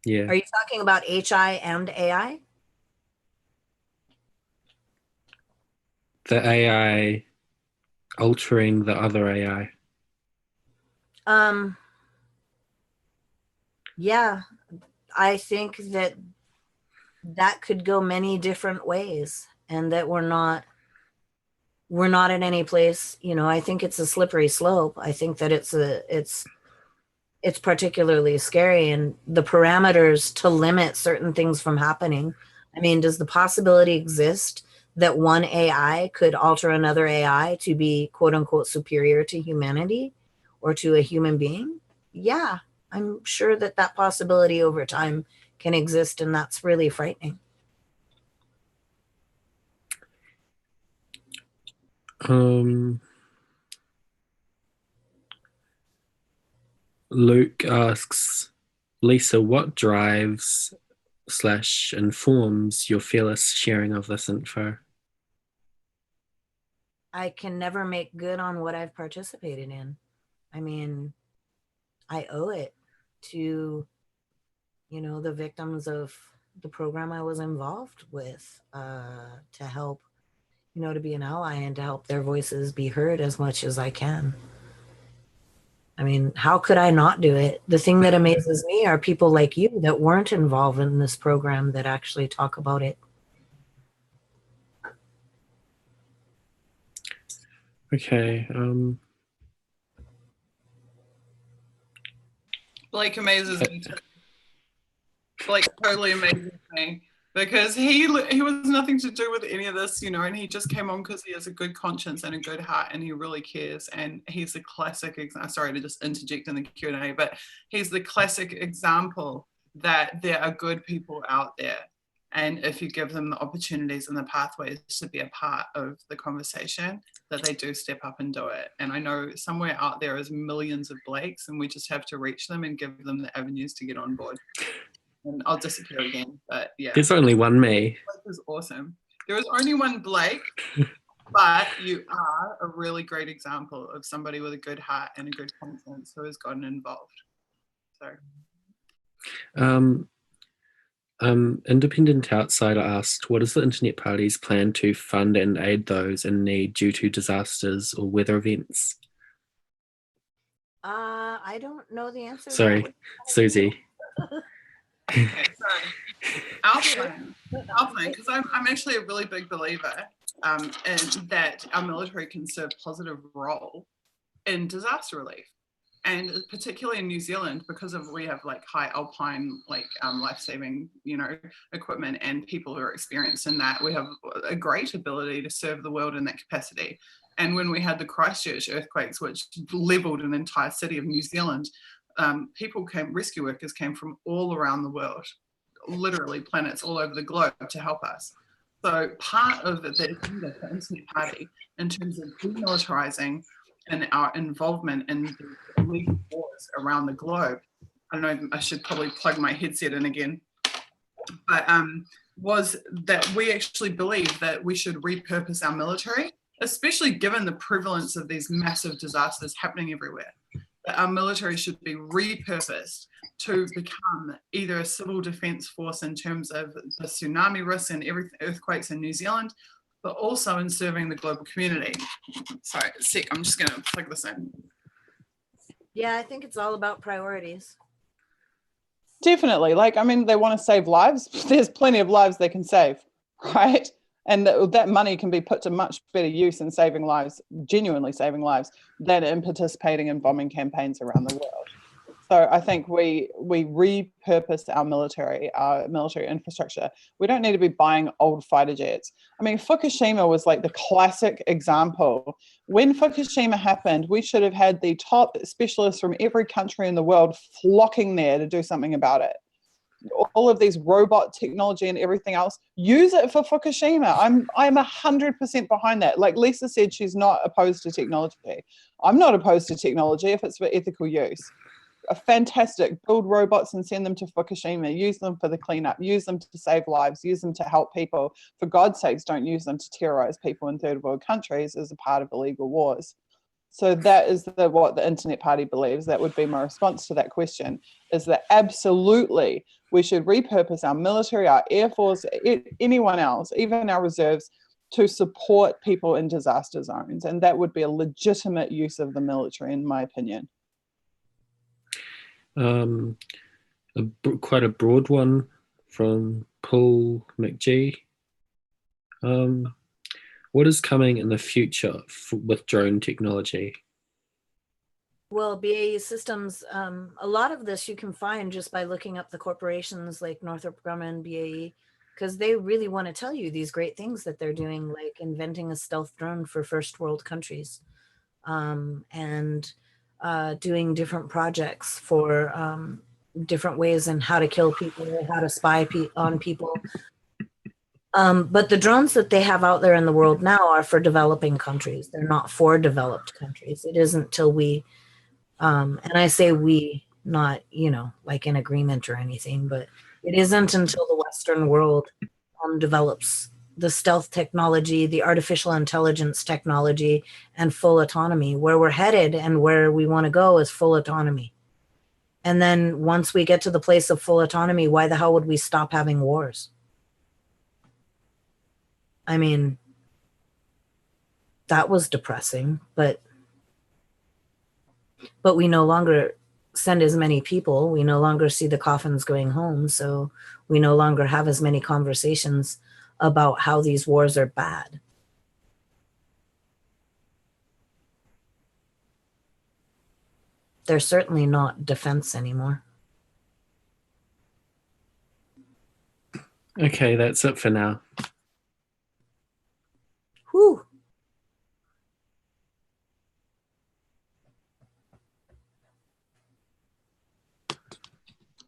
Speaker 4: Yeah.
Speaker 2: Are you talking about HI and AI?
Speaker 4: The AI altering the other AI.
Speaker 2: Yeah, I think that could go many different ways, and that we're not in any place. I think it's a slippery slope. I think that it's particularly scary, and the parameters to limit certain things from happening. I mean, does the possibility exist that one AI could alter another AI to be quote unquote superior to humanity or to a human being? Yeah, I'm sure that possibility over time can exist, and that's really frightening.
Speaker 4: Luke asks, Lisa, what drives / informs your fearless sharing of this info?
Speaker 2: I can never make good on what I've participated in. I mean, I owe it to, the victims of the program I was involved with, to help, to be an ally and to help their voices be heard as much as I can. I mean, how could I not do it? The thing that amazes me are people like you that weren't involved in this program that actually talk about it.
Speaker 4: Okay.
Speaker 1: Blake amazes me too. Blake totally amazes me because he was nothing to do with any of this, and he just came on because he has a good conscience and a good heart, and he really cares. And he's the classic. Sorry to just interject in the Q&A, but he's the classic example that there are good people out there, and if you give them the opportunities and the pathways to be a part of the conversation, that they do step up and do it. And I know somewhere out there is millions of Blakes, and we just have to reach them and give them the avenues to get on board. And I'll disappear again, but yeah.
Speaker 4: There's only one me.
Speaker 1: Blake is awesome. There is only one Blake, but you are a really great example of somebody with a good heart and a good conscience who has gotten involved. So.
Speaker 4: Independent Outsider asked, what is the Internet Party's plan to fund and aid those in need due to disasters or weather events?
Speaker 2: I don't know the answer.
Speaker 4: Sorry, Suzie.
Speaker 1: Okay, so our plan, because I'm actually a really big believer and that our military can serve a positive role in disaster relief. And particularly in New Zealand, because we have like high alpine, like life-saving, equipment and people who are experienced in that, we have a great ability to serve the world in that capacity. And when we had the Christchurch earthquakes, which leveled an entire city of New Zealand, rescue workers came from all around the world, literally planets all over the globe to help us. So part of the agenda for Internet Party in terms of demilitarizing and our involvement in the legal wars around the globe, I don't know, I should probably plug my headset in again, but was that we actually believe that we should repurpose our military, especially given the prevalence of these massive disasters happening everywhere. That our military should be repurposed to become either a civil defense force in terms of the tsunami risks and earthquakes in New Zealand, but also in serving the global community. Sorry, I'm just gonna plug this in.
Speaker 2: Yeah, I think it's all about priorities.
Speaker 3: Definitely. They want to save lives. There's plenty of lives they can save, right? And that money can be put to much better use in saving lives, genuinely saving lives, than in participating in bombing campaigns around the world. So I think we repurpose our military infrastructure. We don't need to be buying old fighter jets. Fukushima was like the classic example. When Fukushima happened, we should have had the top specialists from every country in the world flocking there to do something about it. All of these robot technology and everything else, use it for Fukushima. I'm 100% behind that. Like Lisa said, she's not opposed to technology. I'm not opposed to technology if it's for ethical use. Fantastic. Build robots and send them to Fukushima. Use them for the cleanup. Use them to save lives. Use them to help people. For God's sakes, don't use them to terrorize people in third world countries as a part of illegal wars. So that is what the Internet Party believes. That would be my response to that question, is that absolutely we should repurpose our military, our Air Force, anyone else, even our reserves, to support people in disaster zones. And that would be a legitimate use of the military, in my opinion.
Speaker 4: Quite a broad one from Paul McGee. What is coming in the future with drone technology?
Speaker 2: Well, BAE Systems, a lot of this you can find just by looking up the corporations like Northrop Grumman, BAE, because they really want to tell you these great things that they're doing, like inventing a stealth drone for first world countries, and doing different projects for different ways in how to kill people, how to spy on people. But the drones that they have out there in the world now are for developing countries. They're not for developed countries. It isn't till we, and I say we, not, like in agreement or anything, but it isn't until the Western world develops the stealth technology, the artificial intelligence technology, and full autonomy. Where we're headed and where we want to go is full autonomy. And then once we get to the place of full autonomy, why the hell would we stop having wars? That was depressing, but we no longer send as many people. We no longer see the coffins going home. So we no longer have as many conversations about how these wars are bad. They're certainly not defense anymore.
Speaker 4: Okay, that's it for now.
Speaker 2: Whew.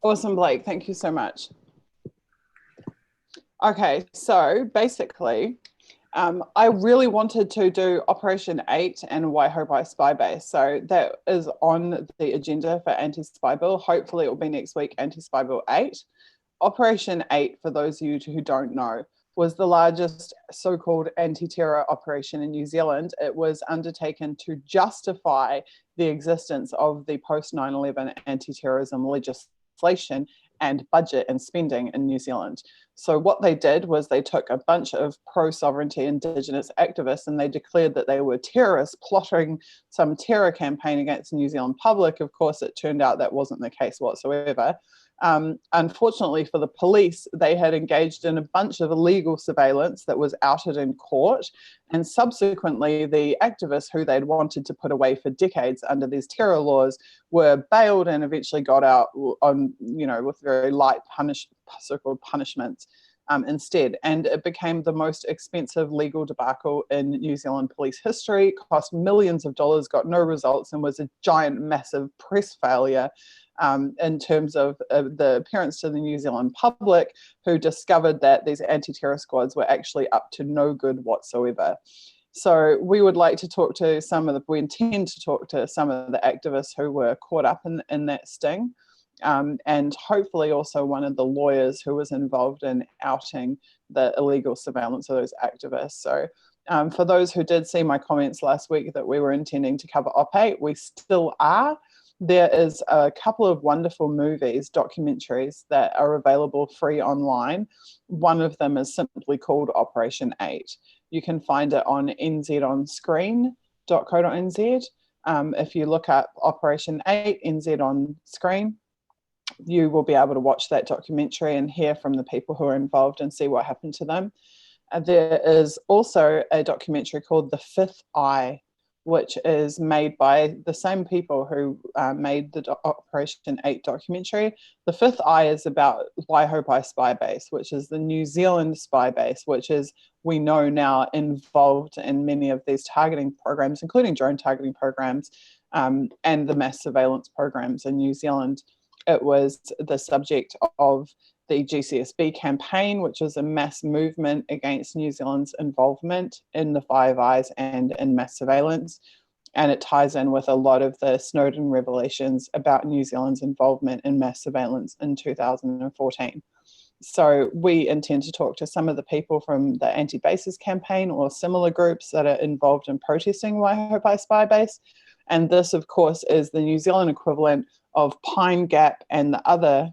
Speaker 3: Awesome, Blake. Thank you so much. Okay, so basically, I really wanted to do Operation 8 and Waihopai Spy Base. So that is on the agenda for Anti-Spy Bill. Hopefully it will be next week, Anti-Spy Bill 8. Operation 8, for those of you who don't know, was the largest so-called anti-terror operation in New Zealand. It was undertaken to justify the existence of the post-9/11 anti-terrorism legislation and budget and spending in New Zealand. So what they did was they took a bunch of pro-sovereignty Indigenous activists and they declared that they were terrorists plotting some terror campaign against the New Zealand public. Of course, it turned out that wasn't the case whatsoever. Unfortunately for the police, they had engaged in a bunch of illegal surveillance that was outed in court, and subsequently the activists who they'd wanted to put away for decades under these terror laws were bailed and eventually got out on, with very light so-called punishments instead. And it became the most expensive legal debacle in New Zealand police history, cost millions of dollars, got no results, and was a giant, massive press failure in terms of the appearance to the New Zealand public, who discovered that these anti-terror squads were actually up to no good whatsoever. So we would like to we intend to talk to some of the activists who were caught up in that sting, and hopefully also one of the lawyers who was involved in outing the illegal surveillance of those activists. So for those who did see my comments last week that we were intending to cover Op8, we still are. There is a couple of wonderful documentaries that are available free online. One of them is simply called Operation 8. You can find it on nzonscreen.co.nz. If you look up Operation 8, NZ on screen, you will be able to watch that documentary and hear from the people who are involved and see what happened to them. There is also a documentary called The Fifth Eye, which is made by the same people who made the Operation 8 documentary. The Fifth Eye is about Waihopai Spy Base, which is the New Zealand spy base, which is, we know now, involved in many of these targeting programs, including drone targeting programs and the mass surveillance programs in New Zealand. It was the subject of the GCSB campaign, which was a mass movement against New Zealand's involvement in the Five Eyes and in mass surveillance. And it ties in with a lot of the Snowden revelations about New Zealand's involvement in mass surveillance in 2014. So we intend to talk to some of the people from the anti-bases campaign or similar groups that are involved in protesting Waihopai Spy Base. And this, of course, is the New Zealand equivalent of Pine Gap and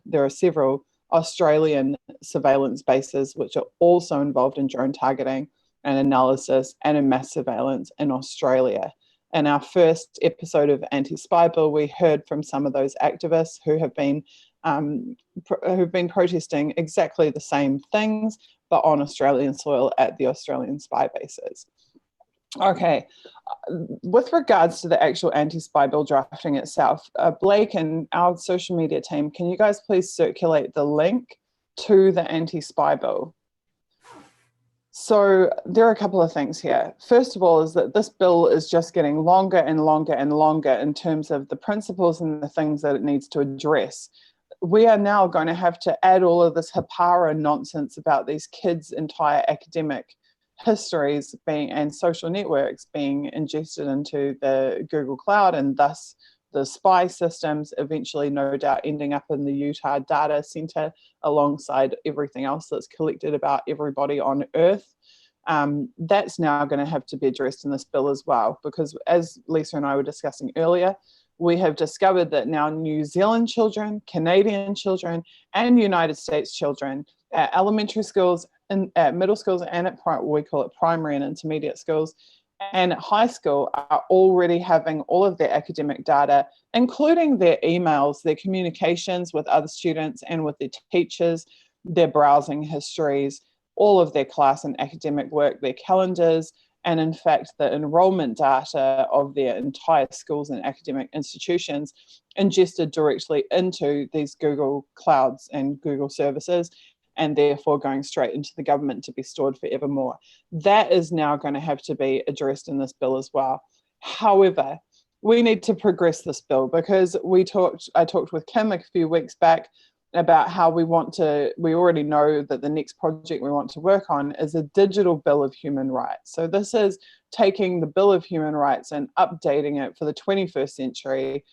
Speaker 3: there are several Australian surveillance bases which are also involved in drone targeting and analysis and in mass surveillance in Australia. In our first episode of Anti-Spy Bill, we heard from some of those activists who have been protesting exactly the same things, but on Australian soil at the Australian spy bases. Okay, with regards to the actual anti-spy bill drafting itself, Blake and our social media team, can you guys please circulate the link to the anti-spy bill? So there are a couple of things here. First of all is that this bill is just getting longer and longer and longer in terms of the principles and the things that it needs to address. We are now going to have to add all of this hapara nonsense about these kids' entire academic histories and social networks being ingested into the Google Cloud, and thus the spy systems eventually no doubt ending up in the Utah data center alongside everything else that's collected about everybody on Earth. That's now going to have to be addressed in this bill as well, because as Lisa and I were discussing earlier, we have discovered that now New Zealand children, Canadian children, and United States children at elementary schools, at middle schools, and at we call it primary and intermediate schools, and at high school are already having all of their academic data, including their emails, their communications with other students and with their teachers, their browsing histories, all of their class and academic work, their calendars, and in fact, the enrollment data of their entire schools and academic institutions ingested directly into these Google Clouds and Google services, and therefore going straight into the government to be stored forevermore. That is now going to have to be addressed in this bill as well. However, we need to progress this bill because I talked with Kim a few weeks back about how we already know that the next project we want to work on is a digital Bill of Human Rights. So this is taking the Bill of Human Rights and updating it for the 21st century,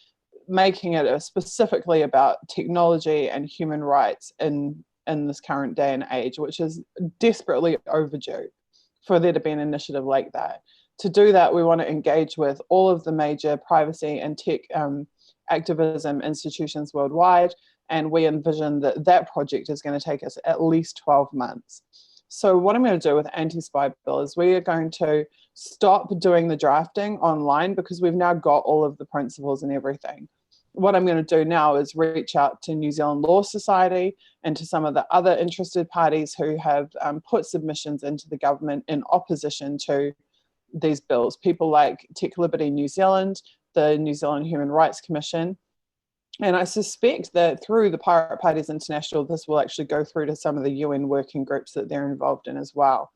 Speaker 3: making it specifically about technology and human rights in this current day and age, which is desperately overdue for there to be an initiative like that. To do that, we want to engage with all of the major privacy and tech activism institutions worldwide, and we envision that project is going to take us at least 12 months. So what I'm going to do with Anti-Spy Bill is we are going to stop doing the drafting online because we've now got all of the principles and everything. what I'm going to do now is reach out to New Zealand Law Society and to some of the other interested parties who have put submissions into the government in opposition to these bills. People like Tech Liberty New Zealand, the New Zealand Human Rights Commission. And I suspect that through the Pirate Parties International, this will actually go through to some of the UN working groups that they're involved in as well.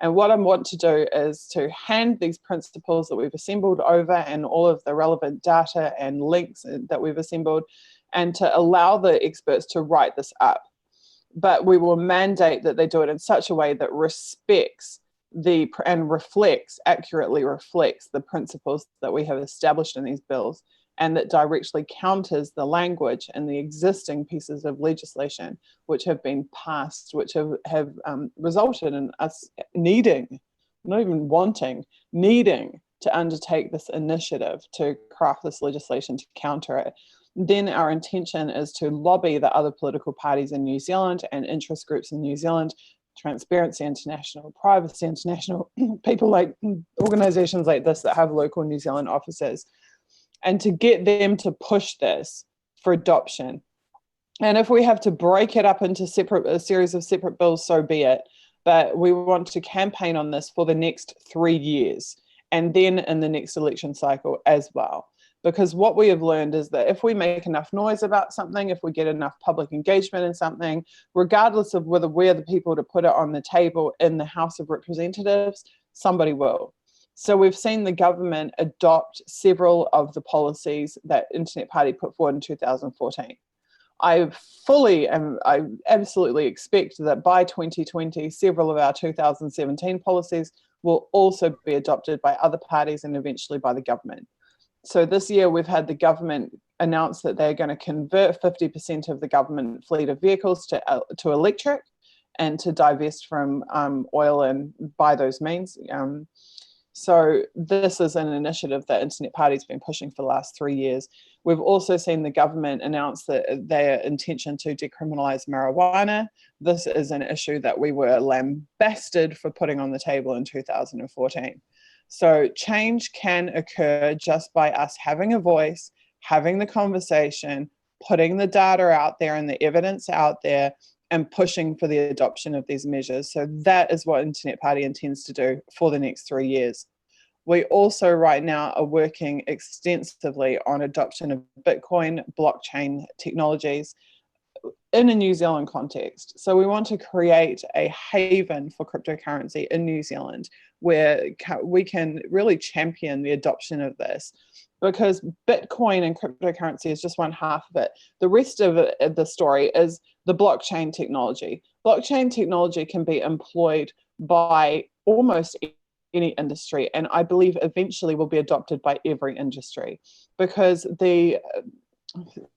Speaker 3: And what I want to do is to hand these principles that we've assembled over and all of the relevant data and links that we've assembled, and to allow the experts to write this up. But we will mandate that they do it in such a way that respects and accurately reflects the principles that we have established in these bills, and that directly counters the language and the existing pieces of legislation which have been passed, which have resulted in us needing, not even wanting, needing to undertake this initiative to craft this legislation to counter it. Then our intention is to lobby the other political parties in New Zealand and interest groups in New Zealand, Transparency International, Privacy International, people like organisations like this that have local New Zealand offices, and to get them to push this for adoption. And if we have to break it up into a series of separate bills, so be it. But we want to campaign on this for the next 3 years, and then in the next election cycle as well. Because what we have learned is that if we make enough noise about something, if we get enough public engagement in something, regardless of whether we're the people to put it on the table in the House of Representatives, somebody will. So we've seen the government adopt several of the policies that Internet Party put forward in 2014. I absolutely expect that by 2020, several of our 2017 policies will also be adopted by other parties and eventually by the government. So this year we've had the government announce that they're going to convert 50% of the government fleet of vehicles to electric and to divest from oil and by those means. So this is an initiative that Internet Party's been pushing for the last 3 years. We've also seen the government announce that their intention to decriminalise marijuana. This is an issue that we were lambasted for putting on the table in 2014. So change can occur just by us having a voice, having the conversation, putting the data out there and the evidence out there, and pushing for the adoption of these measures. So that is what Internet Party intends to do for the next 3 years. We also right now are working extensively on adoption of Bitcoin, blockchain technologies in a New Zealand context. So we want to create a haven for cryptocurrency in New Zealand where we can really champion the adoption of this, because Bitcoin and cryptocurrency is just one half of it. The rest of the story is the blockchain technology. Blockchain technology can be employed by almost any industry, and I believe eventually will be adopted by every industry, because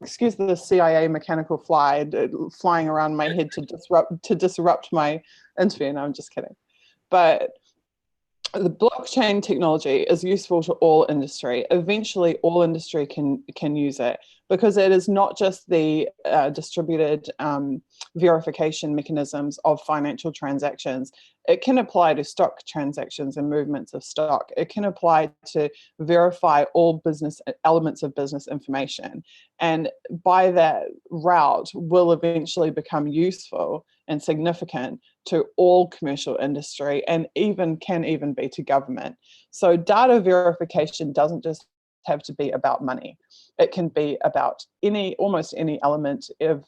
Speaker 3: excuse the CIA mechanical flying around my head to disrupt my interview. No, I'm just kidding. But the blockchain technology is useful to all industry. Eventually, all industry can use it, because it is not just the distributed verification mechanisms of financial transactions. It can apply to stock transactions and movements of stock. It can apply to verify all business elements of business information. And by that route will eventually become useful and significant to all commercial industry, and can even be to government. So data verification doesn't just have to be about money. It can be about almost any element of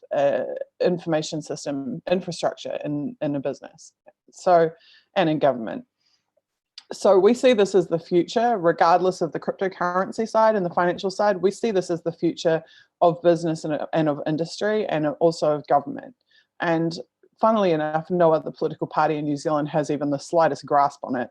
Speaker 3: information system infrastructure in a business, and in government. So we see this as the future, regardless of the cryptocurrency side and the financial side. We see this as the future of business and of industry, and also of government. And funnily enough, no other political party in New Zealand has even the slightest grasp on it,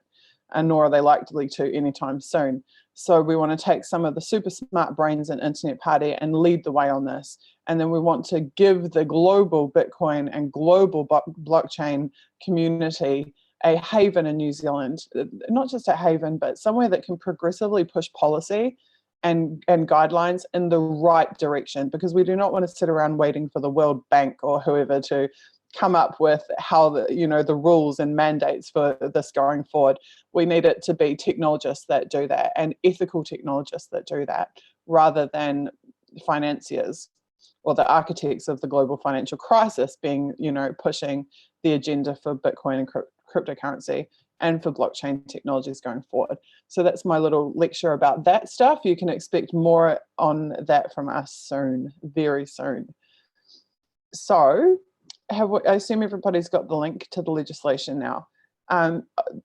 Speaker 3: and nor are they likely to anytime soon. So we want to take some of the super smart brains in Internet Party and lead the way on this. And then we want to give the global Bitcoin and global blockchain community a haven in New Zealand, not just a haven, but somewhere that can progressively push policy and guidelines in the right direction, because we do not want to sit around waiting for the World Bank or whoever to come up with how the rules and mandates for this going forward. We need it to be technologists that do that, and ethical technologists that do that, rather than financiers or the architects of the global financial crisis being, pushing the agenda for Bitcoin and cryptocurrency and for blockchain technologies going forward. So that's my little lecture about that stuff. You can expect more on that from us soon, very soon. So I assume everybody's got the link to the legislation now.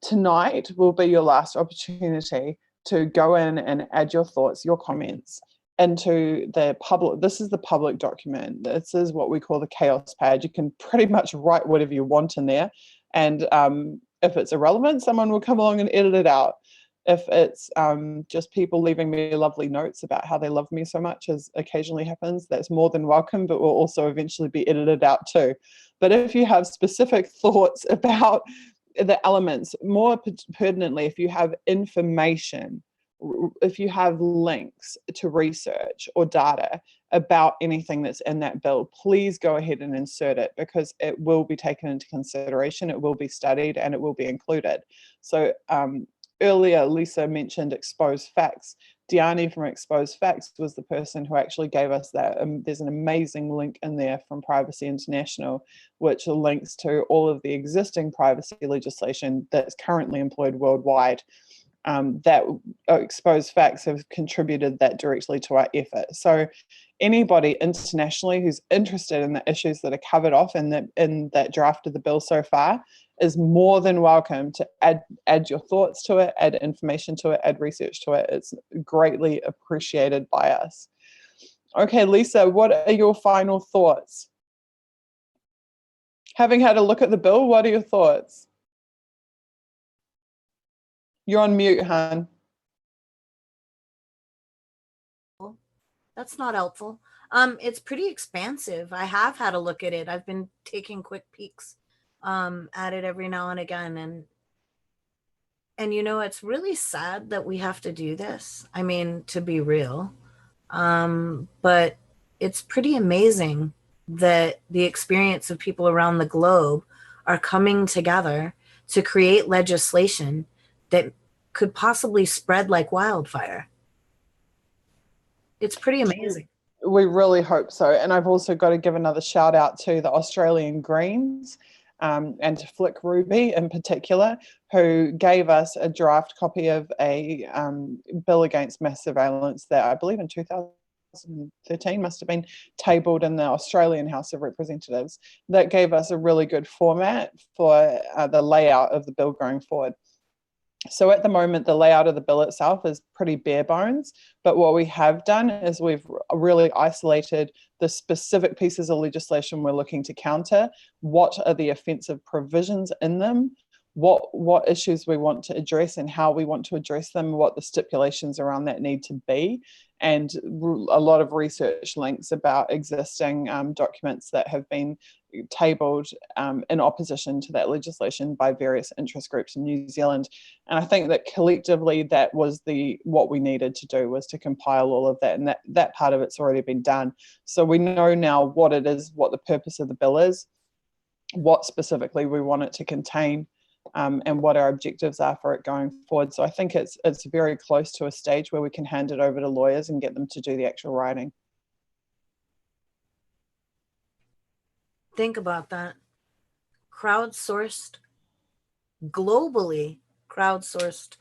Speaker 3: Tonight will be your last opportunity to go in and add your thoughts, your comments into the public. This is the public document. This is what we call the chaos page. You can pretty much write whatever you want in there. And if it's irrelevant, someone will come along and edit it out. If it's just people leaving me lovely notes about how they love me so much, as occasionally happens, that's more than welcome, but will also eventually be edited out too. But if you have specific thoughts about the elements, more pertinently, if you have information, if you have links to research or data about anything that's in that bill, please go ahead and insert it, because it will be taken into consideration, it will be studied, and it will be included. So earlier, Lisa mentioned exposed facts. Diani from Exposed Facts was the person who actually gave us that. There's an amazing link in there from Privacy International, which links to all of the existing privacy legislation that's currently employed worldwide. That Exposed Facts have contributed that directly to our effort. So anybody internationally who's interested in the issues that are covered off in that draft of the bill so far is more than welcome to add your thoughts to it, add information to it, add research to it. It's greatly appreciated by us. Okay, Lisa, what are your final thoughts? Having had a look at the bill, what are your thoughts? You're on mute, hon.
Speaker 2: That's not helpful. It's pretty expansive. I have had a look at it. I've been taking quick peeks at it every now and again. And it's really sad that we have to do this. I mean, to be real. But it's pretty amazing that the experience of people around the globe are coming together to create legislation that could possibly spread like wildfire. It's pretty amazing.
Speaker 3: We really hope so. And I've also got to give another shout out to the Australian Greens and to Flick Ruby in particular, who gave us a draft copy of a bill against mass surveillance that I believe in 2013 must have been tabled in the Australian House of Representatives. That gave us a really good format for the layout of the bill going forward. So at the moment, the layout of the bill itself is pretty bare bones, but what we have done is we've really isolated the specific pieces of legislation we're looking to counter, what are the offensive provisions in them, what issues we want to address and how we want to address them, what the stipulations around that need to be, and a lot of research links about existing documents that have been tabled in opposition to that legislation by various interest groups in New Zealand. And I think that collectively that was what we needed to do, was to compile all of that, and that part of it's already been done. So we know now what it is, what the purpose of the bill is, what specifically we want it to contain, and what our objectives are for it going forward. So I think it's very close to a stage where we can hand it over to lawyers and get them to do the actual writing.
Speaker 2: Think about that. Crowdsourced, globally crowdsourced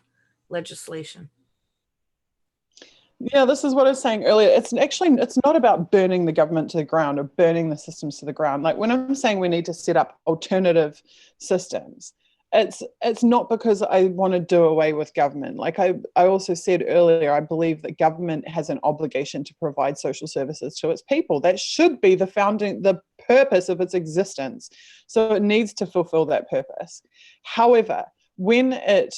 Speaker 2: legislation.
Speaker 3: Yeah, this is what I was saying earlier. It's not about burning the government to the ground or burning the systems to the ground. Like when I'm saying we need to set up alternative systems, it's not because I want to do away with government. Like I also said earlier, I believe that government has an obligation to provide social services to its people. That should be the purpose of its existence. So it needs to fulfill that purpose. However, when it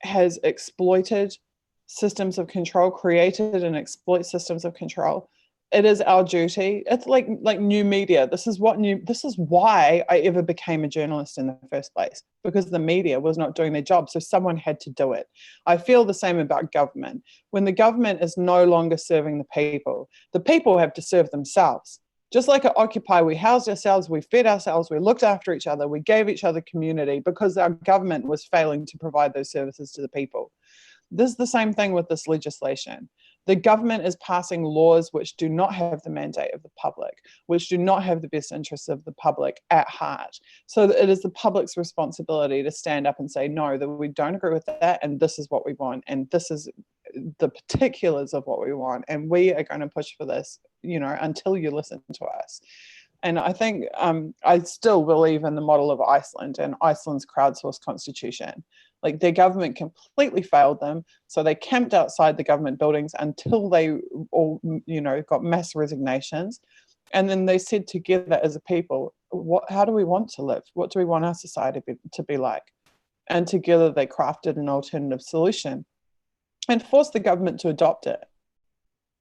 Speaker 3: has exploited systems of control, created and exploit systems of control, it is our duty. It's like new media. This is why I ever became a journalist in the first place, because the media was not doing their job. So someone had to do it. I feel the same about government. When the government is no longer serving the people have to serve themselves. Just like at Occupy, we housed ourselves, we fed ourselves, we looked after each other, we gave each other community because our government was failing to provide those services to the people. This is the same thing with this legislation. The government is passing laws which do not have the mandate of the public, which do not have the best interests of the public at heart. So it is the public's responsibility to stand up and say, no, that we don't agree with that, and this is what we want, and this is the particulars of what we want, and we are going to push for this, until you listen to us. And I think I still believe in the model of Iceland and Iceland's crowdsourced constitution. Like, their government completely failed them, so they camped outside the government buildings until they all, got mass resignations. And then they said together as a people, how do we want to live? What do we want our society to be like? And together they crafted an alternative solution and forced the government to adopt it.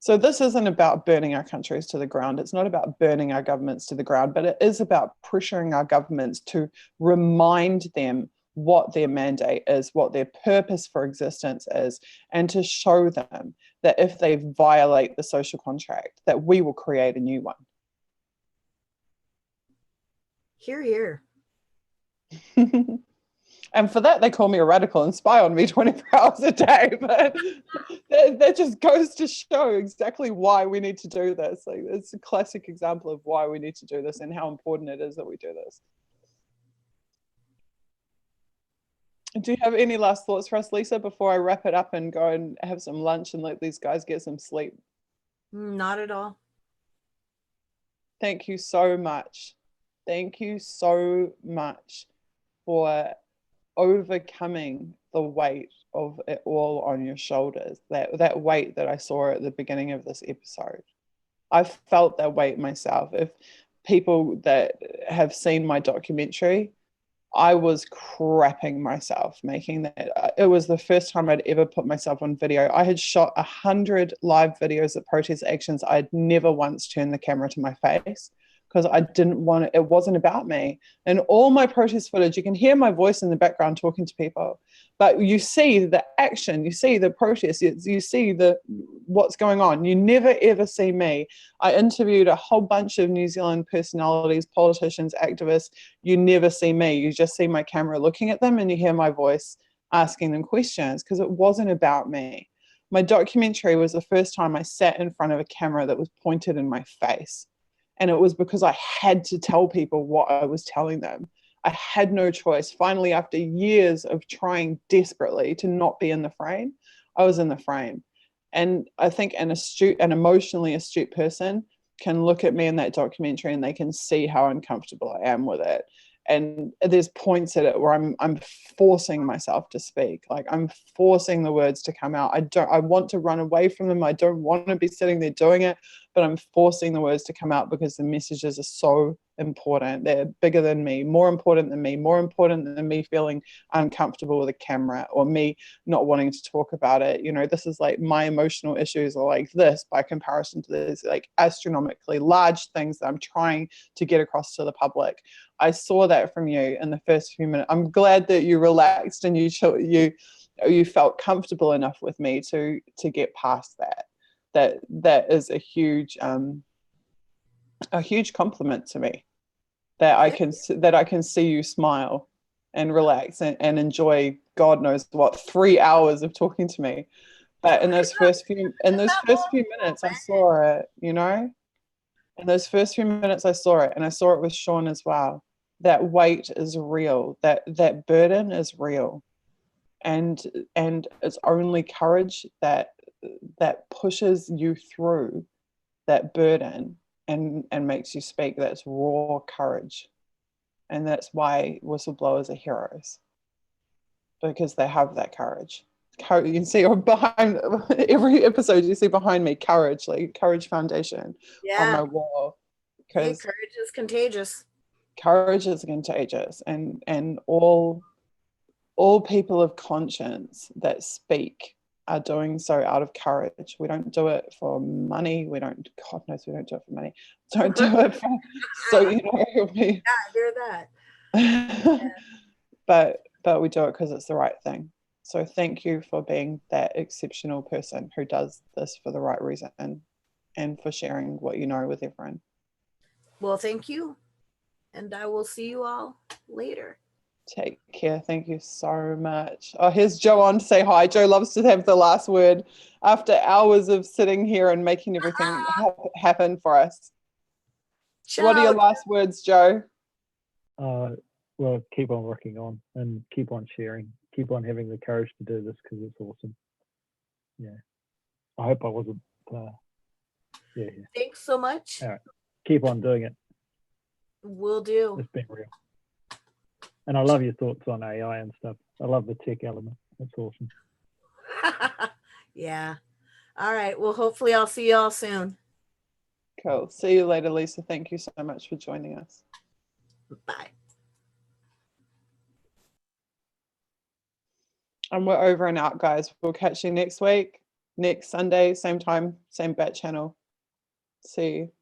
Speaker 3: So this isn't about burning our countries to the ground. It's not about burning our governments to the ground, but it is about pressuring our governments to remind them what their mandate is, what their purpose for existence is, and to show them that if they violate the social contract, that we will create a new one.
Speaker 2: Hear, hear.
Speaker 3: And for that, they call me a radical and spy on me 24 hours a day. But that just goes to show exactly why we need to do this. Like, it's a classic example of why we need to do this and how important it is that we do this. Do you have any last thoughts for us, Lisa, before I wrap it up and go and have some lunch and let these guys get some sleep?
Speaker 2: Not at all.
Speaker 3: Thank you so much. Thank you so much for overcoming the weight of it all on your shoulders, that weight that I saw at the beginning of this episode. I felt that weight myself. If people that have seen my documentary, I was crapping myself making that. It was the first time I'd ever put myself on video. I had shot 100 live videos of protest actions. I'd never once turned the camera to my face because I didn't want it. It wasn't about me. And all my protest footage, you can hear my voice in the background talking to people, but you see the action, you see the protest, you see what's going on. You never ever see me. I interviewed a whole bunch of New Zealand personalities, politicians, activists. You never see me. You just see my camera looking at them and you hear my voice asking them questions because it wasn't about me. My documentary was the first time I sat in front of a camera that was pointed in my face. And it was because I had to tell people what I was telling them. I had no choice. Finally, after years of trying desperately to not be in the frame, I was in the frame. And I think an emotionally astute person can look at me in that documentary and they can see how uncomfortable I am with it. And there's points at it where I'm forcing myself to speak. Like, I'm forcing the words to come out. I want to run away from them. I don't want to be sitting there doing it, but I'm forcing the words to come out because the messages are so important. They're bigger than me, more important than me feeling uncomfortable with a camera or me not wanting to talk about it. This is like my emotional issues are like this by comparison to this, like astronomically large things that I'm trying to get across to the public. I saw that from you in the first few minutes. I'm glad that you relaxed and you felt comfortable enough with me to get past that. That is a huge compliment to me, that I can see you smile and relax and enjoy God knows what 3 hours of talking to me. But in those first few minutes I saw it, in those first few minutes I saw it, and I saw it with Sean as well. That weight is real, that burden is real, and it's only courage that pushes you through that burden and makes you speak. That's raw courage. And that's why whistleblowers are heroes, because they have that courage. You can see behind every episode, you see behind me courage, like Courage Foundation on my wall. Because
Speaker 2: courage is contagious.
Speaker 3: Courage is contagious, and all people of conscience that speak are doing so out of courage. We don't do it for money. God knows we don't do it for money. Don't do it for, so,
Speaker 2: Yeah, I hear that.
Speaker 3: Yeah. But we do it because it's the right thing. So thank you for being that exceptional person who does this for the right reason and for sharing what you know with everyone.
Speaker 2: Well, thank you. And I will see you all later.
Speaker 3: Take care. Thank you so much. Oh, here's Joe on to say hi. Joe loves to have the last word after hours of sitting here and making everything happen for us. What are your last words, Joe?
Speaker 5: Well, keep on working on and keep on sharing. Keep on having the courage to do this because it's awesome. Yeah. I hope I wasn't. Yeah.
Speaker 2: Thanks so much.
Speaker 5: All right. Keep on doing it.
Speaker 2: Will do.
Speaker 5: It's been real. And I love your thoughts on AI and stuff. I love the tech element. That's awesome.
Speaker 2: Yeah. All right. Well, hopefully I'll see y'all soon.
Speaker 3: Cool. See you later, Lisa. Thank you so much for joining us.
Speaker 2: Bye.
Speaker 3: And we're over and out, guys. We'll catch you next week, next Sunday, same time, same bat channel. See you.